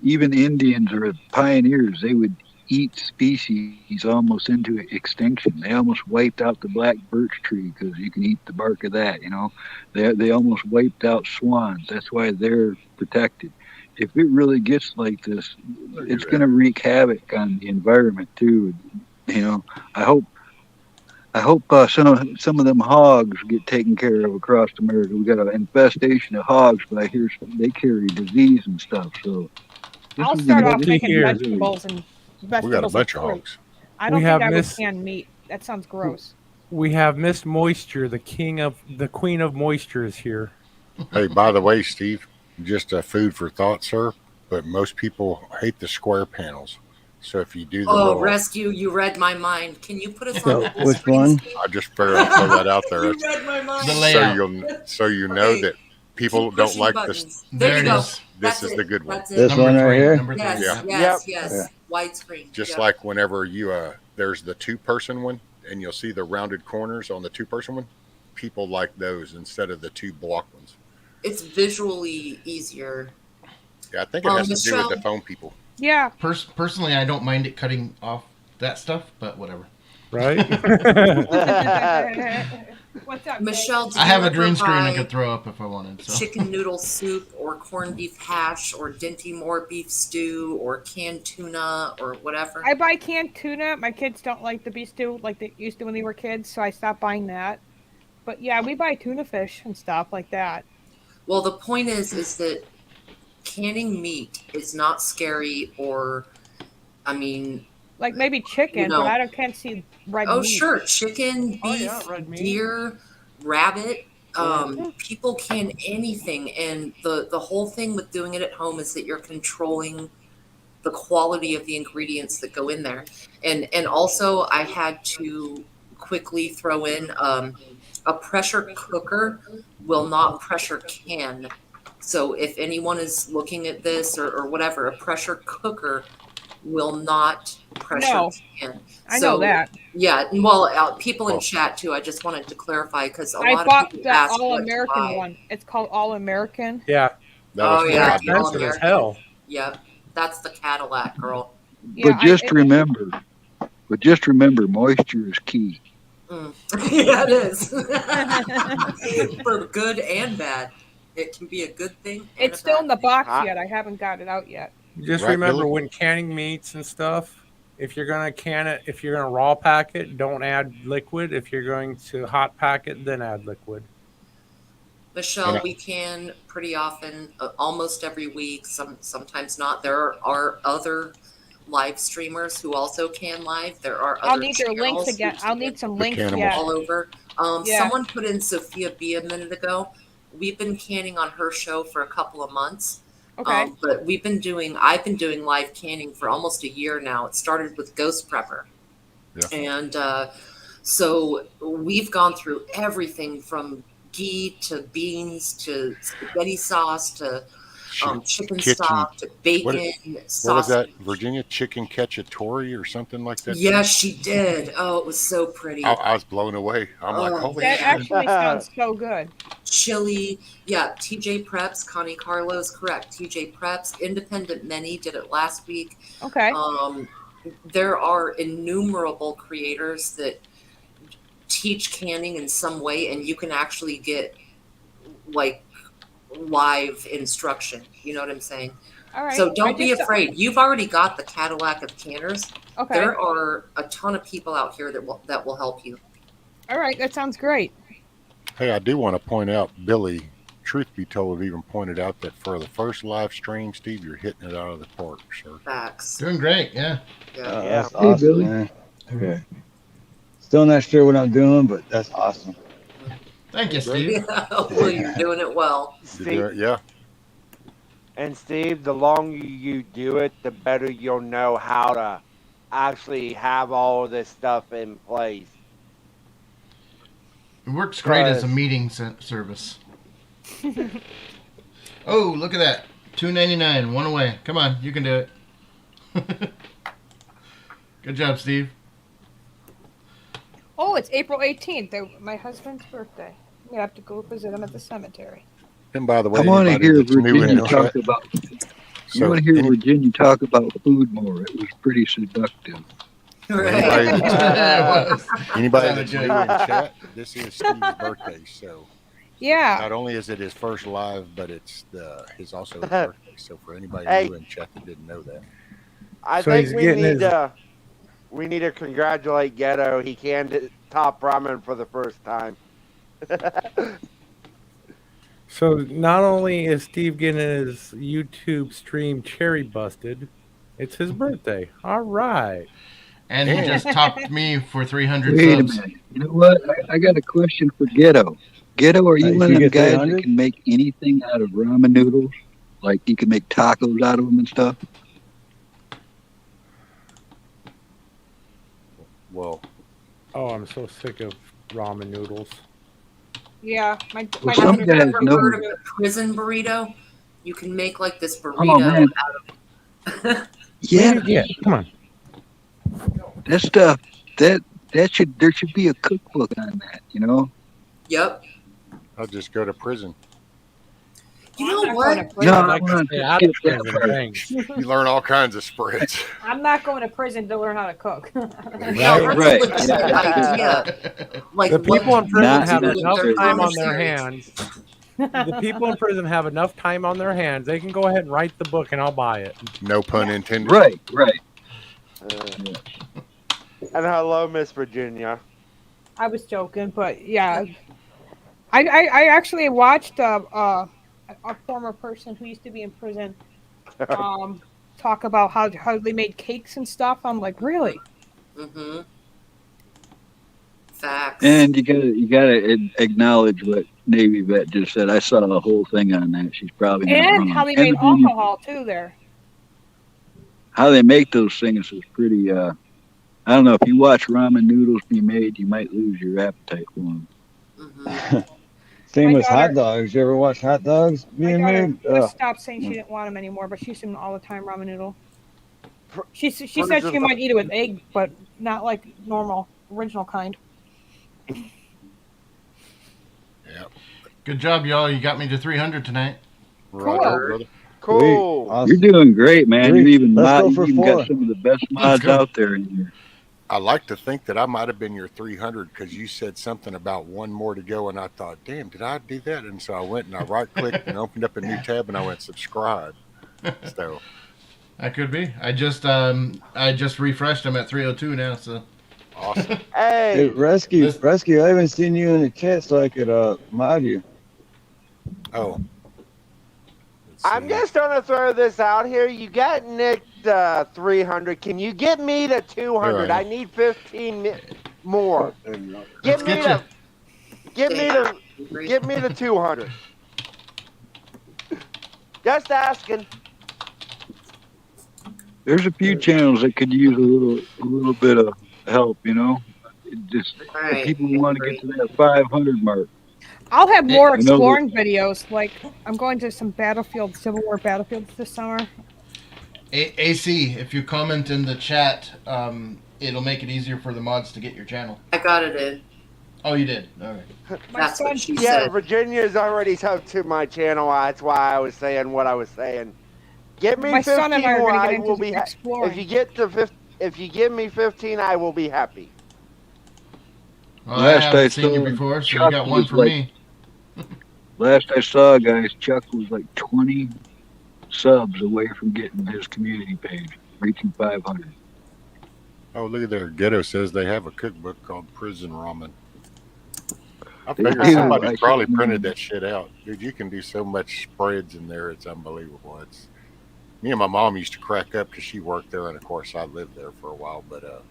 even Indians or pioneers, they would eat species almost into extinction. They almost wiped out the black birch tree because you can eat the bark of that. You know, they almost wiped out swans. That's why they're protected. If it really gets like this, it's going to wreak havoc on the environment too. You know, I hope some of them hogs get taken care of across America. We got an infestation of hogs, but I hear they carry disease and stuff. So I'll start off making vegetables and vegetables. We got a bunch of hogs. I don't think I would can meat. That sounds gross. We have Miss Moisture, the queen of moisture, is here. Hey, by the way, Steve, just a food for thought, sir. But most people hate the square panels. So if you do the rescue, you read my mind. Can you put us on the full which screen, one? Steve? I just figured I'd throw that out there. You read my mind. So you know that people Keep don't pushing like buttons. this. There you go. This That's is it. the good one. That's it. This one right here? Yes. Yeah. Widescreen. Just like whenever you there's the 2-person one, and you'll see the rounded corners on the 2-person one. People like those instead of the 2 block ones. It's visually easier. Yeah, I think it has to do with the phone people. Yeah. Personally, I don't mind it cutting off that stuff, but whatever. Right? What's up, Michelle, do I you have a ever green screen I buy could throw up if I wanted. So. chicken noodle soup or corned beef hash or Dinty Moore beef stew or canned tuna or whatever? I buy canned tuna. My kids don't like the beef stew like they used to when they were kids, so I stopped buying that. But yeah, we buy tuna fish and stuff like that. Well, the point is that canning meat is not scary, or, I mean, Like maybe chicken, know. but can't see red oh meat. sure, chicken, beef, yeah, red meat. deer, rabbit. People can anything, and the whole thing with doing it at home is that you're controlling the quality of the ingredients that go in there. And also I had to quickly throw in a pressure cooker will not pressure can. So if anyone is looking at this or whatever, a pressure cooker will not pressure No. can. I know that. Yeah, well, people in chat too. I just wanted to clarify because a I lot bought of people the ask All what to American buy. one. It's called All American. Yeah. Oh yeah, They're expensive as hell. Yeah, that's the Cadillac, girl. But just remember, moisture is key. Yeah, it is. For good and bad. It can be a good thing. And It's still in the box yet. I haven't got it out yet. Just Right, remember Billy? when canning meats and stuff, if you're going to can it, if you're going to raw pack it, don't add liquid. If you're going to hot pack it, then add liquid. Michelle, we can pretty often, almost every week. Sometimes not. There are other live streamers who also can live. There are other I'll need their links channels again. who I'll need some links. all Yeah. over. Yeah. Someone put in Sophia B a minute ago. We've been canning on her show for a couple of months. Okay. But I've been doing live canning for almost a year now. It started with Ghost Prepper. Yeah. And so we've gone through everything from ghee to beans to spaghetti sauce to chicken stock to bacon. What was sausage. that? Virginia chicken cacciatore or something like that? Yes, she did. Oh, it was so pretty. I was blown away. I'm like, Oh, holy That shit. actually sounds so good. Chili, yeah. TJ Preps, Connie Carlos, correct. TJ Preps, Independent Many did it last week. Okay. There are innumerable creators that teach canning in some way, and you can actually get like live instruction. You know what I'm saying? All right. So don't I be just- afraid. You've already got the Cadillac of canners. Okay. There are a ton of people out here that will help you. All right. That sounds great. Hey, I do want to point out, Billy, truth be told, even pointed out that for the first live stream, Steve, you're hitting it out of the park, sir. Facts. Doing great, yeah. That's Hey, awesome, Billy. man. Okay. Still not sure what I'm doing, but that's awesome. Thank you, Steve. Well, you're doing it well. Yeah. And Steve, the longer you do it, the better you'll know how to actually have all of this stuff in place. It works great as a meeting service. Oh, look at that. $2.99, one away. Come on, you can do it. Good job, Steve. Oh, it's April 18th. My husband's birthday. I'm gonna have to go visit him at the cemetery. And by the way, I want to anybody hear that's new in Virginia the talk chat- about. So, I want to hear any- Virginia talk about food more. It was pretty seductive. Anybody that's Sounded new good. in chat, this is Steve's birthday, so Yeah. not only is it his first live, but it's his also his birthday. So for anybody Hey. new in chat that didn't know that, I So think he's we getting need his- to congratulate Ghetto. He canned top ramen for the first time. So not only is Steve getting his YouTube stream cherry busted, it's his birthday. All right. And he just topped me for 300 Wait a subs. minute. You know what? I got a question for Ghetto. Ghetto, are you If one you of them get guys 300? that can make anything out of ramen noodles? Like you can make tacos out of them and stuff? well, Oh, I'm so sick of ramen noodles. Yeah. My Well, daughter- some Have you guys ever know. heard of a prison burrito? You can make like this burrito Oh, man. out of. Yeah, Yeah, come on. that stuff. There should be a cookbook on that. You know. Yep. I'll just go to prison. You I'm know not what? going to prison. No, I'd like to stay out of prison. Thanks. You learn all kinds of spreads. I'm not going to prison to learn how to cook. No, that's Right. a legit idea. Like The what people in to prison Not have do with enough their time on their commissaries. hands. The people in prison have enough time on their hands. They can go ahead and write the book, and I'll buy it. No pun intended. Right. And hello, Miss Virginia. I was joking, but yeah, I actually watched a former person who used to be in prison talk about how they made cakes and stuff. I'm like, really? Mm-hmm. Facts. And you gotta acknowledge what Navy vet just said. I saw a whole thing on that. She's probably not And wrong. how they And made alcohol too there. how they make those things is pretty. I don't know, if you watch ramen noodles be made, you might lose your appetite for them. Mm-hmm. Same My with hot daughter- dogs. You ever watch hot dogs My being daughter made? just stopped saying she didn't want them anymore, but she used to them all the time, ramen noodle. She said she might eat it with egg, but not like normal, original kind. Good job, y'all. You got me to 300 tonight. Right, brother. Cool. Awesome. You're doing great, man. Three. You even Let's go you for even 4. got some of the best mods go. out there in here. I like to think that I might have been your 300 because you said something about one more to go, and I thought, damn, did I do that? And so I went and I right-clicked and opened up a new tab, and I went subscribe. So That could be. I just refreshed. I'm at 302 now. So awesome. Hey, Hey, rescue! I haven't seen you in the chat, so I could mod you. Oh. I'm just gonna throw this out here. You got Nick 300. Can you get me to 200? All I right. need 15 more. Let's get Get me to 200. Just asking. There's a few channels that could use a little bit of help, you know. Just Right. people who want to get to that 500 mark. I'll have more I know that- exploring videos. Like I'm going to some Civil War battlefields this summer. AC, if you comment in the chat, it'll make it easier for the mods to get your channel. I got it in. Oh, you did. All right. That's what she Yeah, said. Virginia's already up to my channel. That's why I was saying what I was saying. Get me My 15 son and I are more. gonna get I into will be exploring. if you give me 15, I will be happy. Well, I Last I haven't seen you saw, before, so you Chuck got one was for like- me. Last I saw, guys, Chuck was like 20 subs away from getting his community page, reaching 500. Oh, look at there. Ghetto says they have a cookbook called Prison Ramen. I They figure do. somebody I probably can't printed remember. that shit out. Dude, you can do so much spreads in there. It's unbelievable. It's me and my mom used to crack up because she worked there, and of course I lived there for a while. But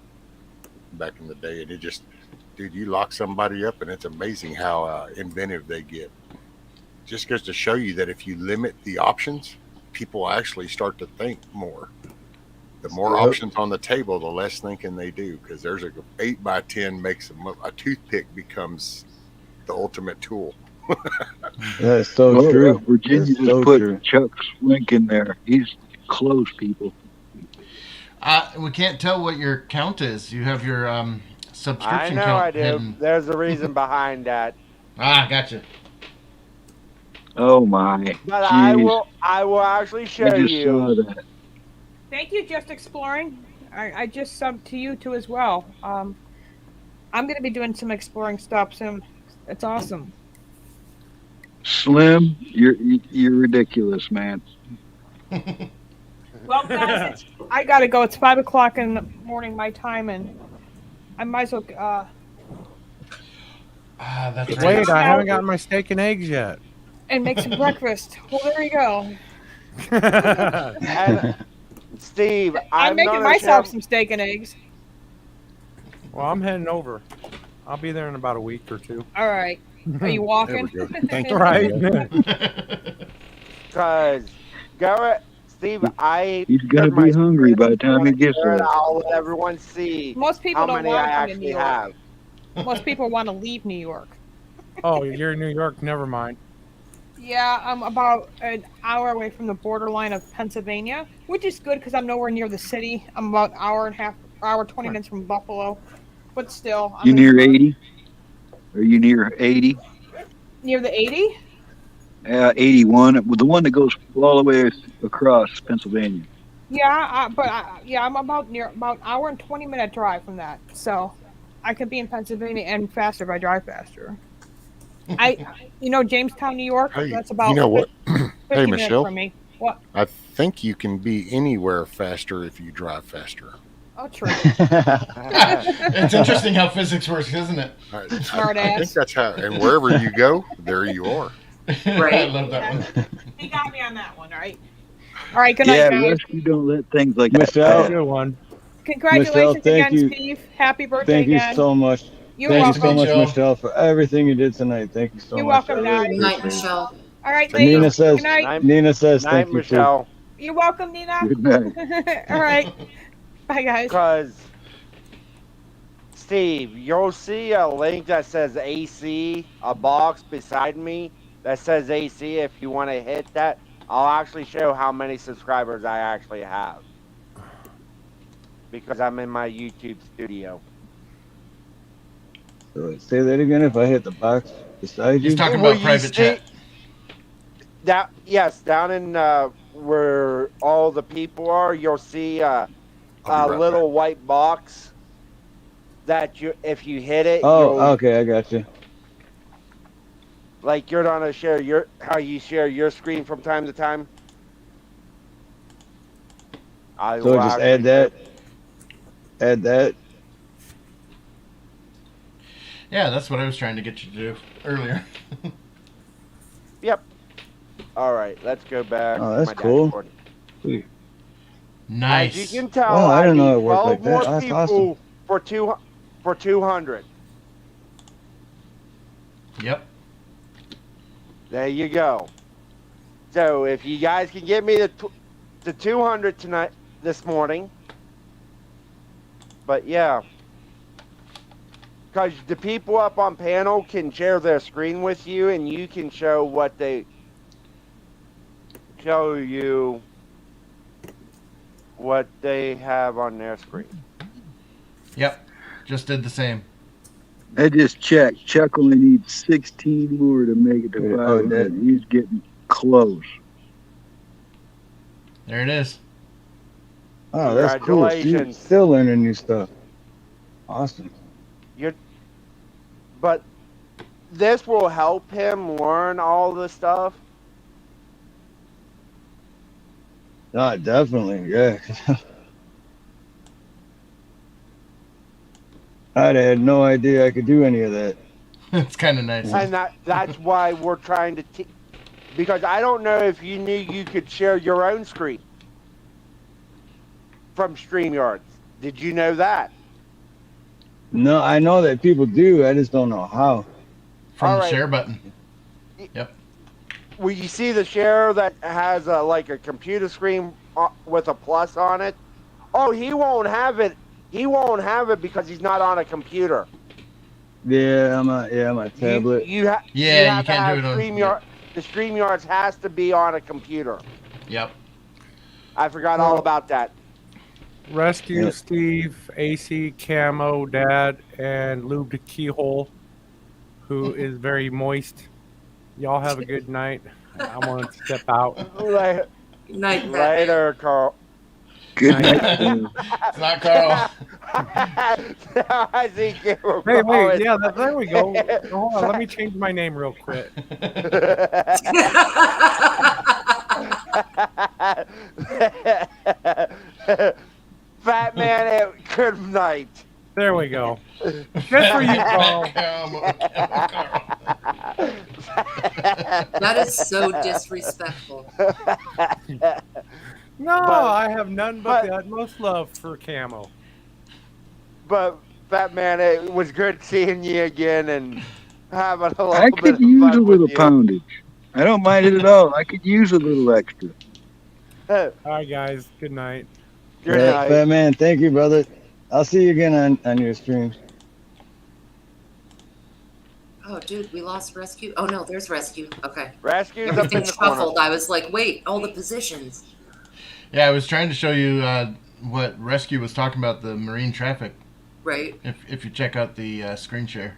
back in the day, and it just, dude, you lock somebody up, and it's amazing how inventive they get. Just goes to show you that if you limit the options, people actually start to think more. The more Yep. options on the table, the less thinking they do. Because there's a 8x10 makes a toothpick becomes the ultimate tool. That's so Oh, true. Virginia That's just so put true. Chuck's link in there. He's close, people. We can't tell what your count is. You have your I subscription know count I do. hidden. There's a reason behind that. Gotcha. Oh my! But Jeez. I will actually show I just you. saw that. Thank you, Just Exploring. I just subbed to you too as well. I'm going to be doing some exploring stuff soon. It's awesome. Slim, you're ridiculous, man. Well, guys, I got to go. It's 5 o'clock in the morning my time, and I might as well. That's right. Wait, I haven't gotten my steak and eggs yet. And make some breakfast. Well, there you go. And Steve, I'm making gonna myself share- some steak and eggs. Well, I'm heading over. I'll be there in about a week or two. All right. Are you walking? There we go. Thank you. Right. Cause Garrett, Steve, He's gonna be hungry by the time he gets there. I'll let everyone see Most people how don't many want I to come to actually New York. have. Most people want to leave New York. Oh, you're in New York. Never mind. Yeah, I'm about an hour away from the borderline of Pennsylvania, which is good because I'm nowhere near the city. I'm about an hour and a half, hour 20 minutes from Buffalo, but still. I'm You in near New York. 80? Are you near 80? Near the 80? 81, the one that goes all the way across Pennsylvania. Yeah, I'm about an hour and 20-minute drive from that, so I could be in Pennsylvania and faster if I drive faster. Jamestown, New York. Hey, That's about you know what? 50 Hey, minutes Michelle. from me. What? I think you can be anywhere faster if you drive faster. Oh, true. It's interesting how physics works, isn't it? Smart I think ass. that's how. And wherever you go, there you are. I love that one. He got me on that one, right? All right, good night, Yeah, guys. rescue don't let things like Michelle. that. Good one. Congratulations thank again, you. Steve. Happy birthday Thank you again. so much. You're Thank welcome. you so much, Michelle. Michelle, for everything you did tonight. Thank you so You're much. welcome, I really guys. Good night, appreciate it. Michelle. All right, And Nina ladies. says, Good night. Nina says, Night, thank you too. Michelle. You're welcome, Nina. Good night. All right. Bye, guys. Because, Steve, you'll see a link that says AC, a box beside me that says AC. If you want to hit that, I'll actually show how many subscribers I actually have. Because I'm in my YouTube studio. So say that again. If I hit the box beside you, He's talking Will about you private stay- chat. Yes, down in where all the people are, you'll see a little white box that if you hit it, oh, okay, I got you. like you're gonna share how you share your screen from time to time. I So will just actually add that. Add that. Yeah, that's what I was trying to get you to do earlier. Yep. All right, let's go back. Oh, to that's my cool. dashboard. Sweet. Nice. As you can tell, Wow, I didn't know need it worked 12 like that. more Oh, that's people for 200. Yep. There you go. So if you guys can get me the 200 tonight, this morning. But yeah, because the people up on panel can share their screen with you, and you can show what they show you what they have on their screen. Yep. Just did the same. I just checked. Chuck only needs 16 more to make it to Oh, 500. He's getting close. There it is. Oh, that's cool. She's Congratulations. still learning new stuff. Awesome. But this will help him learn all the stuff. Ah, definitely, yeah. I'd had no idea I could do any of that. It's kind of nice. And that's why we're trying to because I don't know if you knew you could share your own screen from StreamYard. Did you know that? No, I know that people do. I just don't know how. From All the right. share button. Yep. Well, you see the share that has like a computer screen with a plus on it? Oh, he won't have it. He won't have it because he's not on a computer. Yeah, I'm a tablet. You have you to can't have do it on. StreamYard. The StreamYards has to be on a computer. Yep. I forgot all about that. Rescue Yeah. Steve, AC, Camo, Dad, and Lube the Keyhole, who is very moist. Y'all have a good night. I want to step out. Later, Good night, later, Carl. Good night. It's not Carl. I see you. Hey, wait, yeah, there we go. Hold on, let me change my name real quick. Fat man, good night. There we go. Just for you, Carl. That is so disrespectful. No, I have none but the utmost love for Camo. But Fat man, it was good seeing you again and having a little I bit could of use a fun with little you. poundage. I don't mind it at all. I could use a little extra. All right, guys. Good night. Good Yeah, night. Fat man, thank you, brother. I'll see you again on your streams. Oh, dude, we lost Rescue. Oh, no, there's Rescue. Okay. Rescue's up Everything in the corner. shuffled. I was like, wait, all the positions. Yeah, I was trying to show you what Rescue was talking about, the marine traffic. Right. If you check out the screen share.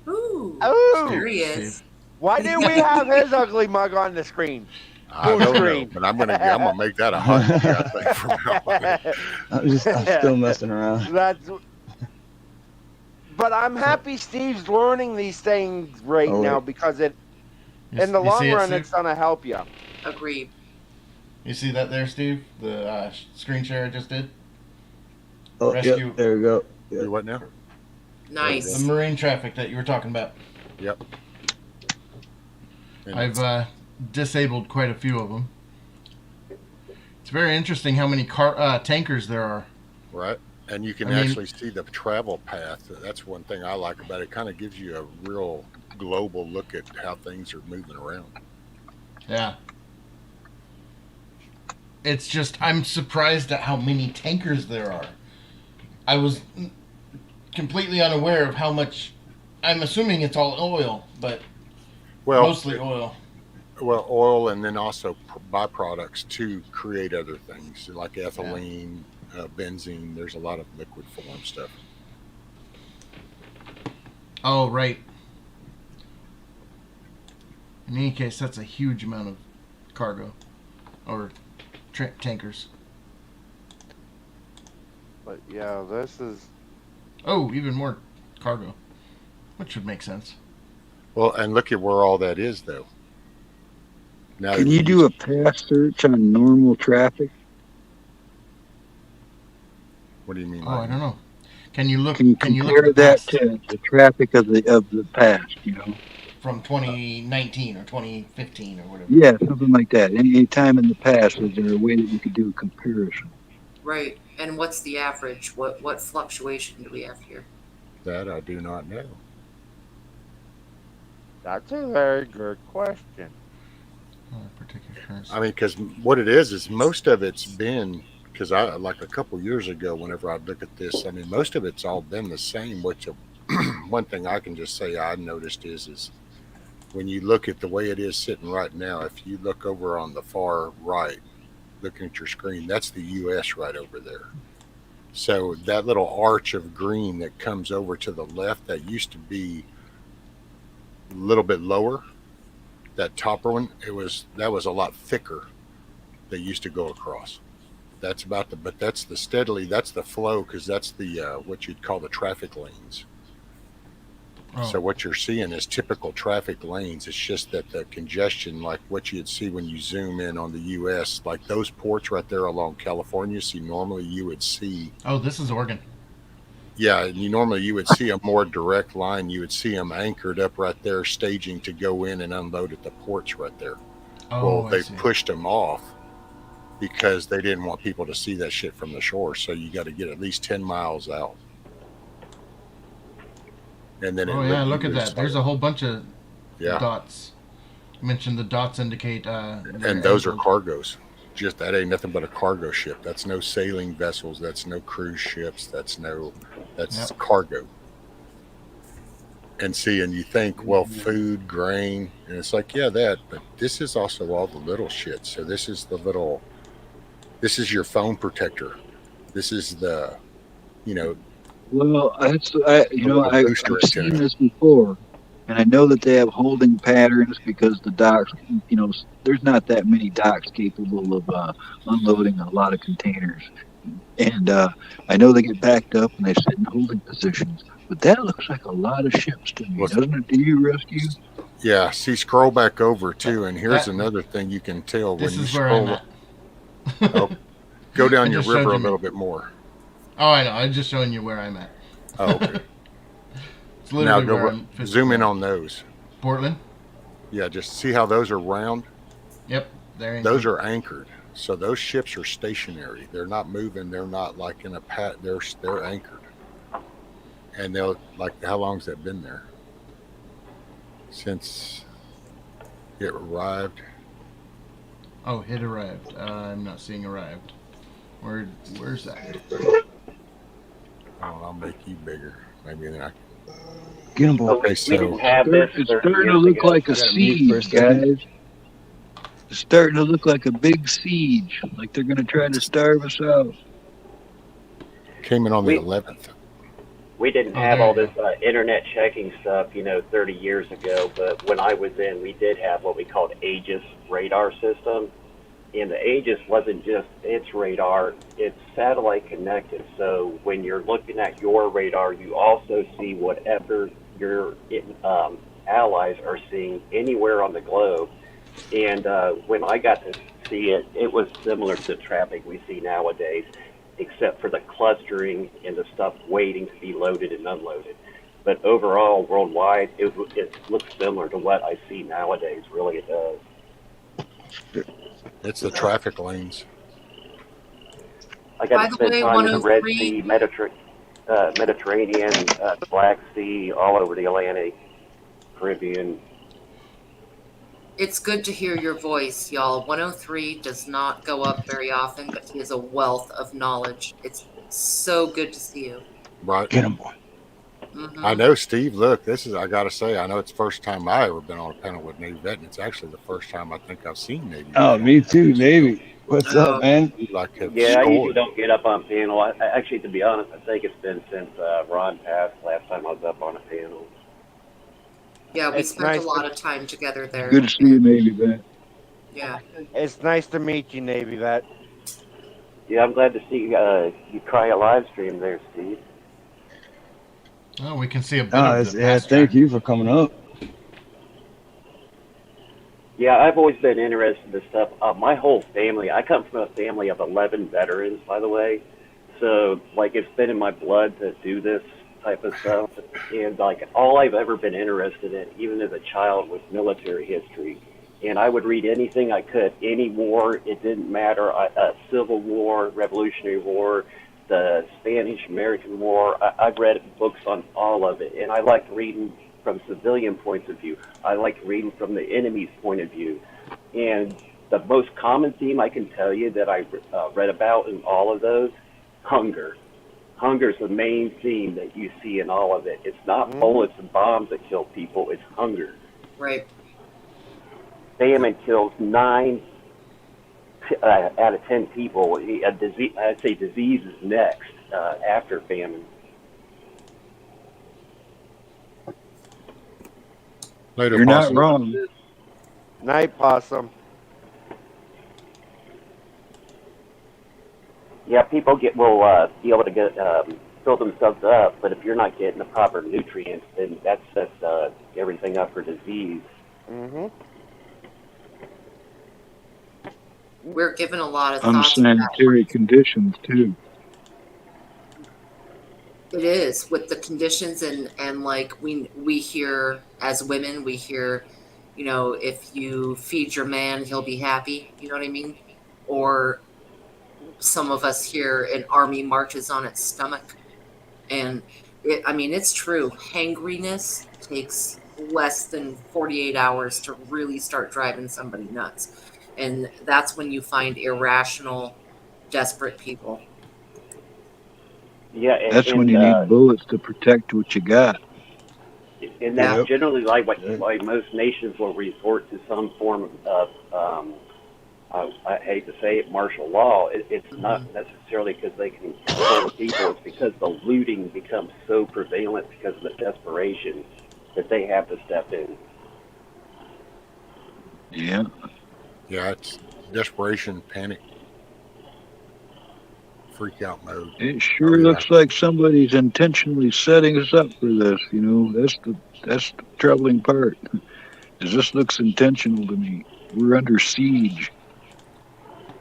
Ooh. Oh. There he Steve. is. Why do we have his ugly mug on the screen? I don't know, but I'm gonna make that a hot tea, I think, from now on. I'm still messing around. But I'm happy Steve's learning these things now because in the You long see it, run, Steve? it's gonna help you. Agreed. You see that there, Steve? The screen share I just did? Oh, Rescue. yep, there we go. Yep. Do what now? Nice. The marine traffic that you were talking about. Yep. I've disabled quite a few of them. It's very interesting how many tankers there are. Right. And you can I mean- actually see the travel path. That's one thing I like about it. It kind of gives you a real global look at how things are moving around. Yeah. It's just, I'm surprised at how many tankers there are. I was completely unaware of how much. I'm assuming it's all oil, but mostly oil. Well, oil and then also byproducts to create other things like ethylene, benzene. There's a lot of liquid form stuff. Oh, right. In any case, that's a huge amount of cargo or tankers. But yeah, this is. Oh, even more cargo, which would make sense. Well, and look at where all that is, though. Now, Can you do a path search on normal traffic? What do you mean? Oh, I don't know. Can you look? Can you compare look that to the traffic of the past? You know, from 2019 or 2015 or whatever? yeah, something like that. Any time in the past, was there a way that you could do a comparison? Right. And what's the average? What fluctuation do we have here? That I do not know. That's a very good question. I mean, because what it is most of it's been, because I, like a couple years ago, whenever I look at this, I mean, most of it's all been the same. Which one thing I can just say I noticed is when you look at the way it is sitting right now, if you look over on the far right, looking at your screen, that's the U.S. right over there. So that little arch of green that comes over to the left, that used to be a little bit lower. That topper one, that was a lot thicker. That used to go across. That's but that's the flow, because that's the what you'd call the traffic lanes. Oh. So what you're seeing is typical traffic lanes. It's just that the congestion, like what you'd see when you zoom in on the U.S., like those ports right there along California. See, normally you would see. Oh, this is Oregon. Yeah, and you would see a more direct line. You would see them anchored up right there, staging to go in and unload at the ports right there. Oh, well, I they see. pushed them off because they didn't want people to see that shit from the shore. So you got to get at least 10 miles out. And then Oh yeah, look at that. There's a whole bunch of dots. You mentioned the dots indicate. And those are cargoes. Just that ain't nothing but a cargo ship. That's no sailing vessels. That's no cruise ships. That's cargo. And see, and you think, well, food, grain, and it's like, yeah, that, but this is also all the little shit. So this is your phone protector. This is the, Well, I've booster seen antenna. this before, and I know that they have holding patterns because the docks, there's not that many docks capable of unloading a lot of containers. And I know they get backed up and they sit in holding positions. But that looks like a lot of ships to me, doesn't it? Do you, Rescue? Yeah, see, scroll back over too, and here's another thing you can tell when you scroll. Go down your river a little bit more. Oh, I know. I'm just showing you where I'm at. Oh, okay. It's literally Now where I'm zoom in on those. Portland? Yeah, just see how those are round? Yep, they're anchored. Those are anchored. So those ships are stationary. They're not moving. They're not like in a they're anchored. And they'll, like, how long's that been there? Since it arrived? Oh, it arrived. I'm not seeing arrived. Where's that? Oh, I'll make you bigger. Maybe then I can get them both. Okay, so It's starting to look like a siege, guys. It's starting to look like a big siege. Like they're going to try to starve us out. Came in on the 11th. We didn't Oh, have there all you this internet checking stuff, 30 years ago. But when I was in, we did have what we called Aegis radar system. And the Aegis wasn't just its radar, it's satellite connected. So when you're looking at your radar, you also see whatever your allies are seeing anywhere on the globe. And when I got to see it, it was similar to traffic we see nowadays, except for the clustering and the stuff waiting to be loaded and unloaded. But overall, worldwide, it looks similar to what I see nowadays. Really, it does. It's the traffic lanes. I got By to the spend way, time in the Red 103. Sea, Mediterranean, the Black Sea, all over the Atlantic, Caribbean. It's good to hear your voice, y'all. 103 does not go up very often, but he is a wealth of knowledge. It's so good to see you. Right. Get him, boy. Mhm. I know, Steve. Look, I got to say, I know it's the first time I ever been on a panel with Navy vet, and it's actually the first time I think I've seen Navy Oh, vet. me too, Navy. What's up, man? You like have Yeah, I usually scored. don't get up on panel. Actually, to be honest, I think it's been since Ron passed last time I was up on a panel. Yeah, we It's spent nice a lot of time together there. Good to see you, Navy vet. Yeah. It's nice to meet you, Navy vet. Yeah, I'm glad to see you try a live stream there, Steve. Oh, we can see a bit Oh, of the yeah, past thank you for coming up. Yeah, I've always been interested in this stuff. My whole family, I come from a family of 11 veterans, by the way. So, like, it's been in my blood to do this type of stuff. And, like, all I've ever been interested in, even as a child, was military history. And I would read anything I could, any war, it didn't matter, Civil War, Revolutionary War, the Spanish-American War. I've read books on all of it. And I like reading from civilian points of view. I like reading from the enemy's point of view. And the most common theme I can tell you that I read about in all of those, hunger. Hunger is the main theme that you see in all of it. It's not bullets and bombs that kill people, it's hunger. Right. Famine kills 9 out of 10 people. A disease, I'd say disease is next after famine. Later, You're not Possum. wrong. Night, Possum. Yeah, people will be able to get fill themselves up, but if you're not getting the proper nutrients, then that sets everything up for disease. Mm-hmm. We're given a lot of thoughts about Unsanitary conditions too. it is with the conditions and like we hear as women, we hear, if you feed your man, he'll be happy. You know what I mean? Or some of us hear an army marches on its stomach. And it's true. Hangriness takes less than 48 hours to really start driving somebody nuts. And that's when you find irrational, desperate people. Yeah, That's when you need bullets to protect what you got. and that's generally like why most nations will resort to some form of I hate to say it, martial law. It's not necessarily because they can control the people. It's because the looting becomes so prevalent because of the desperation that they have to step in. Yeah. Yeah, it's desperation, panic, freak out mode. It sure looks like somebody's intentionally setting us up for this. That's the troubling part. Is this looks intentional to me. We're under siege.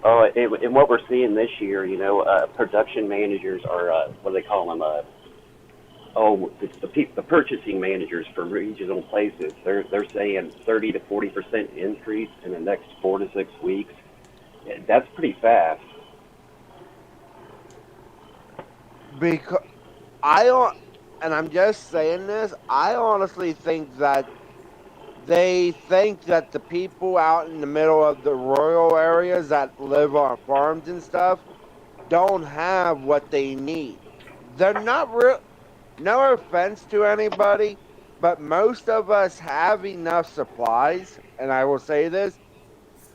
Oh, and what we're seeing this year, production managers are what do they call them? The purchasing managers for regional places. They're saying 30 to 40% increase in the next 4 to 6 weeks. That's pretty fast. Because and I'm just saying this, I honestly think that they think that the people out in the middle of the rural areas that live on farms and stuff don't have what they need. They're not real. No offense to anybody, but most of us have enough supplies, and I will say this,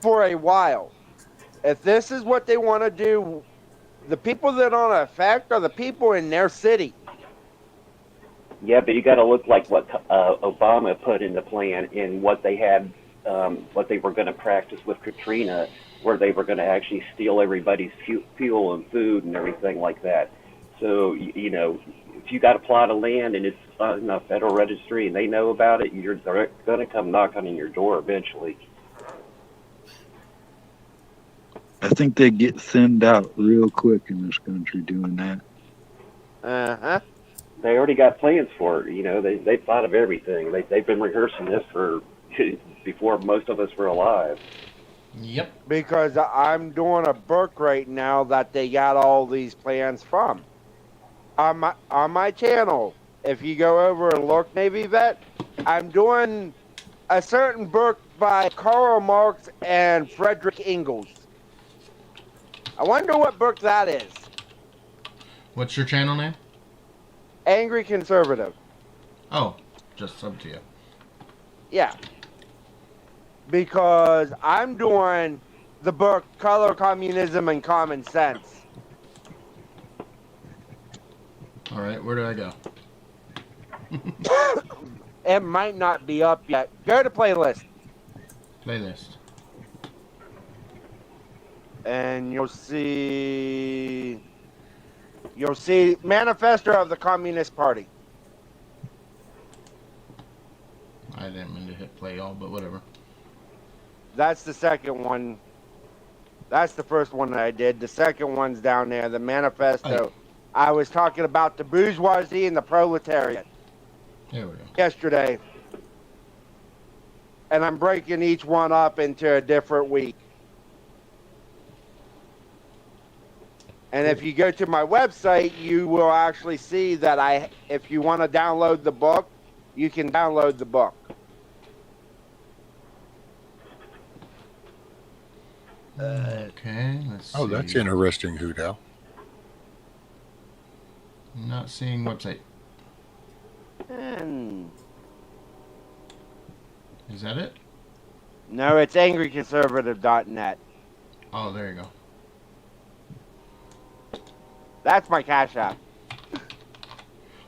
for a while. If this is what they want to do, the people that don't affect are the people in their city. Yeah, but you got to look like what Obama put in the plan and what they had, what they were going to practice with Katrina, where they were going to actually steal everybody's fuel and food and everything like that. So, you know, if you got a plot of land and it's in a federal registry and they know about it, they're going to come knocking on your door eventually. I think they get thinned out real quick in this country doing that. Uh-huh. They already got plans for it. You know, they've thought of everything. They've been rehearsing this for before most of us were alive. Yep. Because I'm doing a book right now that they got all these plans from. On my channel, if you go over and look, Navy Vet, I'm doing a certain book by Karl Marx and Friedrich Engels. I wonder what book that is. What's your channel name? Angry Conservative. Oh, just sub to you. Yeah. Because I'm doing the book Color, Communism, and Common Sense. All right, where do I go? It might not be up yet. Go to playlist. Playlist. And you'll see Manifesto of the Communist Party. I didn't mean to hit play all, but whatever. That's the second one. That's the first one that I did. The second one's down there, the Manifesto. I was talking about the bourgeoisie and the proletariat. There we go. Yesterday. And I'm breaking each one up into a different week. And if you go to my website, you will actually see that if you want to download the book, you can download the book. Okay, let's see. Oh, that's interesting, Hoodow. Not seeing website. Is that it? No, it's angryconservative.net. Oh, there you go. That's my Cash App.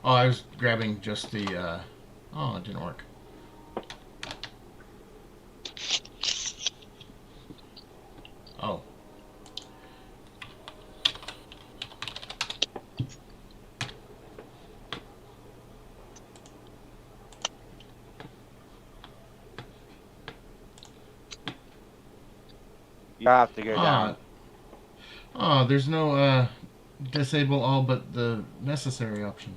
Oh, I was grabbing just the, oh, it didn't work. Oh. You have to go down. Oh, there's no, disable all but the necessary option.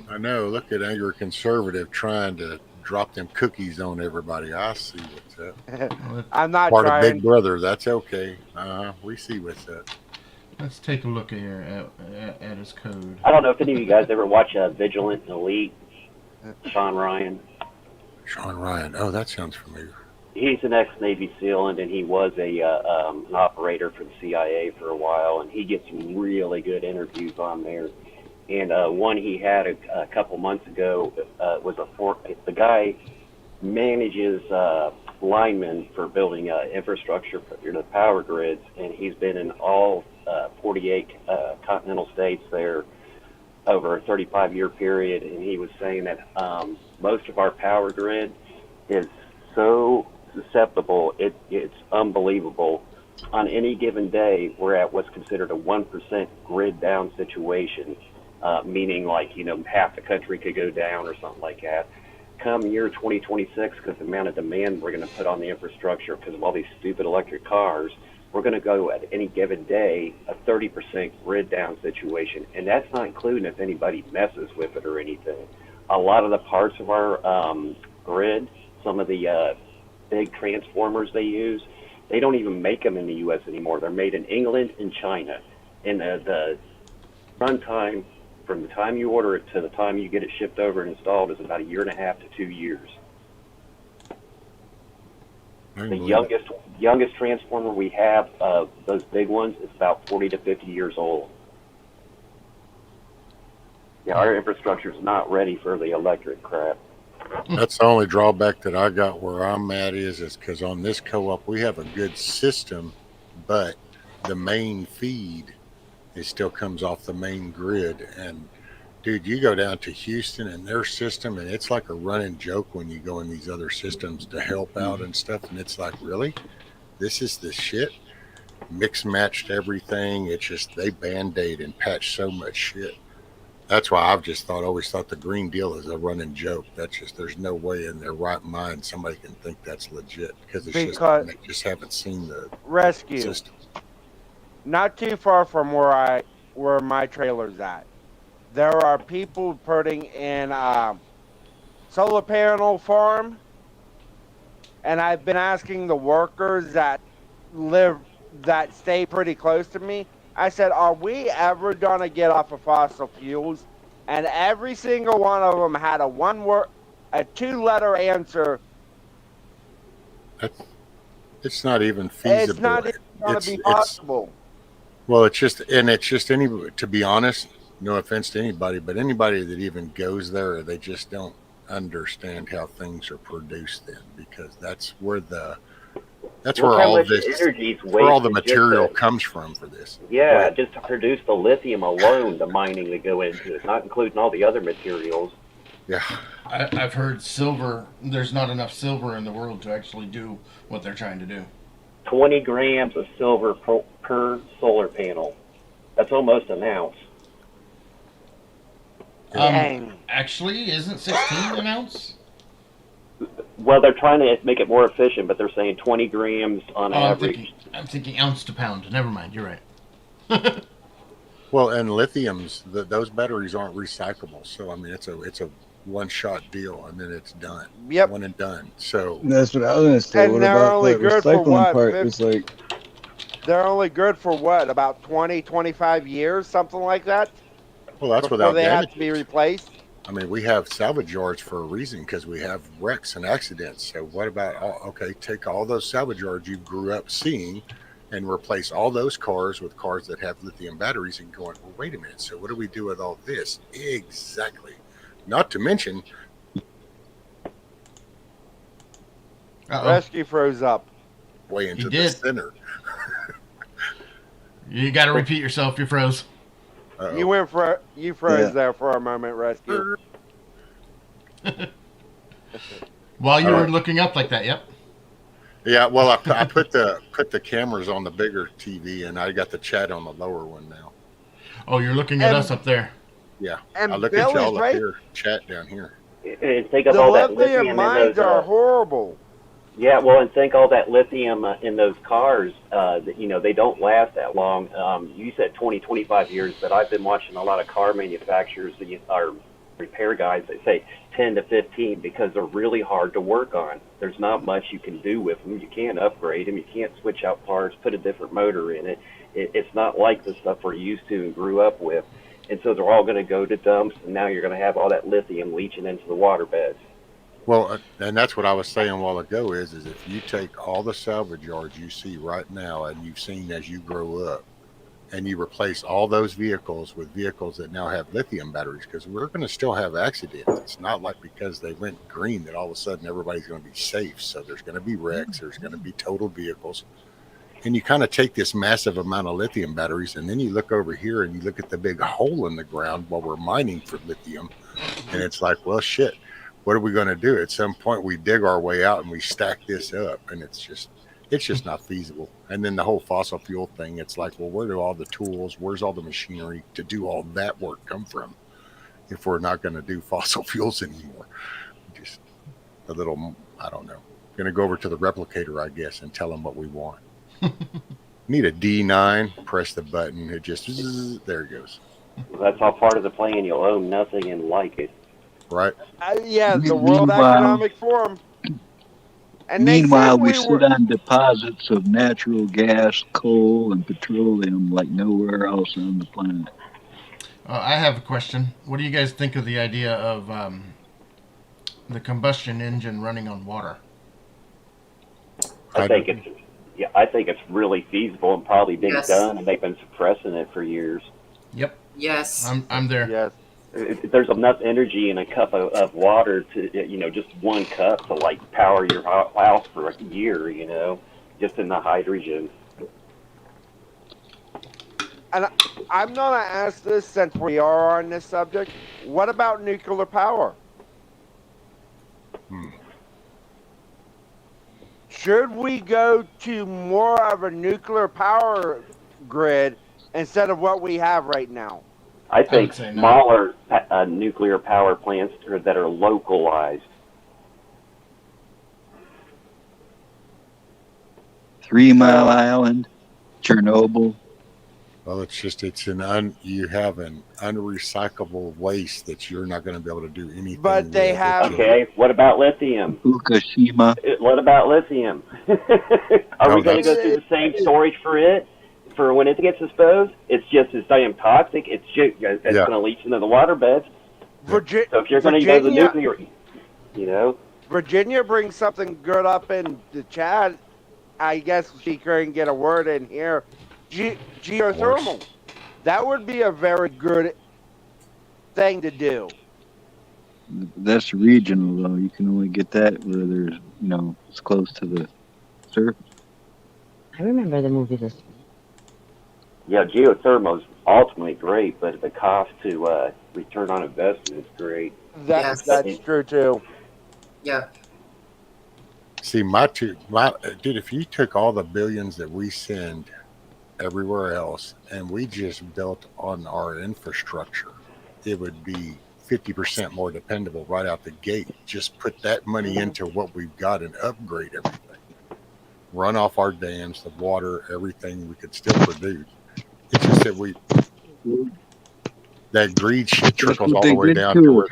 I know. Look at Angry Conservative trying to drop them cookies on everybody. I see what's up. I'm not part trying. of Big Brother. That's okay. We see what's up. Let's take a look here at his code. I don't know if any of you guys ever watch Vigilant and Elite. Sean Ryan. Sean Ryan. Oh, that sounds familiar. He's an ex-Navy SEAL, and he was an operator for the CIA for a while, and he gets some really good interviews on there. And one he had a couple months ago was the guy manages linemen for building infrastructure for the power grids, and he's been in all 48 continental states there over a 35-year period, and he was saying that most of our power grid is so susceptible, it's unbelievable. On any given day, we're at what's considered a 1% grid down situation, meaning like, you know, half the country could go down or something like that. Come year 2026, because the amount of demand we're going to put on the infrastructure because of all these stupid electric cars, we're going to go at any given day a 30% grid down situation, and that's not including if anybody messes with it or anything. A lot of the parts of our grid, some of the big transformers they use, they don't even make them in the U.S. anymore. They're made in England and China. And the run time from the time you order it to the time you get it shipped over and installed is about 1.5 to 2 years. The youngest transformer we have, those big ones, is about 40 to 50 years old. Yeah, our infrastructure is not ready for the electric crap. That's the only drawback that I got where I'm at is because on this co-op we have a good system, but the main feed, it still comes off the main grid, and Dude, you go down to Houston and their system, and it's like a running joke when you go in these other systems to help out and stuff. And it's like, really? This is the shit? Mix matched everything. It's just they band-aid and patch so much shit. That's why I've just always thought the Green Deal is a running joke. That's just, there's no way in their right mind somebody can think that's legit because they just haven't seen the rescue system. Not too far from where my trailer's at. There are people putting in solar panel farm, and I've been asking the workers that stay pretty close to me. I said, are we ever gonna get off of fossil fuels? And every single one of them had a two-letter answer. It's not even feasible. It's not even gonna be possible. Well, it's just to be honest, no offense to anybody, but anybody that even goes there, they just don't understand how things are produced then, because that's where all the material comes from for this. Yeah, just to produce the lithium alone, the mining that go into it, not including all the other materials. Yeah. I've heard silver, there's not enough silver in the world to actually do what they're trying to do. 20 grams of silver per solar panel. That's almost an ounce. Actually, isn't 16 an ounce? Well, they're trying to make it more efficient, but they're saying 20 grams on average. I'm thinking ounce to pound. Never mind, you're right. Well, and lithiums, those batteries aren't recyclable. So, I mean, it's a one-shot deal, and then it's done. Yep. One and done. So that's what I was going to say. And what they're about only the good for recycling what? part? It's like They're only good for what? About 20, 25 years, something like that? Well, that's before without they damage. have to be replaced. I mean, we have salvage yards for a reason because we have wrecks and accidents. So what about, take all those salvage yards you grew up seeing and replace all those cars with cars that have lithium batteries and going, well, wait a minute. So what do we do with all this? Exactly. Not to mention. Rescue froze up. Way into the center. You got to repeat yourself. You froze. You froze there for a moment, Rescue. While you were looking up like that, yep. Yeah, well, I put the cameras on the bigger TV, and I got the chat on the lower one now. Oh, you're looking at us up there. Yeah, and I look Billy's at y'all up right. here, chat down here. And think of The all that lithium lithium mines in those, are horrible. Yeah, well, and think all that lithium in those cars, that, they don't last that long. You said 20, 25 years, but I've been watching a lot of car manufacturers or repair guys that say 10 to 15 because they're really hard to work on. There's not much you can do with them. You can't upgrade them. You can't switch out parts, put a different motor in it. It's not like the stuff we're used to and grew up with. And so they're all going to go to dumps, and now you're going to have all that lithium leaching into the water beds. Well, and that's what I was saying a while ago is if you take all the salvage yards you see right now and you've seen as you grow up and you replace all those vehicles with vehicles that now have lithium batteries, because we're going to still have accidents. It's not like because they went green that all of a sudden everybody's going to be safe. So there's going to be wrecks. There's going to be totaled vehicles. And you kind of take this massive amount of lithium batteries and then you look over here and you look at the big hole in the ground while we're mining for lithium. And it's like, well, shit. What are we going to do? At some point, we dig our way out and we stack this up, and it's just not feasible. And then the whole fossil fuel thing, it's like, well, where do all the tools, where's all the machinery to do all that work come from if we're not going to do fossil fuels anymore? Just a little, I don't know. Going to go over to the replicator, I guess, and tell them what we want. Need a D9, press the button, it just, there it goes. That's all part of the plan. You'll own nothing and like it. Right. Yeah, the World Economic Forum. And meanwhile, we sit on deposits of natural gas, coal, and petroleum like nowhere else on the planet. I have a question. What do you guys think of the idea of the combustion engine running on water? I think it's really feasible and probably been done, and they've been suppressing it for years. Yep. Yes. I'm there. Yes. There's enough energy in a cup of water to, just one cup to like power your house for a year, just in the hydrogen. And I'm going to ask this since we are on this subject. what about nuclear power? Should we go to more of a nuclear power grid instead of what we have right now? I think smaller nuclear power plants that are localized. 3 Mile Island, Chernobyl. Well, you have an unrecyclable waste that you're not going to be able to do anything. But they have. Okay, what about lithium? Fukushima. What about lithium? Are we going to go through the same storage for it? For when it gets disposed, it's just as damn toxic. It's going to leach into the waterbeds. So if you're going to go the nuclear, Virginia brings something good up in the chat. I guess she couldn't get a word in here. Geothermal. That would be a very good thing to do. That's regional, though. You can only get that where there's, it's close to the surface. I remember the movie this. Yeah, geothermal is ultimately great, but the cost to return on investment is great. That's true too. Yeah. See, dude, if you took all the billions that we send everywhere else and we just built on our infrastructure, it would be 50% more dependable right out the gate. Just put that money into what we've got and upgrade everything. Run off our dams, the water, everything we could still produce. It's just that that greed shit trickles all the way down to where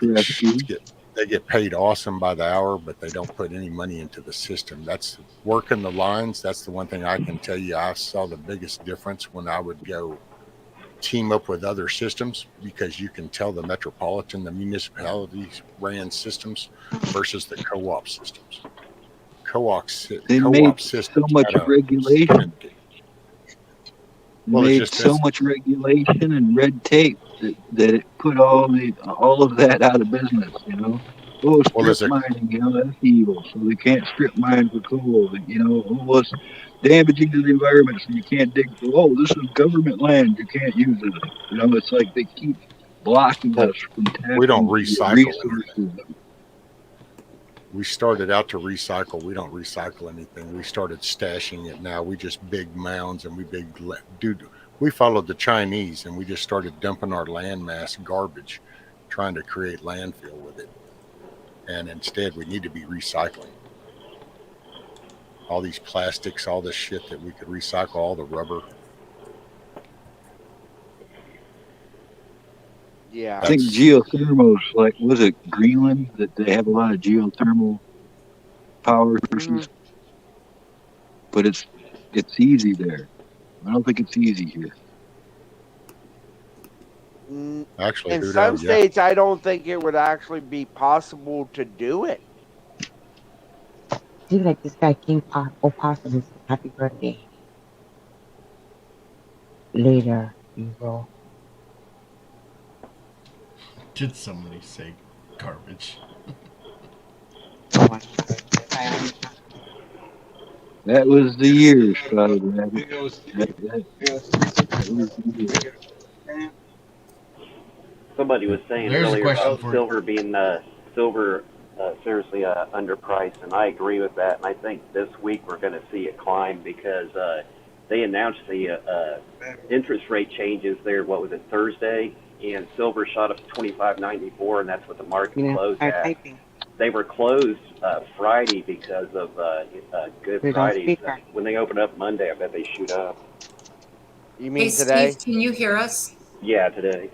they get paid awesome by the hour, but they don't put any money into the system. That's working the lines. That's the one thing I can tell you. I saw the biggest difference when I would go team up with other systems, because you can tell the the municipalities ran systems versus the co-op systems. They made so much regulation. So much regulation and red tape that it put all of that out of business. Strip mining, that's evil. So they can't strip mine for coal. It's damaging to the environment, so you can't dig. Oh, this is government land. You can't use it. It's like they keep blocking us from tapping. We don't recycle resources. We started out to recycle. We don't recycle anything. We started stashing it. Now we just big mounds and we followed the Chinese and we just started dumping our landmass garbage, trying to create landfill with it. And instead we need to be recycling. All these plastics, all this shit that we could recycle, all the rubber. Yeah. I think geothermal is was it Greenland that they have a lot of geothermal power sources? But it's easy there. I don't think it's easy here. Actually, in some states, I don't think it would actually be possible to do it. See, like this guy King Opossum, happy birthday. Later, you will. Did somebody say garbage? That was the year, Scotty. Somebody was saying earlier about silver being seriously underpriced, and I agree with that. And I think this week we're going to see it climb because they announced the interest rate changes there. What was it, Thursday? And silver shot up to $25.94, and that's what the market closed at. They were closed Friday because of Good Friday. When they open up Monday, I bet they shoot up. You mean today? Steve, can you hear us? Yeah, today.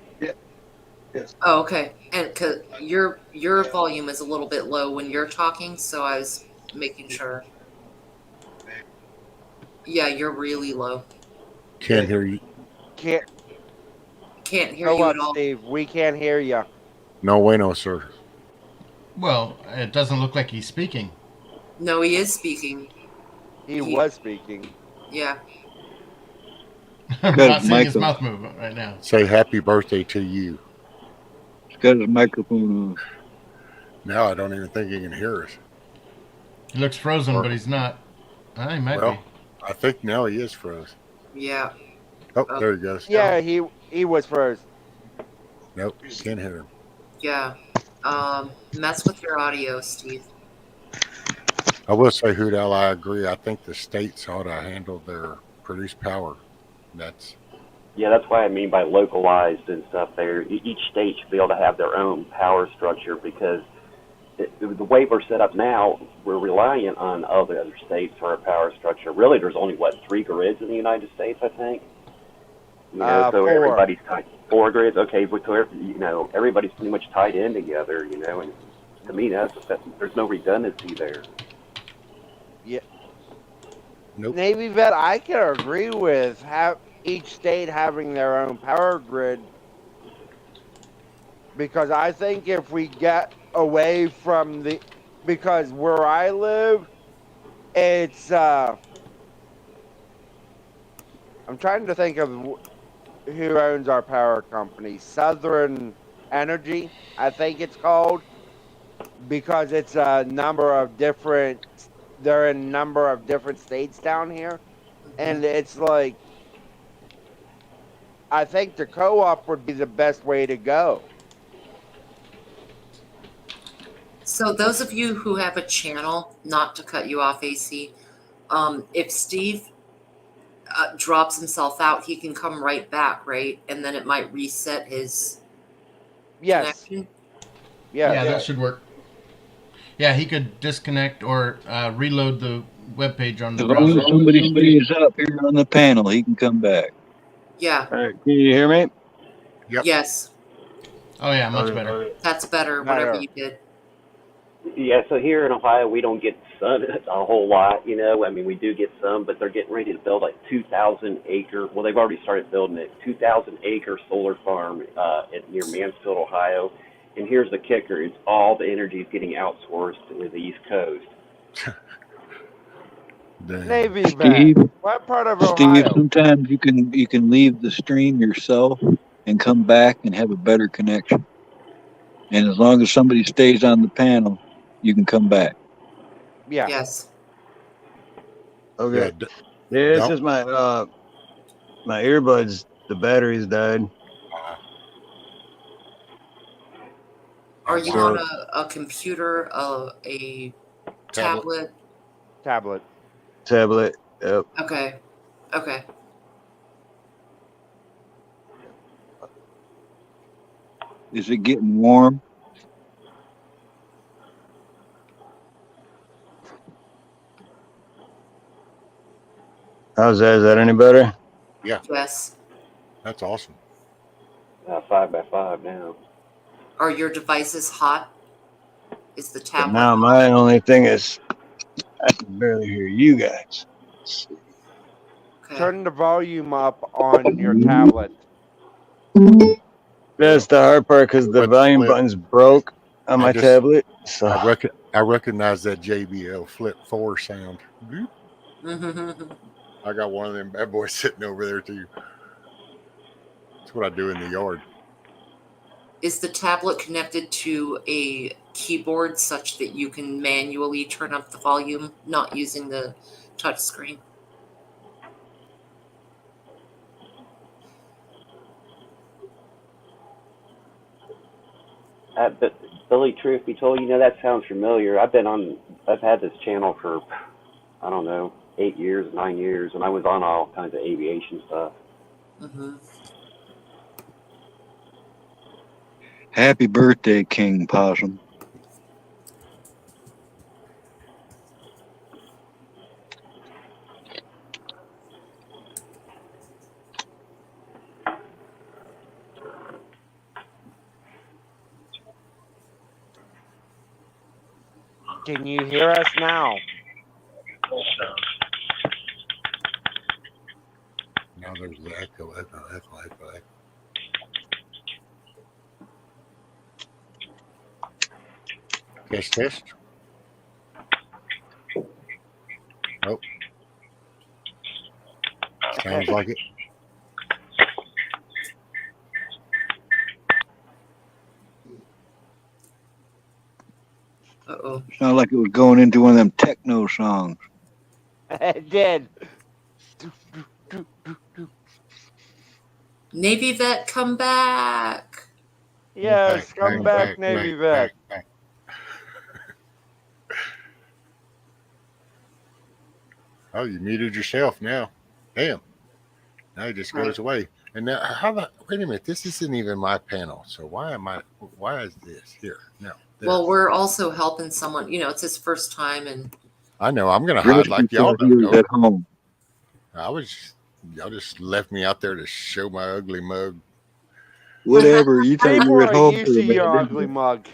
Yes. Oh, okay. And cause your volume is a little bit low when you're talking, so I was making sure. Yeah, you're really low. Can't hear you. Can't hear you at all. Steve. We can't hear you. No way, no, sir. Well, it doesn't look like he's speaking. No, he is speaking. He was speaking. Yeah. I'm not seeing his mouth move right now. Say happy birthday to you. He's got his microphone on. Now I don't even think he can hear us. He looks frozen, but he's not. He might be. I think now he is frozen. Yeah. Oh, there he goes. Yeah, he was frozen. Nope, can't hear him. Yeah. Mess with your audio, Steve. I will say, Hoot Owl, I agree. I think the states ought to handle their produced power. That's Yeah, that's why I mean by localized and stuff there. Each state should be able to have their own power structure because the way we're set up now, we're reliant on other states for our power structure. Really, there's only, 3 grids in the United States, I think? You know, so 4. everybody's tied. 4 grids? Okay, so, you know, everybody's pretty much tied in together, you know, and to me, that's there's no redundancy there. Yeah. Nope. Navy vet, I can agree with each state having their own power grid because I think if we get away from because where I live, it's I'm trying to think of who owns our power company. Southern Energy, I think it's called, because it's a number of different. They're in a number of different states down here, and it's like I think the co-op would be the best way to go. So those of you who have a channel, not to cut you off, AC, if Steve drops himself out, he can come right back, right? And then it might reset his connection. Yeah, that should work. Yeah, he could disconnect or reload the webpage on the As long browser. as somebody stays up here on the panel, he can come back. Yeah. All right, can you hear me? Yep. Yes. Oh yeah, much better. That's better, whatever you did. Yeah, so here in Ohio, we don't get sun a whole lot, you know. I mean, we do get some, but they're getting ready to build like 2,000-acre. Well, they've already started building it. 2,000-acre solar farm near Mansfield, Ohio. And here's the kicker: it's all the energy is getting outsourced to the East Coast. Navy Steve, vet. What part of Steve, Ohio? sometimes you can leave the stream yourself and come back and have a better connection. And as long as somebody stays on the panel, you can come back. Yeah. Yes. Okay. Yeah, it's just my my earbuds. The batteries died. Are you So- on a computer, a tablet? Tablet. Tablet. Yep. Okay. Okay. Is it getting warm? How's that? Is that any better? Yeah. Yes. That's awesome. 5x5 now. Are your devices hot? Is the But tablet? now my only thing is I can barely hear you guys. Turn the volume up on your tablet. That's the hard part because the volume button's broke on my tablet. So I recognize that JBL Flip 4 sound. I got one of them bad boys sitting over there too. That's what I do in the yard. Is the tablet connected to a keyboard such that you can manually turn up the volume, not using the touch screen? But Billy, truth be told, you know, that sounds familiar. I've had this channel for, I don't know, 8 years, 9 years, and I was on all kinds of aviation stuff. Happy birthday, King Possum. Can you hear us now? Now there's the echo. Test. Nope. Sounds like it. Uh-oh. Sounded like it was going into one of them techno songs. It did. Navy vet, come back. Yes, come back, Navy vet. Oh, you muted yourself now. Damn. Now it just goes away. And now, how about? Wait a minute. This isn't even my panel. So why is this here? No. This. Well, we're also helping someone. You know, it's his first time, and I know. I'm gonna hide like y'all He was don't. at home. Y'all just left me out there to show my ugly mug. Whatever. You thought you People were at are home used for a to minute, your didn't ugly you? mug.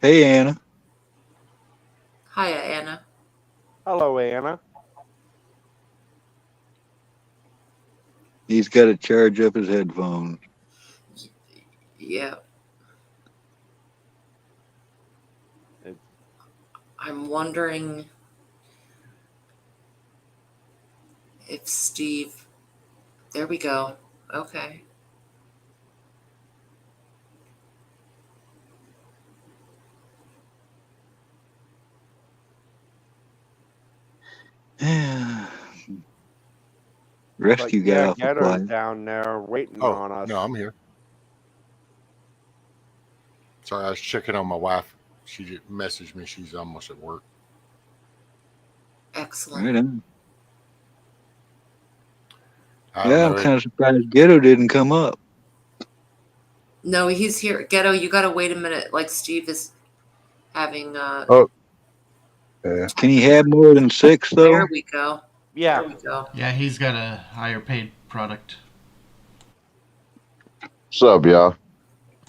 Hey, Anna. hiya, Anna. Hello, Anna. He's got to charge up his headphones. Yeah. I'm wondering if Steve. There we go. Okay. Rescue guy off the Ghetto's fly. down there waiting on us. No, I'm here. Sorry, I was checking on my wife. She just messaged me. She's almost at work. Excellent. Right on. I'm kind of surprised Ghetto didn't come up. No, he's here. Ghetto, you got to wait a minute. Like Steve is having. Oh. Yeah. Can he have more than 6 though? There we go. Yeah. There we go. Yeah, he's got a higher paid product. What's up, y'all?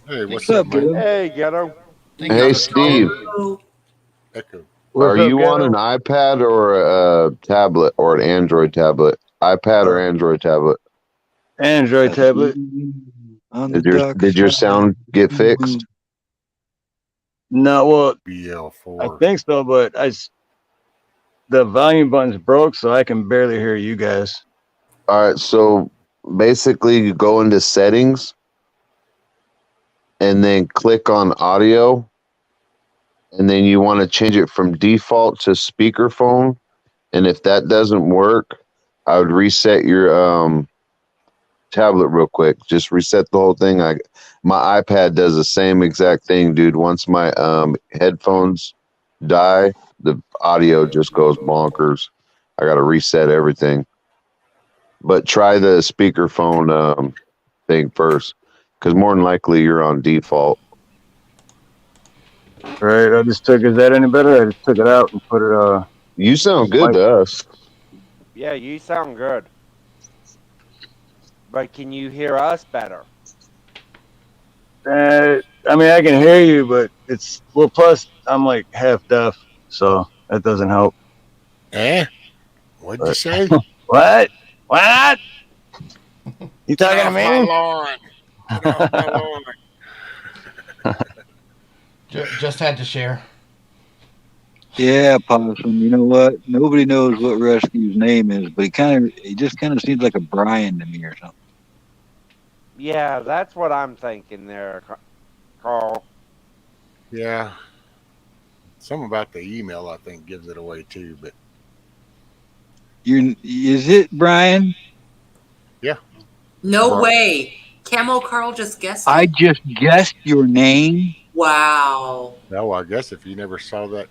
Hey, what's up, man? Hey, Ghetto. Hey, Steve. Echo. Are you on an iPad or a tablet or an Android tablet? iPad or Android tablet? Android tablet. Did your sound get fixed? No, well, BL4. I think so, but the volume button's broke, so I can barely hear you guys. All right, so basically you go into settings and then click on audio, and then you want to change it from default to speakerphone. And if that doesn't work, I would reset your tablet real quick. Just reset the whole thing. My iPad does the same exact thing, dude. Once my headphones die, the audio just goes bonkers. I got to reset everything. But try the speakerphone thing first, because more than likely you're on default. Right, I just took. Is that any better? I just took it out and put it. You sound good to us. Yeah, you sound good. But can you hear us better? I mean, I can hear you, but it's plus I'm like half deaf, so that doesn't help. What'd you say? What? What? You talking to me? My lawn. Get off my lawn. Just had to share. Yeah, Possum. You know what? Nobody knows what Rescue's name is, but he just kind of seems like a Brian to me or something. Yeah, that's what I'm thinking there, Carl. Yeah. Something about the email, I think, gives it away too. But is it Brian? Yeah. No way. Camo Carl just guessed. I just guessed your name. Wow. No, I guess if you never saw that,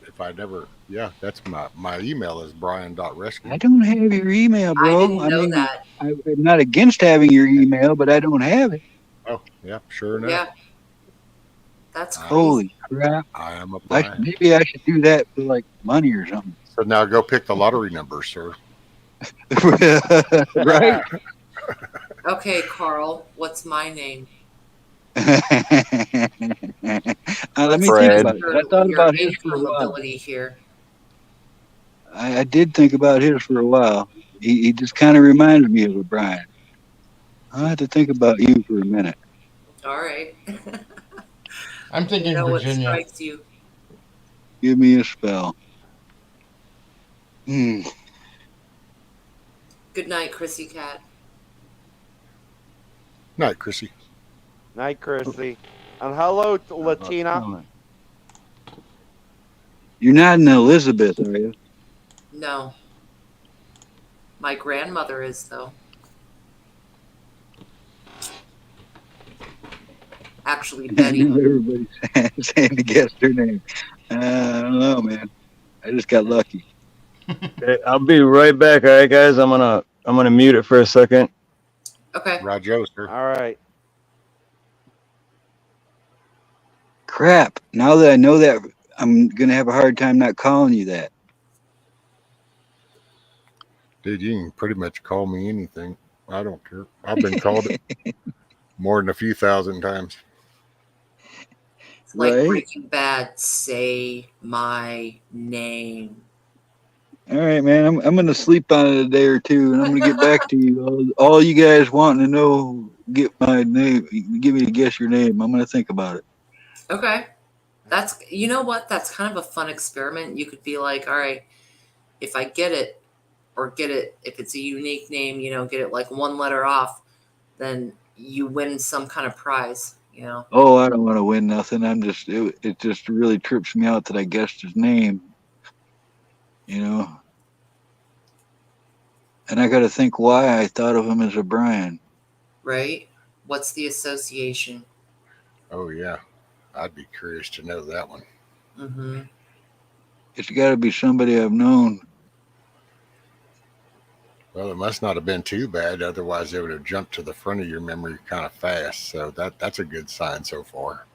that's my email is brian.rescue. I don't have your email, bro. I didn't know that. I'm not against having your email, but I don't have it. Oh, yeah, sure enough. Yeah. That's crazy. Holy crap. I am a Brian. Maybe I should do that for like money or something. So now go pick the lottery number, sir. Right? Okay, Carl, what's my name? Let me think about it. I thought about his for a while. Here. I did think about his for a while. He just kind of reminds me of a Brian. I'll have to think about you for a minute. All right. I'm thinking Virginia. What strikes you? Give me a spell. Good night, Chrissy Cat. Night, Chrissy. Night, Chrissy. And hello, Latina. You're not an Elizabeth, are you? No. My grandmother is, though. actually Betty. Now everybody's saying to guess their name. I don't know, man. I just got lucky. Okay, I'll be right back. All right, guys. I'm gonna mute it for a second. Okay. Roger, sir. All right. Crap. Now that I know that, I'm going to have a hard time not calling you that. Dude, you can pretty much call me anything. I don't care. I've been called it more than a few thousand times. It's like Right? Breaking Bad. Say my name. All right, man. I'm going to sleep on it a day or two, and I'm going to get back to you. All you guys wanting to know, get my name. Give me to guess your name. I'm going to think about it. Okay. That's, you know what? That's kind of a fun experiment. You could be like, all right, if I get it, or get it, if it's a unique name, you know, get it like one letter off, then you win some kind of prize, you know. Oh, I don't want to win nothing. It just really trips me out that I guessed his name. You know. And I got to think why I thought of him as a Brian. Right? What's the association? Oh, yeah. I'd be curious to know that one. Mm-hmm. It's got to be somebody I've known. Well, it must not have been too bad. Otherwise, they would have jumped to the front of your memory kind of fast. So that's a good sign so far.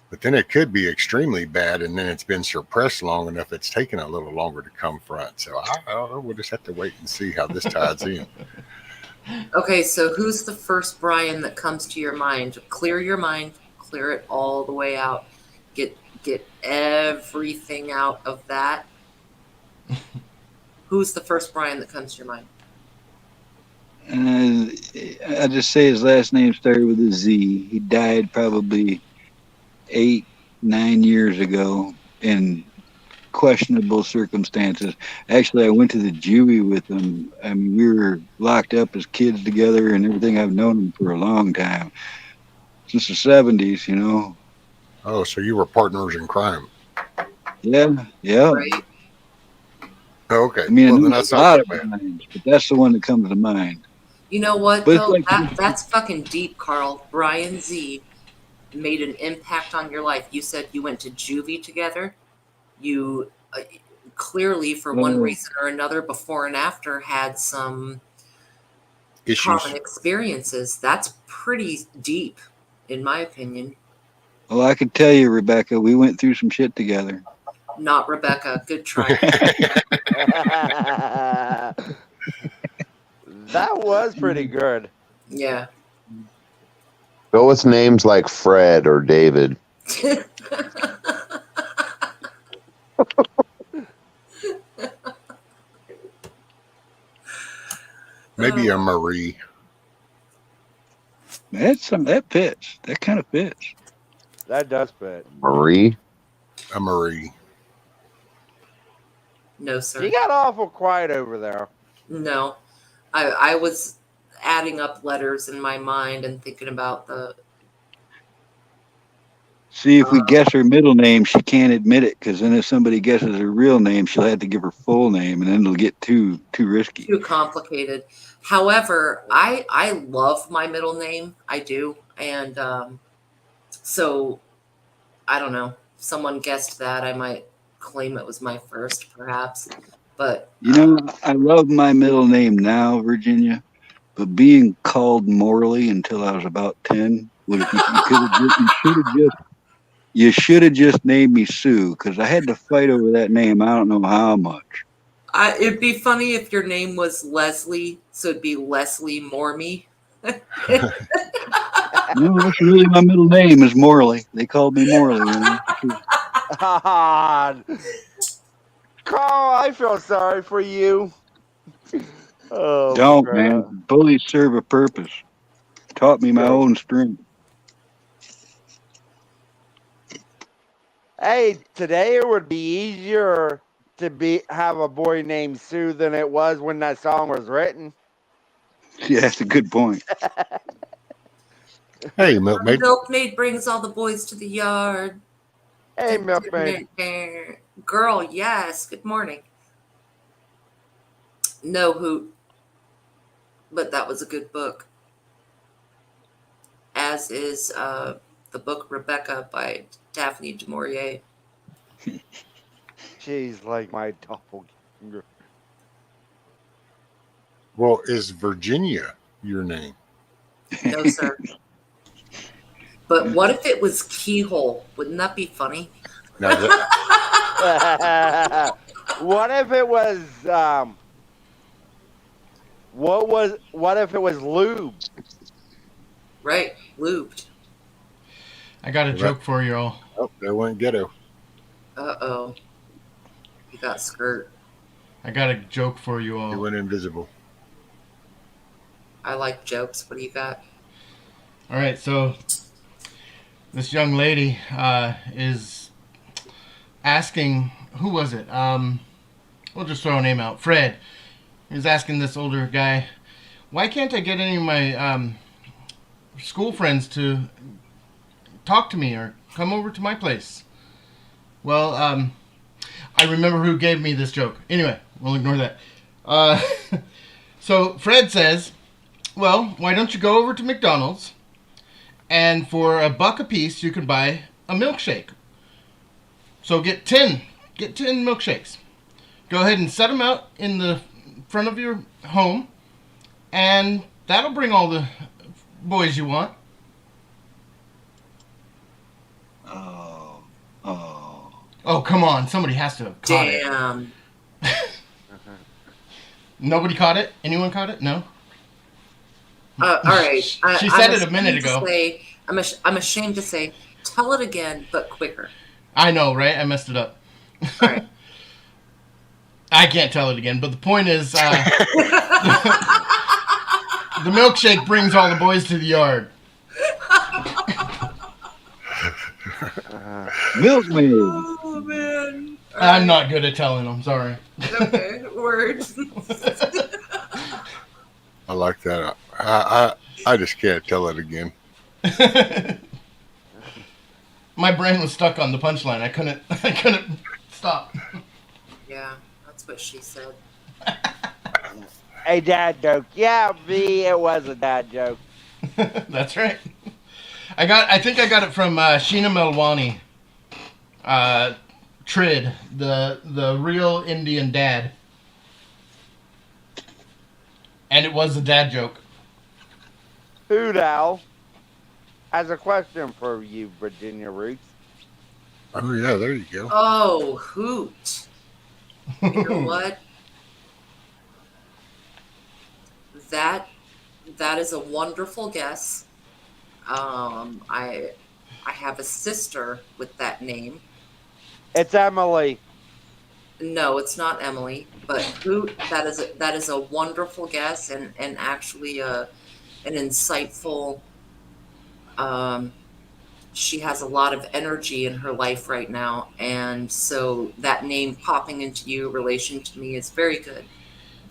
But then it could be extremely bad, and then it's been suppressed long enough it's taken a little longer to come front. So I don't know. We'll just have to wait and see how this ties in. Okay, so who's the first Brian that comes to your mind? Clear your mind. Clear it all the way out. Get everything out of that. Who's the first Brian that comes to your mind? I just say his last name started with a Z. He died probably 8-9 years ago in questionable circumstances. Actually, I went to the Juvie with him. I mean, we were locked up as kids together and everything. I've known him for a long time, since the 70s, you know. Oh, so you were partners in crime. Yeah. Right. Okay. I mean, Well, I then know that's a not lot so of bad. Brians, but that's the one that comes to mind. You know what, But it's though? like That's fucking deep, Carl. Brian Z made an impact on your life. You said you went to juvie together. You clearly, for one reason or another, before and after, had some issues, common experiences. That's pretty deep, in my opinion. Well, I could tell you, Rebecca, we went through some shit together. Not Rebecca. Good try. That was pretty good. Yeah. Go with names like Fred or David. Maybe a Marie. That fits. That kind of fits. That does fit. Marie? A Marie. No, sir. You got awful quiet over there. No. I was adding up letters in my mind and thinking about the... See, if we guess her middle name, she can't admit it, because then if somebody guesses her real name, she'll have to give her full name, and then it'll get too risky. Too complicated. However, I love my middle name. I do. And so, I don't know. If someone guessed that, I might claim it was my first, perhaps. But You know, I love my middle name now, Virginia, but being called Morley until I was about 10, you should have just named me Sue, because I had to fight over that name. I don't know how much. it'd be funny if your name was Leslie, so it'd be Leslie Mormy. No, that's really my middle name is Morley. They called me Morley. You know? Carl, I feel sorry for you. Oh, Don't, God. man. Bullies serve a purpose. Taught me my own strength. Hey, today it would be easier to have a boy named Sue than it was when that song was written. Yeah, that's a good point. Hey, Milkmaid. Milkmaid brings all the boys to the yard. Hey, Milkmaid. Girl, yes. Good morning. No hoot. But that was a good book. as is the book Rebecca by Daphne du Maurier. She's like my doppelganger. Well, is Virginia your name? No, sir. But what if it was Keyhole? Wouldn't that be funny? No, that, What if it was what if it was lube? Right, lubed. I got a joke for you all. Oh, that went ghetto. Uh-oh. You got skirt. I got a joke for you all. It went invisible. I like jokes. What do you got? All right, so this young lady is asking, who was it? We'll just throw a name out. Fred. He's asking this older guy, why can't I get any of my school friends to talk to me or come over to my place? Well, I remember who gave me this joke. Anyway, we'll ignore that. So Fred says, well, why don't you go over to McDonald's and for $1 a piece you can buy a milkshake. So get 10 milkshakes. Go ahead and set them out in the front of your home, and that'll bring all the boys you want. Oh, come on. Somebody has to have caught it. Damn. Nobody caught it? Anyone caught it? No? All right. She said it a minute ago. I'm ashamed to say, tell it again, but quicker. I know, right? I messed it up. All right. I can't tell it again, but the point is, the milkshake brings all the boys to the yard. Milkmaid. Oh, man. I'm not good at telling them. Sorry. Okay, words. I like that. I just can't tell it again. My brain was stuck on the punchline. I couldn't stop. Yeah, that's what she said. A dad joke. Yeah, it was a dad joke. That's right. I think I got it from Sheena Melwani. Trid, the real Indian dad. And it was a dad joke. Hoot Owl has a question for you, Virginia Roots. Oh, yeah, there you go. Oh, hoot. You know what? That is a wonderful guess. I have a sister with that name. It's Emily. No, it's not Emily, but hoot. That is a wonderful guess and actually an insightful. She has a lot of energy in her life right now, and so that name popping into you, relation to me, is very good,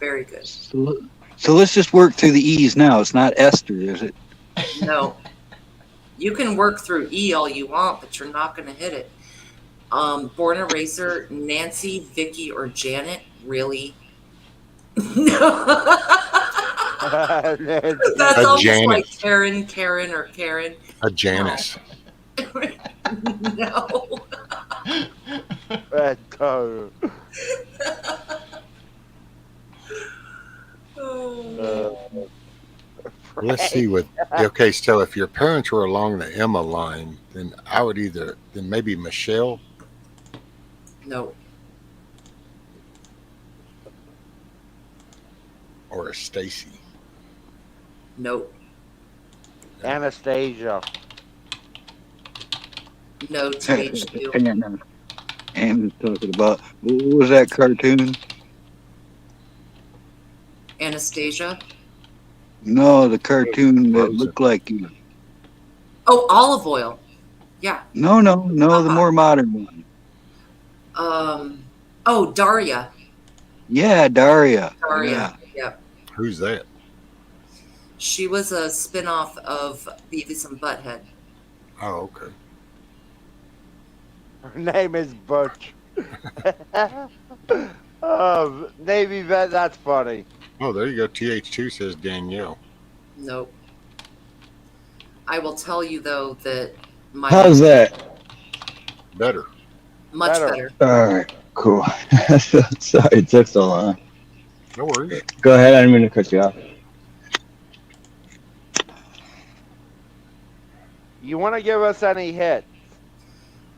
very good. So let's just work through the E's now. It's not Esther, is it? No, you can work through E all you want, but you're not going to hit it. Born and Racer, Nancy, Vicky, or Janet? Really? No. That's almost Janet. like Karen, or Karen. A Janice. No. Let's see what. Okay, so if your parents were along the Emma line, then I would then maybe Michelle. No. Or a Stacy. Nope. Anastasia. No, TH2. And talking about, what was that cartoon? Anastasia. No, the cartoon that looked like you. Oh, Olive Oil. Yeah. No, the more modern one. Oh, Daria. Yeah, Daria. Daria. Yeah. Yep. Who's that? She was a spin-off of Beavis and Butthead. Oh, okay. Her name is Butch. Oh, Navy vet, that's funny. Oh, there you go. TH2 says Danielle. Nope. I will tell you though that my How's that? Better. much better. All right, cool. Sorry it took so long. No worries. Go ahead. I didn't mean to cut you off. You want to give us any hit?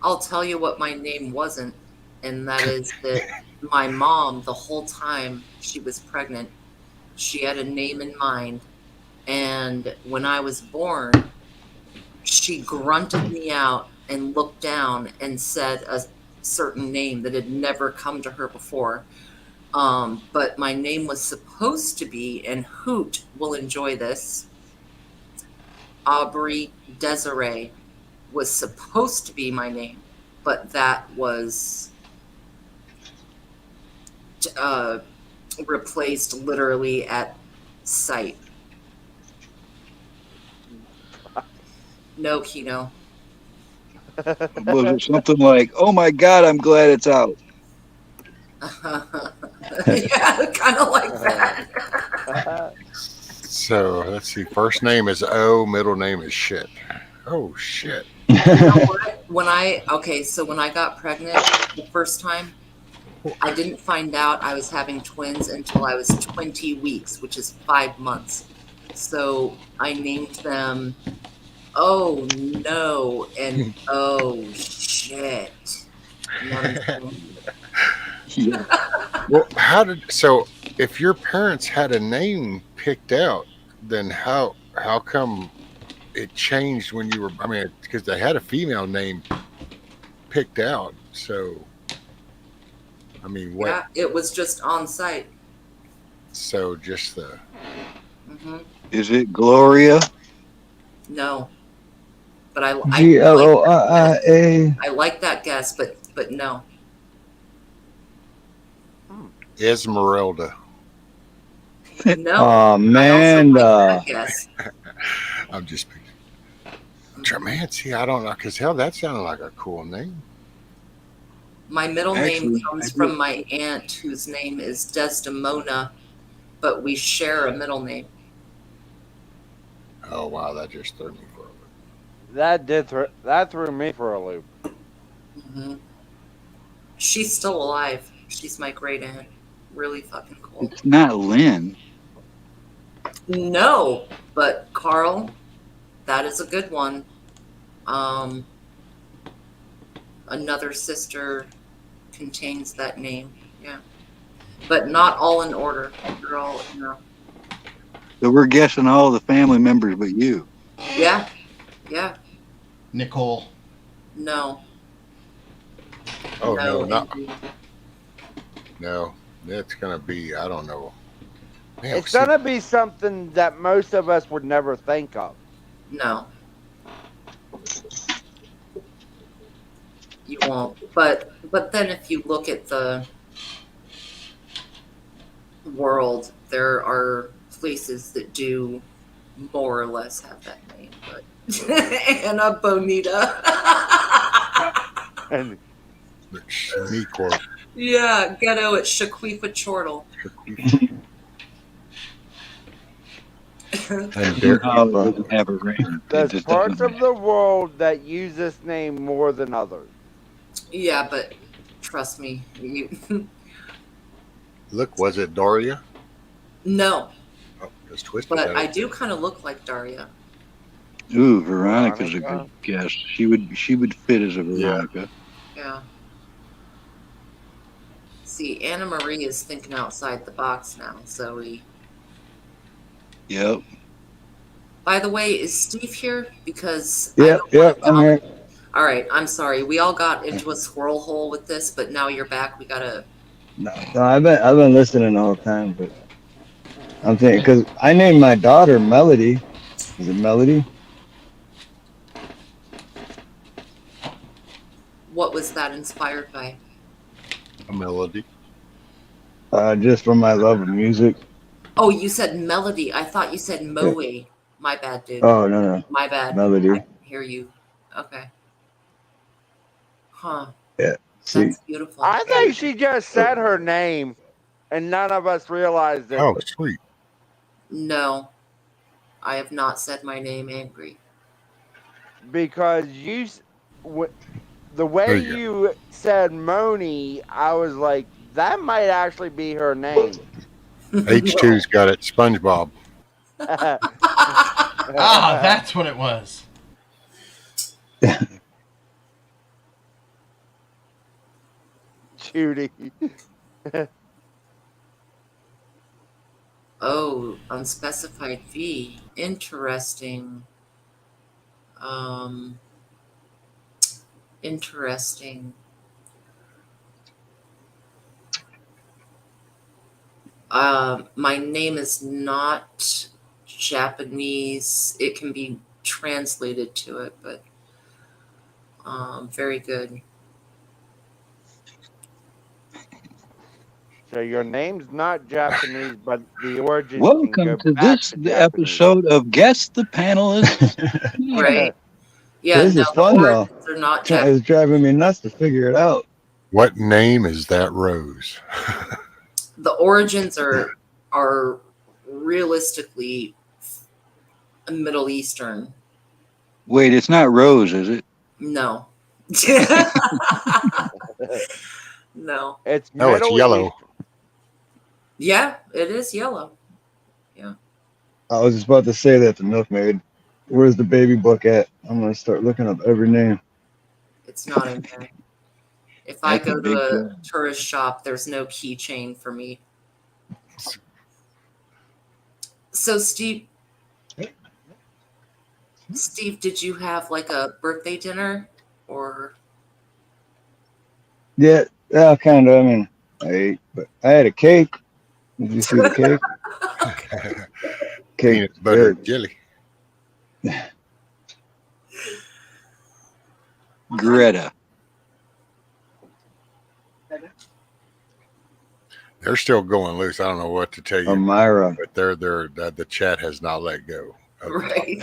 I'll tell you what my name wasn't, and that is that my mom, the whole time she was pregnant, she had a name in mind. And when I was born, she grunted me out and looked down and said a certain name that had never come to her before. But my name was supposed to be, and Hoot will enjoy this, Aubrey Desiree was supposed to be my name, but that was replaced literally at sight. No, Kino. Was it something like, "Oh my God, I'm glad it's out"? Yeah, kind of like that. So let's see. First name is O. Middle name is shit. Oh shit. You know what? When I got pregnant the first time, I didn't find out I was having twins until I was 20 weeks, which is 5 months. So I named them Oh No and Oh Shit. You know what I'm saying? Yeah. Well, if your parents had a name picked out, then how come it changed when you were? I mean, because they had a female name picked out. So, I mean, what? Yeah, it was just on site. So just the. Mm-hmm. Is it Gloria? No, but I Gloria. like that guess, but no. Esmeralda. No. Oh man. I guess. I'm just man, see, I don't know, because hell, that sounded like a cool name. My middle Actually, name comes from my aunt, whose name is Desdemona, but we share a middle name. Oh wow, that just threw me for a loop. That threw me for a loop. Mm-hmm. She's still alive. She's my great aunt. Really fucking cool. It's not Lynn. No, but Carl, that is a good one. Another sister contains that name. Yeah, but not all in order. They're all, you know. So we're guessing all the family members but you. Yeah, yeah. Nicole. No. Oh no. No, it's gonna be, I don't know. Man, It's gonna be something that most of us would never think of. No. You won't. But then if you look at the world, there are places that do more or less have that name. But Anna Bonita. And yeah, ghetto at Shaquifa Chortle. Doesn't have a ring. There's parts of the world that use this name more than others. Yeah, but trust me. Look, was it Daria? No. Oh, it's twisted. But I do kind of look like Daria. Ooh, Veronica's a good guess. She would fit as a Veronica. Yeah. See, Anna Marie is thinking outside the box now, so we. Yep. By the way, is Steve here? Because Yep, I'm here. All right, I'm sorry. We all got into a squirrel hole with this, but now you're back. We gotta. No, I've been listening the whole time, but I'm thinking because I named my daughter Melody. Is it Melody? What was that inspired by? A melody. Just from my love of music. Oh, you said melody. I thought you said Moe. My bad, dude. Oh no. My bad. Melody. I hear you. Okay. Huh. Yeah. See. That's beautiful. I think she just said her name, and none of us realized it. Oh, sweet. No, I have not said my name angry. because the way you said Moni, I was like, that might actually be her name. H2's got it. SpongeBob. Ah, that's what it was. Judy. Oh, unspecified fee. Interesting. Interesting. My name is not Japanese. It can be translated to it, but very good. So your name's not Japanese, but the origin. Welcome to this episode of Guess the Panelists. Right. Yeah, This no, is the fun though. origins are not It's Japanese. driving me nuts to figure it out. What name is that rose? The origins are realistically Middle Eastern. Wait, it's not Rose, is it? No. No. It's No, it's yellow. Yeah, it is yellow. Yeah. I was just about to say that to Milkmaid. Where's the baby book at? I'm gonna start looking up every name. It's not in there. If I That's a go big to a deal. tourist shop, there's no keychain for me. So Steve, did you have like a birthday dinner or? Yeah, kind of. I mean, I ate, but I had a cake. Did you see the cake? Cake, Peanut butter and jelly. Greta. They're still going loose. I don't know what to tell you. Amira. But the chat has not let go. Right.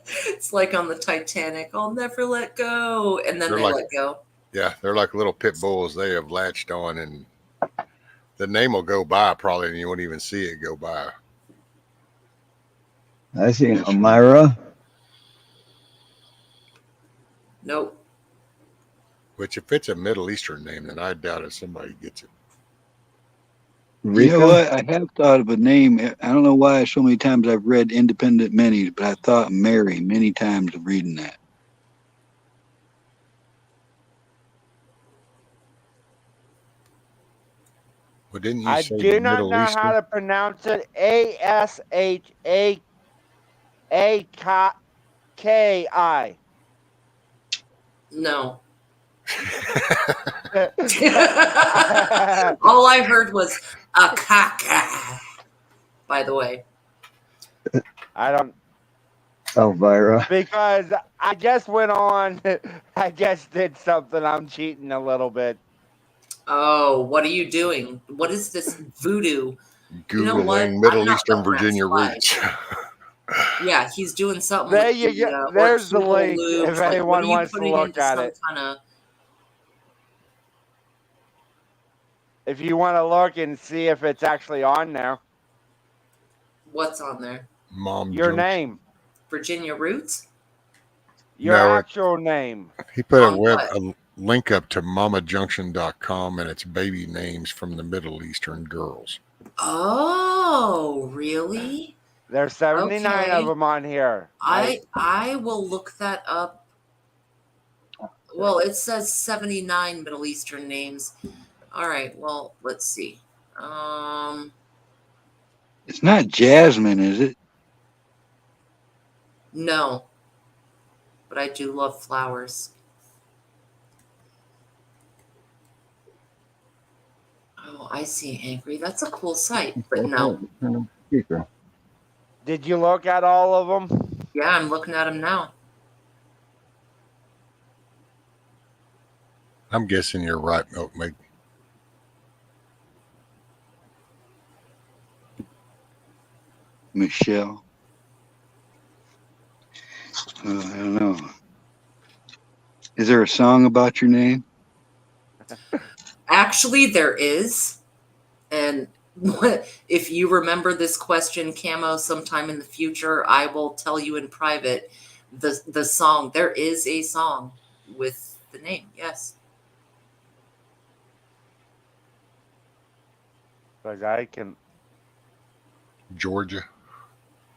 It's like on the Titanic. I'll never let go, and then They're they like- let go. Yeah, they're like little pit bulls. They have latched on, and the name will go by probably, and you won't even see it go by. I seen Amira. Nope. Which, if it's a Middle Eastern name, then I doubt if somebody gets it. You know what? I have thought of a name. I don't know why so many times I've read Independent Minis, but I thought Mary many times of reading that. Well, didn't you I say do not Middle know Eastern? how to pronounce it. ASHAKI. No. All I heard was a caca. By the way. I don't. Elvira. Because I just went on. I just did something. I'm cheating a little bit. Oh, what are you doing? What is this voodoo? Googling You know what? Middle I'm not Eastern letting that Virginia slide. roots. Yeah, he's doing something. There with you the, go. There's the orchestral link loops. if Like, anyone what are you wants to putting look into at some it. kind of? If you want to look and see if it's actually on there. What's on there? Mom Your Junction. name. Virginia Roots? Your No, actual name. He put On what? a link up to mamajunction.com, and it's baby names from the Middle Eastern girls. Oh, really? There's 79 Okay. of them on here. I will look that up. Well, it says 79 Middle Eastern names. All right. Well, let's see. It's not Jasmine, is it? No. But I do love flowers. Oh, I see, Angry. That's a cool site, but no. Speaker. Did you look at all of them? Yeah, I'm looking at them now. I'm guessing you're right, Milkmaid. Michelle. I don't know. Is there a song about your name? Actually, there is. And if you remember this question, Camo, sometime in the future, I will tell you in private The song. There is a song with the name. Yes. Like I can. Georgia.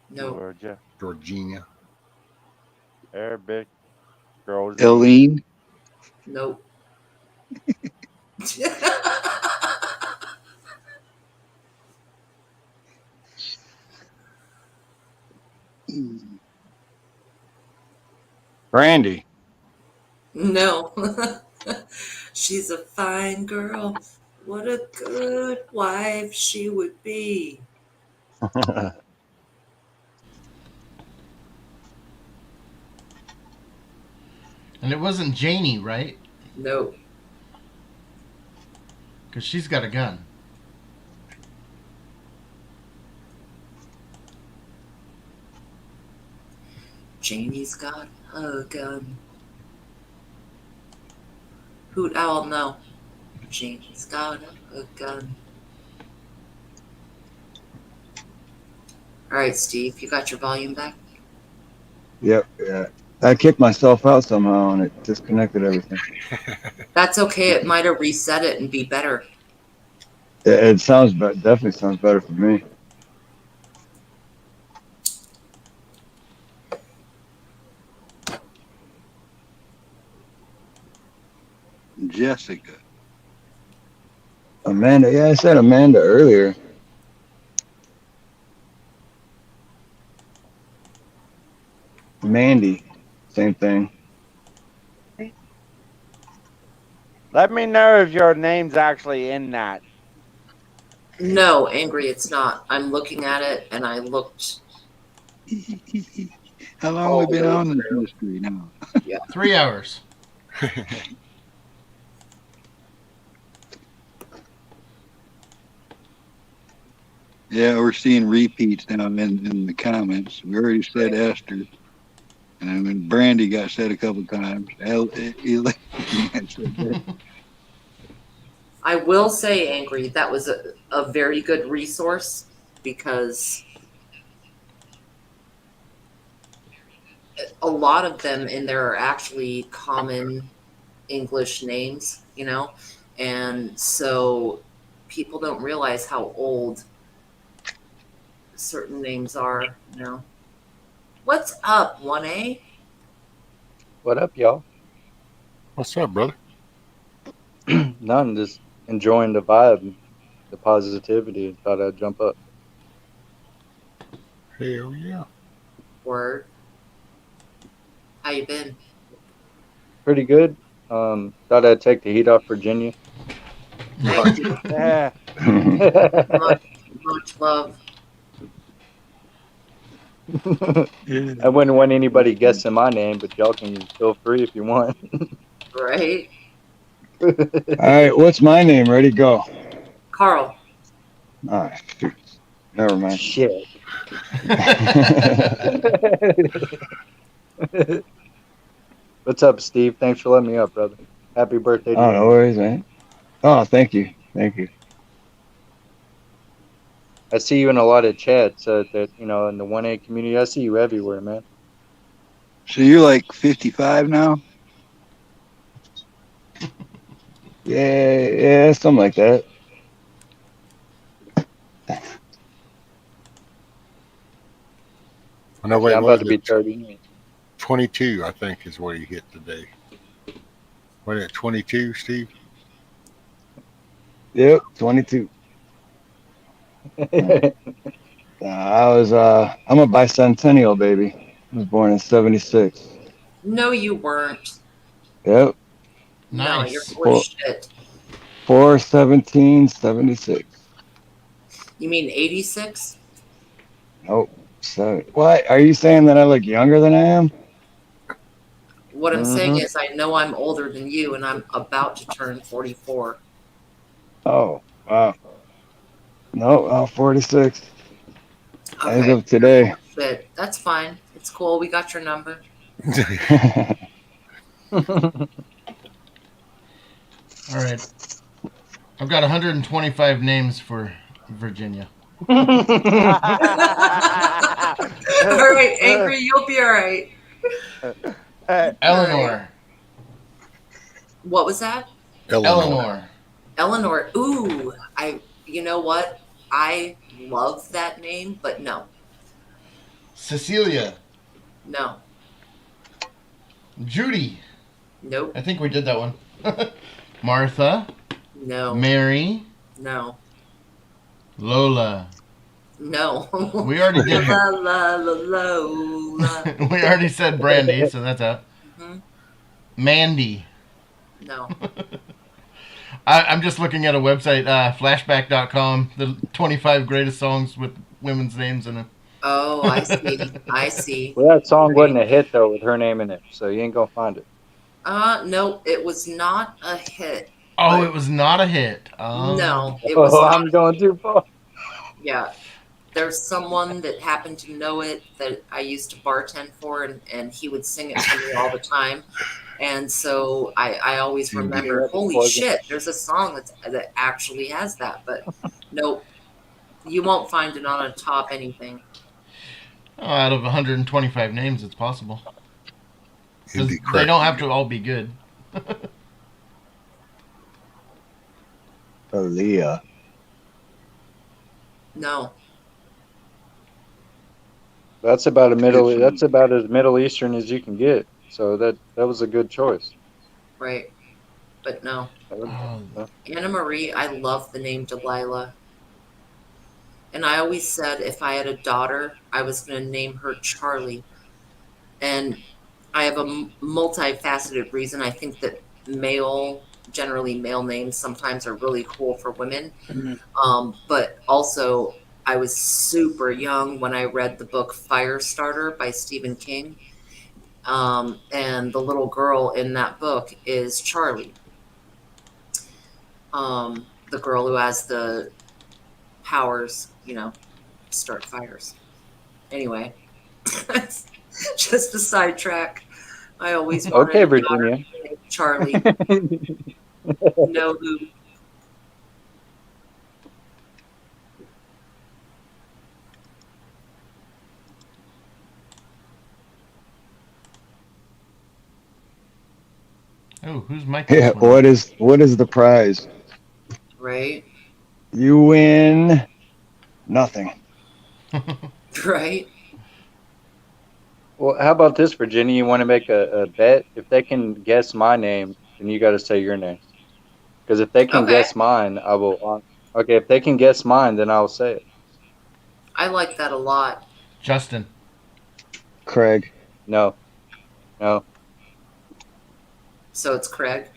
No. Georgia. Georgina. Arabic. Girls. Eileen. Nope. Brandy. No. She's a fine girl. What a good wife she would be. And it wasn't Janie, right? No. Because she's got a gun. Janie's got a gun. Hoot owl, no. Janie's got a gun. All right, Steve, you got your volume back? Yep. Yeah. I kicked myself out somehow and it disconnected everything. That's okay. It might have reset it and be better. It sounds definitely sounds better for me. Jessica. Amanda. Yeah, I said Amanda earlier. Mandy. Same thing. Let me know if your name's actually in that. No, Angry, it's not. I'm looking at it and I looked. How long have we been on this mystery now? Yeah. 3 hours. Yeah, we're seeing repeats now in the comments. We already said Esther. And I mean, Brandy got said a couple times. I will say, Angry, that was a very good resource because a lot of them in there are actually common English names, you know, and so people don't realize how old certain names are, you know. What's up, 1A? What up, y'all? What's up, brother? None, just enjoying the vibe, the positivity. Thought I'd jump up. Hell yeah. Word. How you been? Pretty good. Thought I'd take the heat off Virginia. Thank you. Yeah. Much love. I wouldn't want anybody guessing my name, but y'all can feel free if you want. Right? All right, what's my name? Ready, go. Carl. All right, shoot. Never mind. Shit. What's up, Steve? Thanks for letting me up, brother. Happy birthday to you. Oh, no worries, man. Oh, thank you. Thank you. I see you in a lot of chats that, you know, in the 1A community. I see you everywhere, man. So you're like 55 now? Yeah, something like that. I know. Wait, Yeah, I'm what about to is be it? 30. 22, I think, is what he hit today. What at 22, Steve? Yep, 22. I'm a bicentennial baby. I was born in 76. No, you weren't. Yep. No, you're Nice. full of shit. 4/17/76. You mean 86? Nope. What? Are you saying that I look younger than I am? What I'm saying is I know I'm older than you and I'm about to turn 44. Oh, wow. No, 46. As Okay. of today. Shit. That's fine. It's cool. We got your number. All right. I've got 125 names for Virginia. All right, Angry, you'll be all right. Eleanor. What was that? Eleanor. Eleanor. Ooh, you know what? I love that name, but no. Cecilia. No. Judy. Nope. I think we did that one. Martha. No. Mary. No. Lola. No. We already did. La la la la. We already said Brandy, so that's out. Mhm. Mandy. No. I'm just looking at a website, flashback.com, the 25 greatest songs with women's names in it. Oh, I see. I see. Well, that song wasn't a hit though with her name in it, so you ain't gonna find it. No, it was not a hit. Oh, it was not a hit. No, it was Oh, not. I'm going too far. Yeah. There's someone that happened to know it that I used to bartend for, and he would sing it to me all the time. And so I always remember, holy shit, there's a song that actually has that. But nope, you won't find it on a top anything. Oh, out of 125 names, it's possible. Indy They don't have to all be good. Aaliyah. No. That's about That's about as Middle Eastern as you can get. So that was a good choice. Right. But no. Anna Marie, I love the name Delilah. And I always said if I had a daughter, I was going to name her Charlie. And I have a multifaceted reason. I think that generally male names sometimes are really cool for women. But also, I was super young when I read the book Firestarter by Stephen King. And the little girl in that book is Charlie. The girl who has the powers, start fires. Anyway, just a sidetrack. I always wanted Okay, a daughter Virginia. named Charlie. No who. Oh, who's Mike? Yeah, what is the prize? Right. You win nothing. Right. Well, how about this, Virginia? You want to make a bet? If they can guess my name, then you got to say your name. Because if they can guess mine, I will. Okay, if they can guess mine, then I'll say it. I like that a lot. Justin. Craig. No. So it's Craig.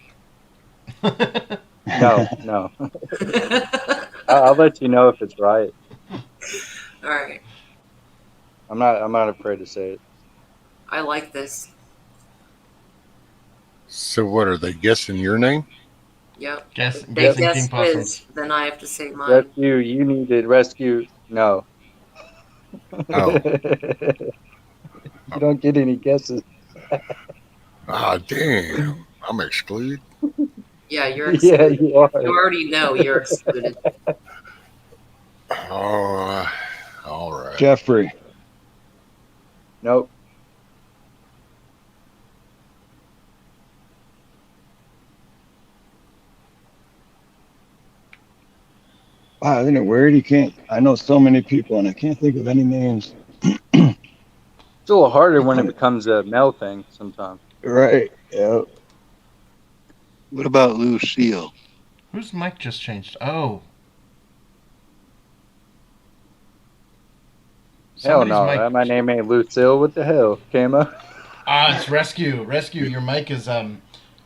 No. I'll let you know if it's right. All right. I'm not afraid to say it. I like this. So what are they guessing your name? Yep. Guess If they guess his, then I have to say mine. Rescue. You need to rescue. No. Oh. You don't get any guesses. Ah, damn. I'm excluded. Yeah, you're excluded. Yeah, you are. You already know you're excluded. Oh, all right. Jeffrey. Nope. Wow, isn't it weird? I know so many people and I can't think of any names. It's a little harder when it becomes a male thing sometimes. Right. Yeah. What about Lucille? Whose mic just changed? Oh. Hell no. My name ain't Lucille. What the hell, Kama? It's Rescue. Rescue. Your mic is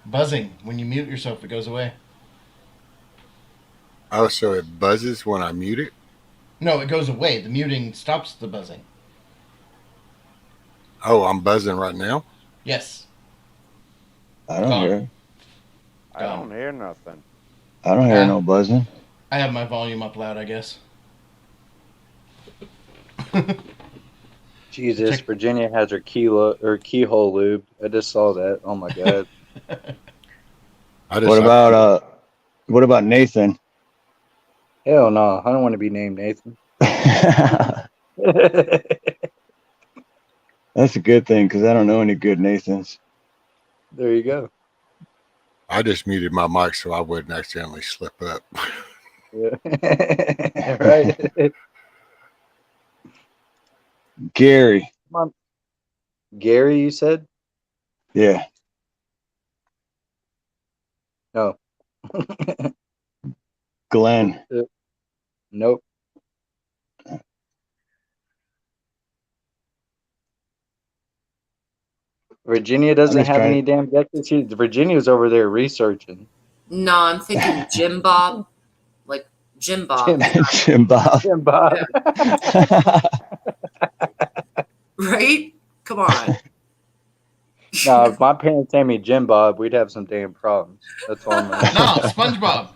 buzzing. When you mute yourself, it goes away. Oh, so it buzzes when I mute it? No, it goes away. The muting stops the buzzing. Oh, I'm buzzing right now? Yes. I don't hear. I don't hear nothing. I don't hear no buzzing. I have my volume up loud, I guess. Jesus, Virginia has her keyhole lube. I just saw that. Oh my god. What about Nathan? Hell no, I don't want to be named Nathan. That's a good thing because I don't know any good Nathans. There you go. I just muted my mic so I wouldn't accidentally slip up. Yeah. Right. Gary. Come on. Gary, you said? Yeah. No. Glenn. Nope. Virginia doesn't have any damn guesses. Virginia's over there researching. No, I'm thinking Jim Bob, like Jim Bob. Jim Bob. Jim Bob. Right? Come on. No, if my parents named me Jim Bob, we'd have some damn problems. That's all I'm gonna say. No, SpongeBob.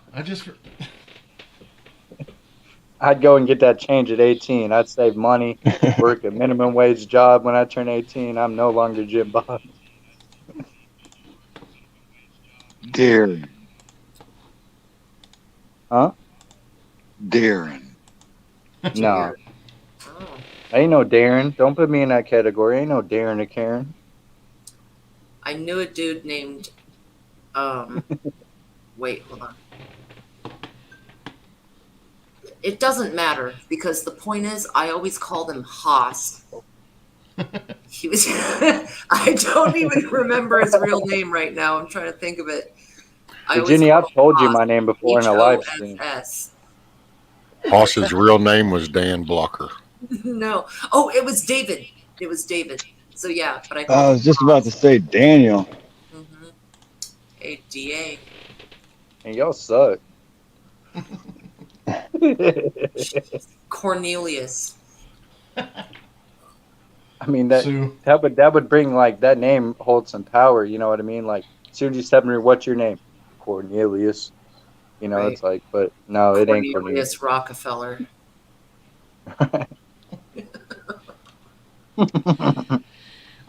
I'd go and get that change at 18. I'd save money, work a minimum wage job when I turn 18. I'm no longer Jim Bob. Darren. Huh? Darren. No. Ain't no Darren. Don't put me in that category. Ain't no Darren or Karen. I knew a dude named wait, hold on. It doesn't matter because the point is I always called him Haas. He was I don't even remember his real name right now. I'm trying to think of it. Virginia, I've told you my name before in a live stream. H-O-S-S. Hoss's real name was Dan Blocker. No. Oh, it was David. It was David. So yeah, but I was just about to say Daniel. ADA. And y'all suck. Cornelius. I mean that would bring like that name holds some power, you know what I mean? Like as soon as you step in here, what's your name? Cornelius. You know, Right. it's like, but no, it ain't Cornelius. Cornelius Rockefeller.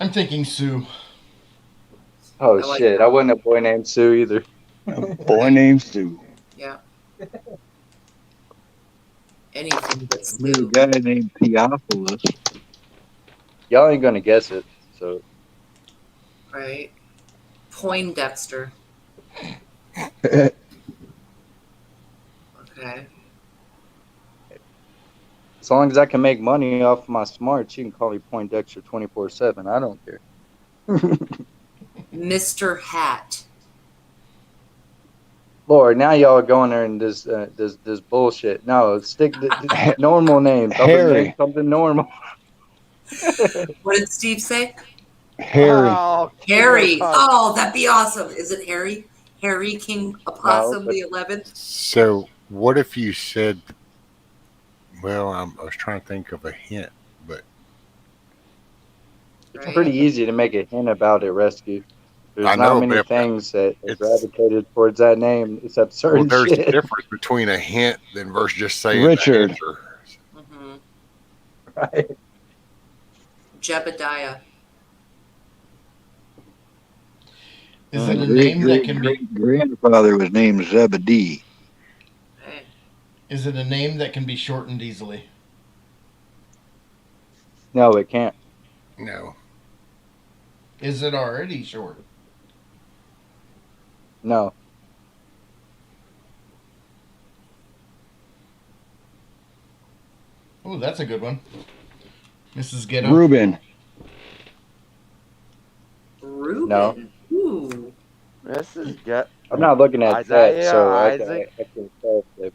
I'm thinking Sue. Oh I like shit! that. I wasn't a boy named Sue either. A boy named Sue. Yeah. Anything but I met a guy named Theophilus. Y'all ain't gonna guess it, so right. Poindexter. Okay. as long as I can make money off my smarts, you can call me Poindexter 24/7. I don't care. Mr. Hat. Lord, now y'all are going there and this bullshit. No, stick to normal names. Harry. Something normal. What did Steve say? Harry. Oh, Harry. God. Oh, that'd be awesome. Is it Harry? Harry King Opossum the 11th? So what if you said, well, I was trying to think of a hint, but It's pretty easy to make a hint about it, Rescue. There's I not know, many but if things that gravitated towards that name except certain there's shit. a difference between a hint than versus just saying Richard. the answer. Right. Jebediah. Is it a name that can be? Grandfather was named Zebedee. Is it a name that can be shortened easily? No, it can't. No. Is it already short? No. Oh, that's a good one. Mrs. Ghetto. Ruben. Ruben. No. Ooh. This is good. I'm not looking at Isaiah, that, so I Isaac. can tell if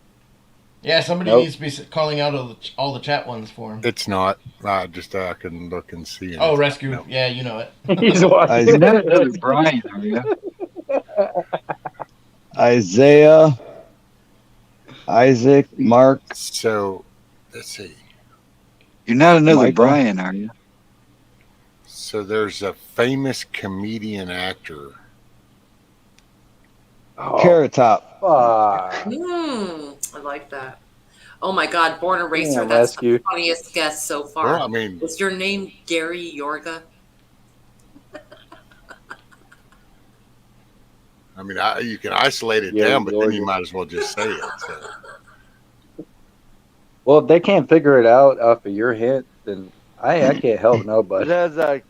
Yeah, somebody Nope. needs to be calling out all the chat ones for him. It's not. I can look and see. And Oh, it's- Rescue. no. Yeah, you know it. he's watching. You're not another Brian, are you? Isaiah. Isaac. Mark. So let's see. You're not another Michael. Brian, are you? So there's a famous comedian actor. Carrot Top. Fuck. I like that. Oh my God, Born Eraser. Yeah, That's Rescue. the funniest guess so far. Well, I mean, Is your name Gary Yorga? you can isolate it Yeah, down, but then you Georgia. might as well just say it. So. Well, if they can't figure it out off of your hint, then I can't help nobody. There's a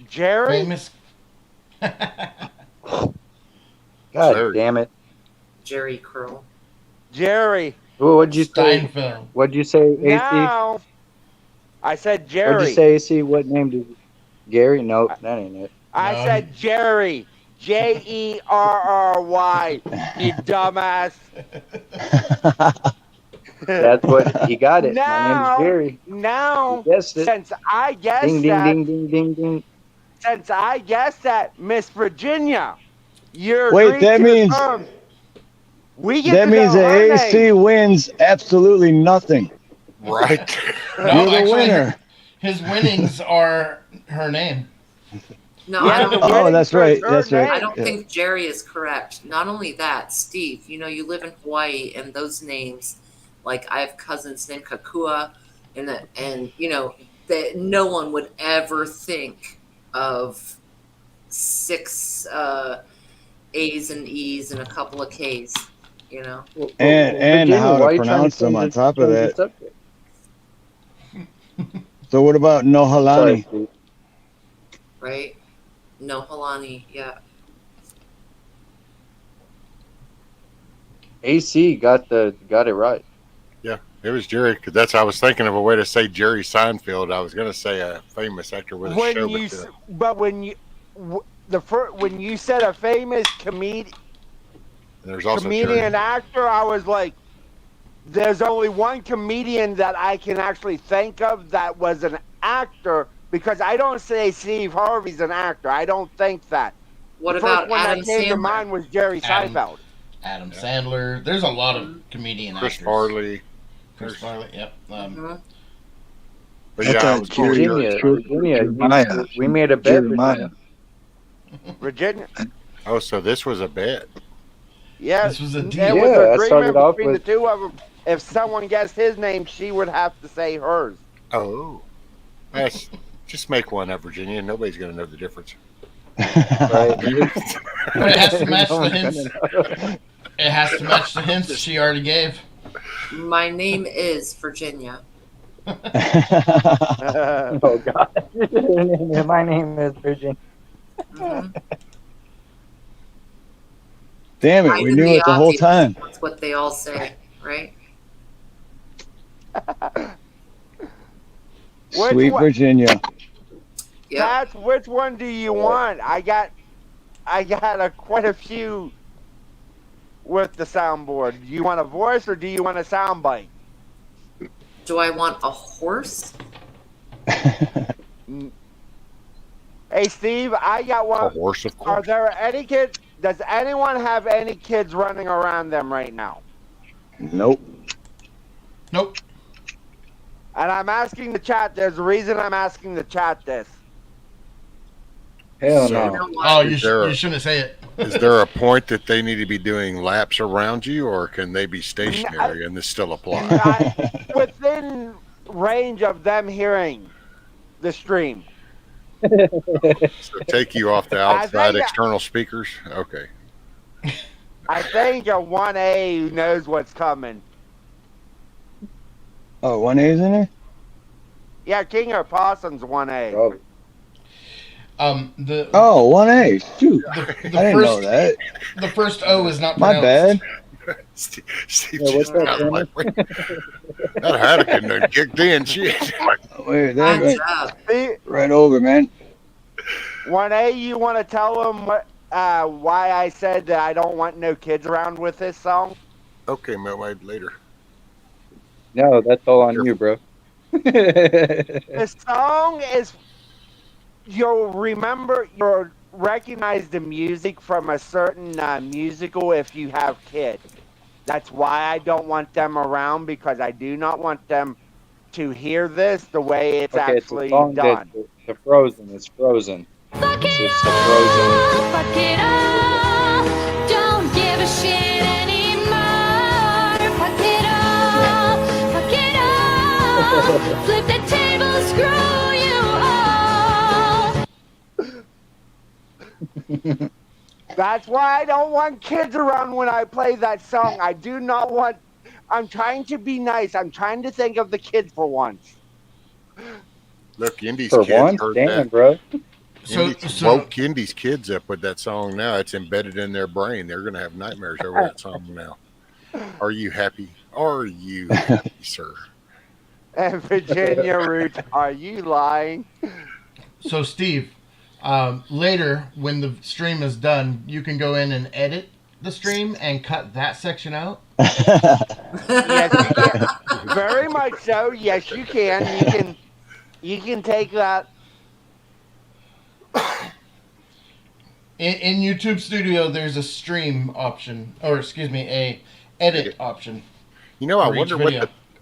Jerry. Famous. God damn it. Jerry Curl. Jerry. Well, what'd you say? Steinfeld. What'd you say, AC? No. I said Jerry. What'd you say, AC? What name did you? Gary? Nope, that ain't it. I said Jerry. Jerry. You dumbass. That's what he got it. My Now, name's Jerry. now, You guessed it. since I guessed Ding, ding, that, ding, ding, ding, ding. since I guessed that, Miss Virginia, you're Wait, that means we get that to means know that her AC name. wins absolutely nothing. Right. You're the actually, winner. His winnings are her name. No, Yeah, I the don't. Oh, winning that's for right. her That's right. I don't Yeah. think Jerry is correct. Not only that, Steve, you live in Hawaii, and those names, like I have cousins named Kakua, and that no one would ever think of 6 A's and E's and a couple of K's. And Virginia, how why to you trying pronounce to them on top of change the that. subject? So what about Sorry, Nohalani? Steve. Right? No Halani, yeah. AC got it right. Yeah, it was Jerry, because that's I was thinking of a way to say Jerry Seinfeld. I was going to say a famous actor with a show, when you said a famous and there's also comedian Jerry. actor, I was like, there's only one comedian that I can actually think of that was an actor, because I don't say Steve Harvey's an actor. I don't think that. What the about first one Adam that came to Sandler? mind was Jerry Seinfeld. Adam Sandler. There's a lot of comedian Chris actors. Farley. Chris Farley. Yep. But I yeah, I thought was going Virginia, Jeremiah. we made a bet. Jeremiah. Virginia. Oh, so this was a bet. Yeah, This was a it deal. was Yeah, an I started agreement off between with- the two of them. If someone guessed his name, she would have to say hers. Oh, that's just make one up, Virginia. Nobody's going to know the difference. Right. But it has to match the hints. It has to match the hints that she already gave. My name is Virginia. Oh God! My name is Virginia. Damn it, we Hiding knew the it the whole obvious. time. That's what they all say, right? Sweet one? Virginia. Yeah. Which one do you want? I got quite a few with the soundboard. Do you want a voice or do you want a soundbite? Do I want a horse? Hey Steve, I got one. A horse, of Are course. there any kids? Does anyone have any kids running around them right now? Nope. Nope. And I'm asking the chat. There's a reason I'm asking the chat this. Hell So- no. Oh, Is there a- you shouldn't say it. Is there a point that they need to be doing laps around you, or can they be stationary and this still apply? Within range of them hearing the stream. So take you off the I outside think- external speakers? Okay. I think a 1A knows what's coming. Oh, 1A's in there? Yeah, King of Possum's 1A. The Oh, 1A. Shoot. the I didn't know that. The first O is not My pronounced. bad. Steve Yeah, what's just up, got Jimmy? like, wait, that Heineken done kicked in. Shit. Wait, Good that job. right over, man. 1A, you want to tell them why I said that I don't want no kids around with this song? Okay, wait, later. No, that's all on you, bro. The song is, you'll recognize the music from a certain musical if you have kids. That's why I don't want them around, because I do not want them to hear this the way it's Okay, it's a actually song done. the Frozen. It's Frozen. It's just the Frozen. Fuck it up, don't give a shit anymore. Fuck it up, flip the table, screw you all. That's why I don't want kids around when I play that song. I do not want. I'm trying to be nice. I'm trying to think of the kids for once. Look, Indy's For kids once, heard damn, that. bro. Woke Indy's kids up with that song now. It's embedded in their brain. They're going to have nightmares over that song now. Are you happy? Are you happy, sir? And Virginia Root, are you lying? So, Steve, later when the stream is done, you can go in and edit the stream and cut that section out. Yes, you can. Very much so. Yes, you can. You can take that. In YouTube Studio, there's a stream option, or excuse me, a edit option. You know, I for each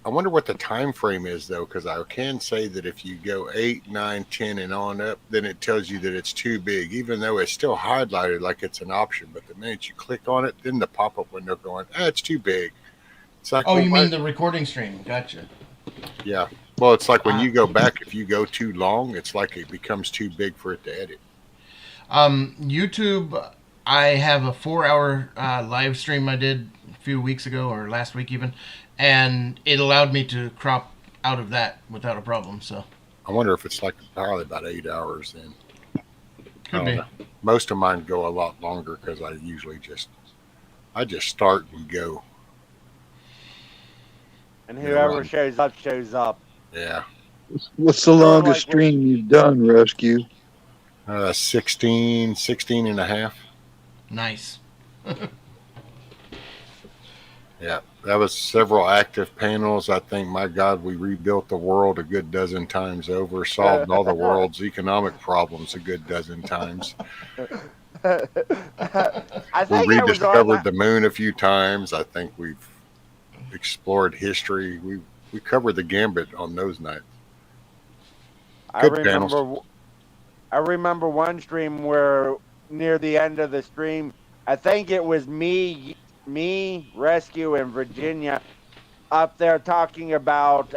wonder what the time frame is though, because I can say that if you go 8, 9, 10, and on up, then it tells you that it's too big, even though it's still highlighted like it's an option. But the minute you click on it, then the pop-up window going, it's too big. It's like, Oh, you mean the recording stream? Gotcha. Yeah. Well, it's like when you go back, if you go too long, it's like it becomes too big for it to edit. YouTube, I have a 4-hour live stream I did a few weeks ago, or last week even, and it allowed me to crop out of that without a problem. So I wonder if it's like probably about 8 hours then. Could be. Most of mine go a lot longer because I usually just start and go. And whoever shows up, shows up. Yeah. What's the longest stream you've done, Rescue? 16 and a half. Nice. Yeah, that was several active panels. I think, my God, we rebuilt the world a good dozen times over, solved all the world's economic problems a good dozen times. We rediscovered the moon a few times. I think we've explored history. We covered the gambit on those nights. Good panels. I remember one stream where near the end of the stream, I think it was me, Rescue, and Virginia up there talking about,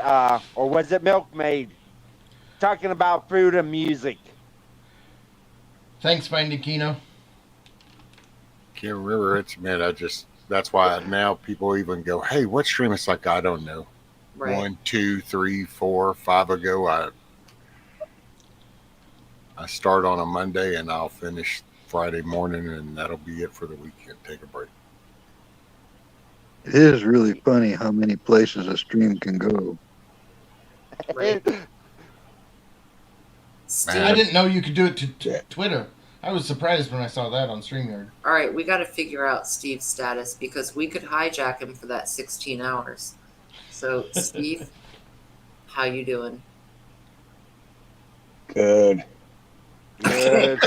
or was it Milkmaid? Talking about food and music. Thanks, Finding Kino. Can't remember it, man. That's why now people even go, hey, what stream? It's like, I don't know. Right. 1, 2, 3, 4, 5 ago, I start on a Monday and I'll finish Friday morning, and that'll be it for the weekend. Take a break. It is really funny how many places a stream can go. Right. I didn't know you could do it to Twitter. I was surprised when I saw that on StreamYard. All right, we got to figure out Steve's status because we could hijack him for that 16 hours. So, Steve, how you doing? Good. Good.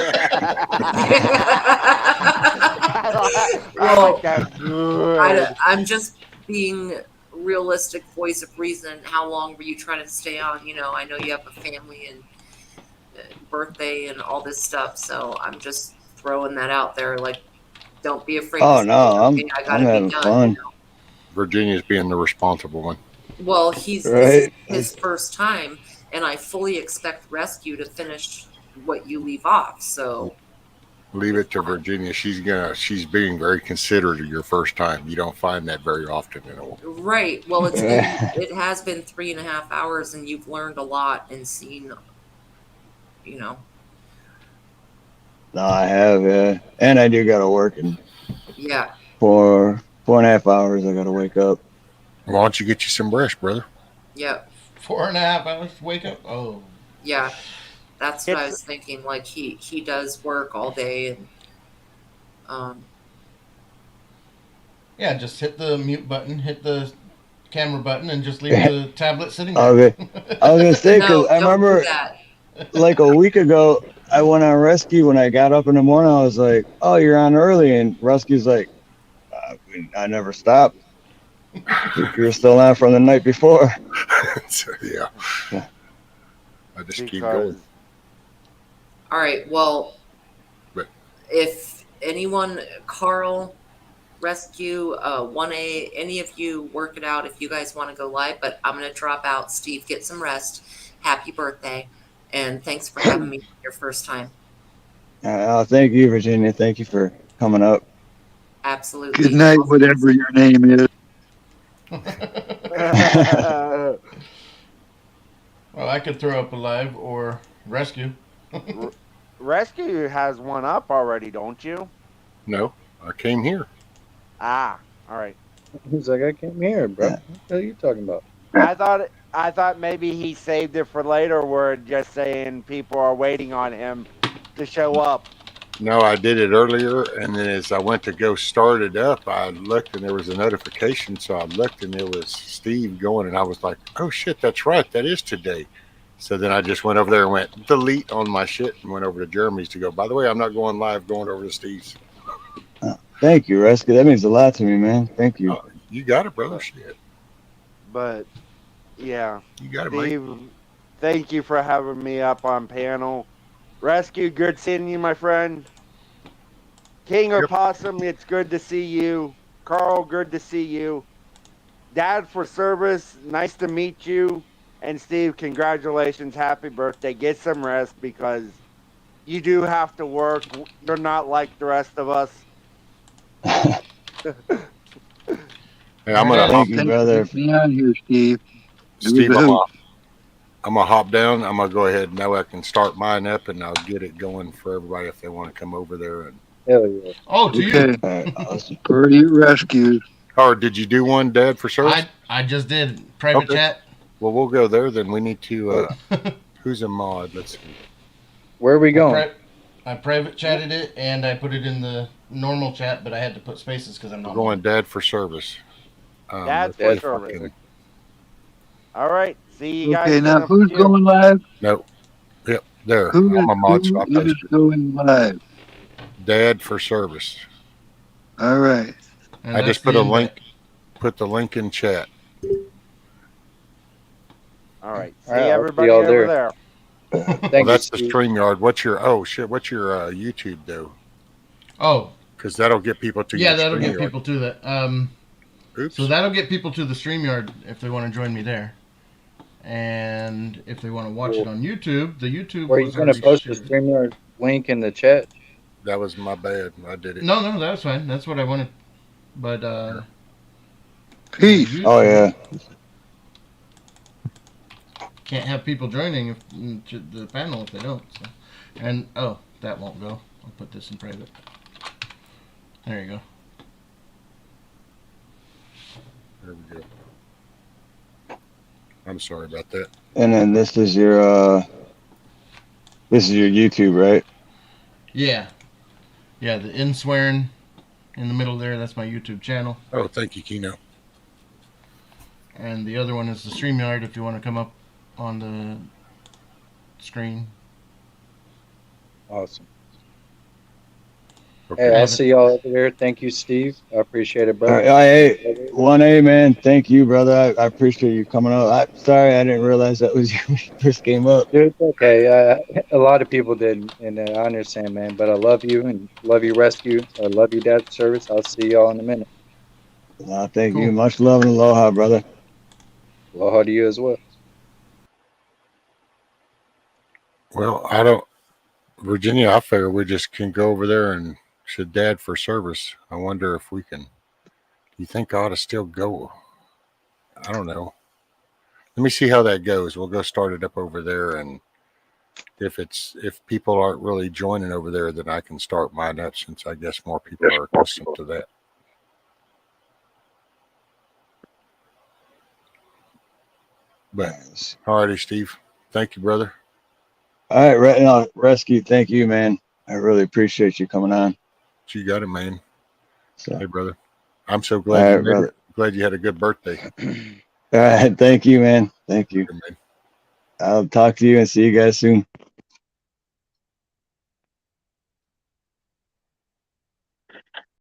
Well, good. I'm just being realistic, voice of reason. How long were you trying to stay on? You know, I know you have a family and birthday and all this stuff, so I'm just throwing that out there. Like, don't be afraid. Oh to no, say, okay, I'm having fun. You know? Virginia's being the responsible one. Well, this Right. is his first time, and I fully expect Rescue to finish what you leave off. So Leave it to Virginia. She's being very considerate of your first time. You don't find that very often at all. right. Well, it has been 3.5 hours, and you've learned a lot and seen. You know. No, I have, yeah. And I do gotta work in Yeah. 4.5 hours. I gotta wake up. Why don't you get you some rest, brother? Yeah. 4.5 hours to wake up? Oh. Yeah. That's what I was thinking. Like he does work all day, and Yeah, just hit the mute button, hit the camera button, and just leave the tablet sitting there. Okay. I was gonna say, because I remember like a week ago, I went on Rescue. When I got up in the morning, I was like, "Oh, you're on early," and Rescue's like, "I never stopped. You're still on from the night before." So, yeah. I just keep going. all right. Well, if anyone, Carl, Rescue, 1A, any of you work it out if you guys want to go live. But I'm gonna drop out. Steve, get some rest. Happy birthday, and thanks for having me your first time. Thank you, Virginia. Thank you for coming up. Absolutely. Good night, whatever your name is. Oh, I could throw up a live or rescue. Rescue has one up already, don't you? No, I came here. Ah, all right. He's like, I came here, bro. What the hell are you talking about? I thought maybe he saved it for later. We're just saying people are waiting on him to show up. No, I did it earlier, and then as I went to go start it up, I looked and there was a notification. So I looked and it was Steve going, and I was like, "Oh shit, that's right, that is today." So then I just went over there and went delete on my shit and went over to Jeremy's to go. By the way, I'm not going live, going over to Steve's. Thank you, Rescue. That means a lot to me, man. Thank you. You got it, brother. Shit. But yeah, you got it, Steve. mate. Thank you for having me up on panel. Rescue, good seeing you, my friend. King or Possum, it's good to see you. Carl, good to see you. Dad for service, nice to meet you. And Steve, congratulations, happy birthday. Get some rest because you do have to work. You're not like the rest of us. Hey, I'm gonna Thank you, brother. Me on here, Steve. Steve, I'm gonna hop down. I'm gonna go ahead and now I can start mine up, and I'll get it going for everybody if they want to come over there. And hell yeah! Oh, to you. Awesome. Pretty rescues. Or did you do one, Dad, for service? I just did private chat. Well, we'll go there. Then we need to. Who's a mod? Let's see. Where are we going? I private chatted it and I put it in the normal chat, but I had to put spaces because I'm not. We're going Dad for service. Dad for service. All right. See you guys. Okay, now who's going live? No. Yep, there. Who I'm a mod, so I is posted it. going live? Dad for service. All right. And I just put a link. Put the link in chat. All right. See All right, I'll everybody see y'all over there. there. Well, that's the StreamYard. What's your YouTube though? Oh, because that'll get people to yeah, your that'll get StreamYard. people to that. Oops. So that'll get people to the StreamYard if they want to join me there, and if they want to watch it on YouTube, the YouTube. Were you was going to already post the shared. StreamYard link in the chat? That was my bad. I did it. No, that's fine. That's what I wanted. But Peace. Oh yeah. Can't have people joining the panel if they don't. So. And that won't go. I'll put this in private. There you go. There we go. I'm sorry about that. And then this is your YouTube, right? Yeah. Yeah, the in swearing in the middle there, that's my YouTube channel. Oh, thank you, Kino. And the other one is the StreamYard if you want to come up on the screen. Awesome. Okay. Hey, I'll see y'all over there. Thank you, Steve. I appreciate it, All brother. right, 1A, man. Thank you, brother. I appreciate you coming up. Sorry, I didn't realize that was you when you first came up. Dude, it's okay. A lot of people didn't, and I understand, man. But I love you and love you, Rescue. I love you, Dad Service. I'll see y'all in a minute. Thank you. Much love and aloha, brother. Aloha to you as well. Well, Virginia, I figure we just can go over there and should Dad for service. I wonder if we can. You think I ought to still go? I don't know. Let me see how that goes. We'll go start it up over there, and if people aren't really joining over there, then I can start mine up since I guess more people are accustomed to that. But alrighty, Steve. Thank you, brother. All right, Rescue. Thank you, man. I really appreciate you coming on. You got it, man. So, hey, brother. I'm so glad right, brother. Glad you had a good birthday. All right, thank you, man. Thank you. I'll talk to you and see you guys soon.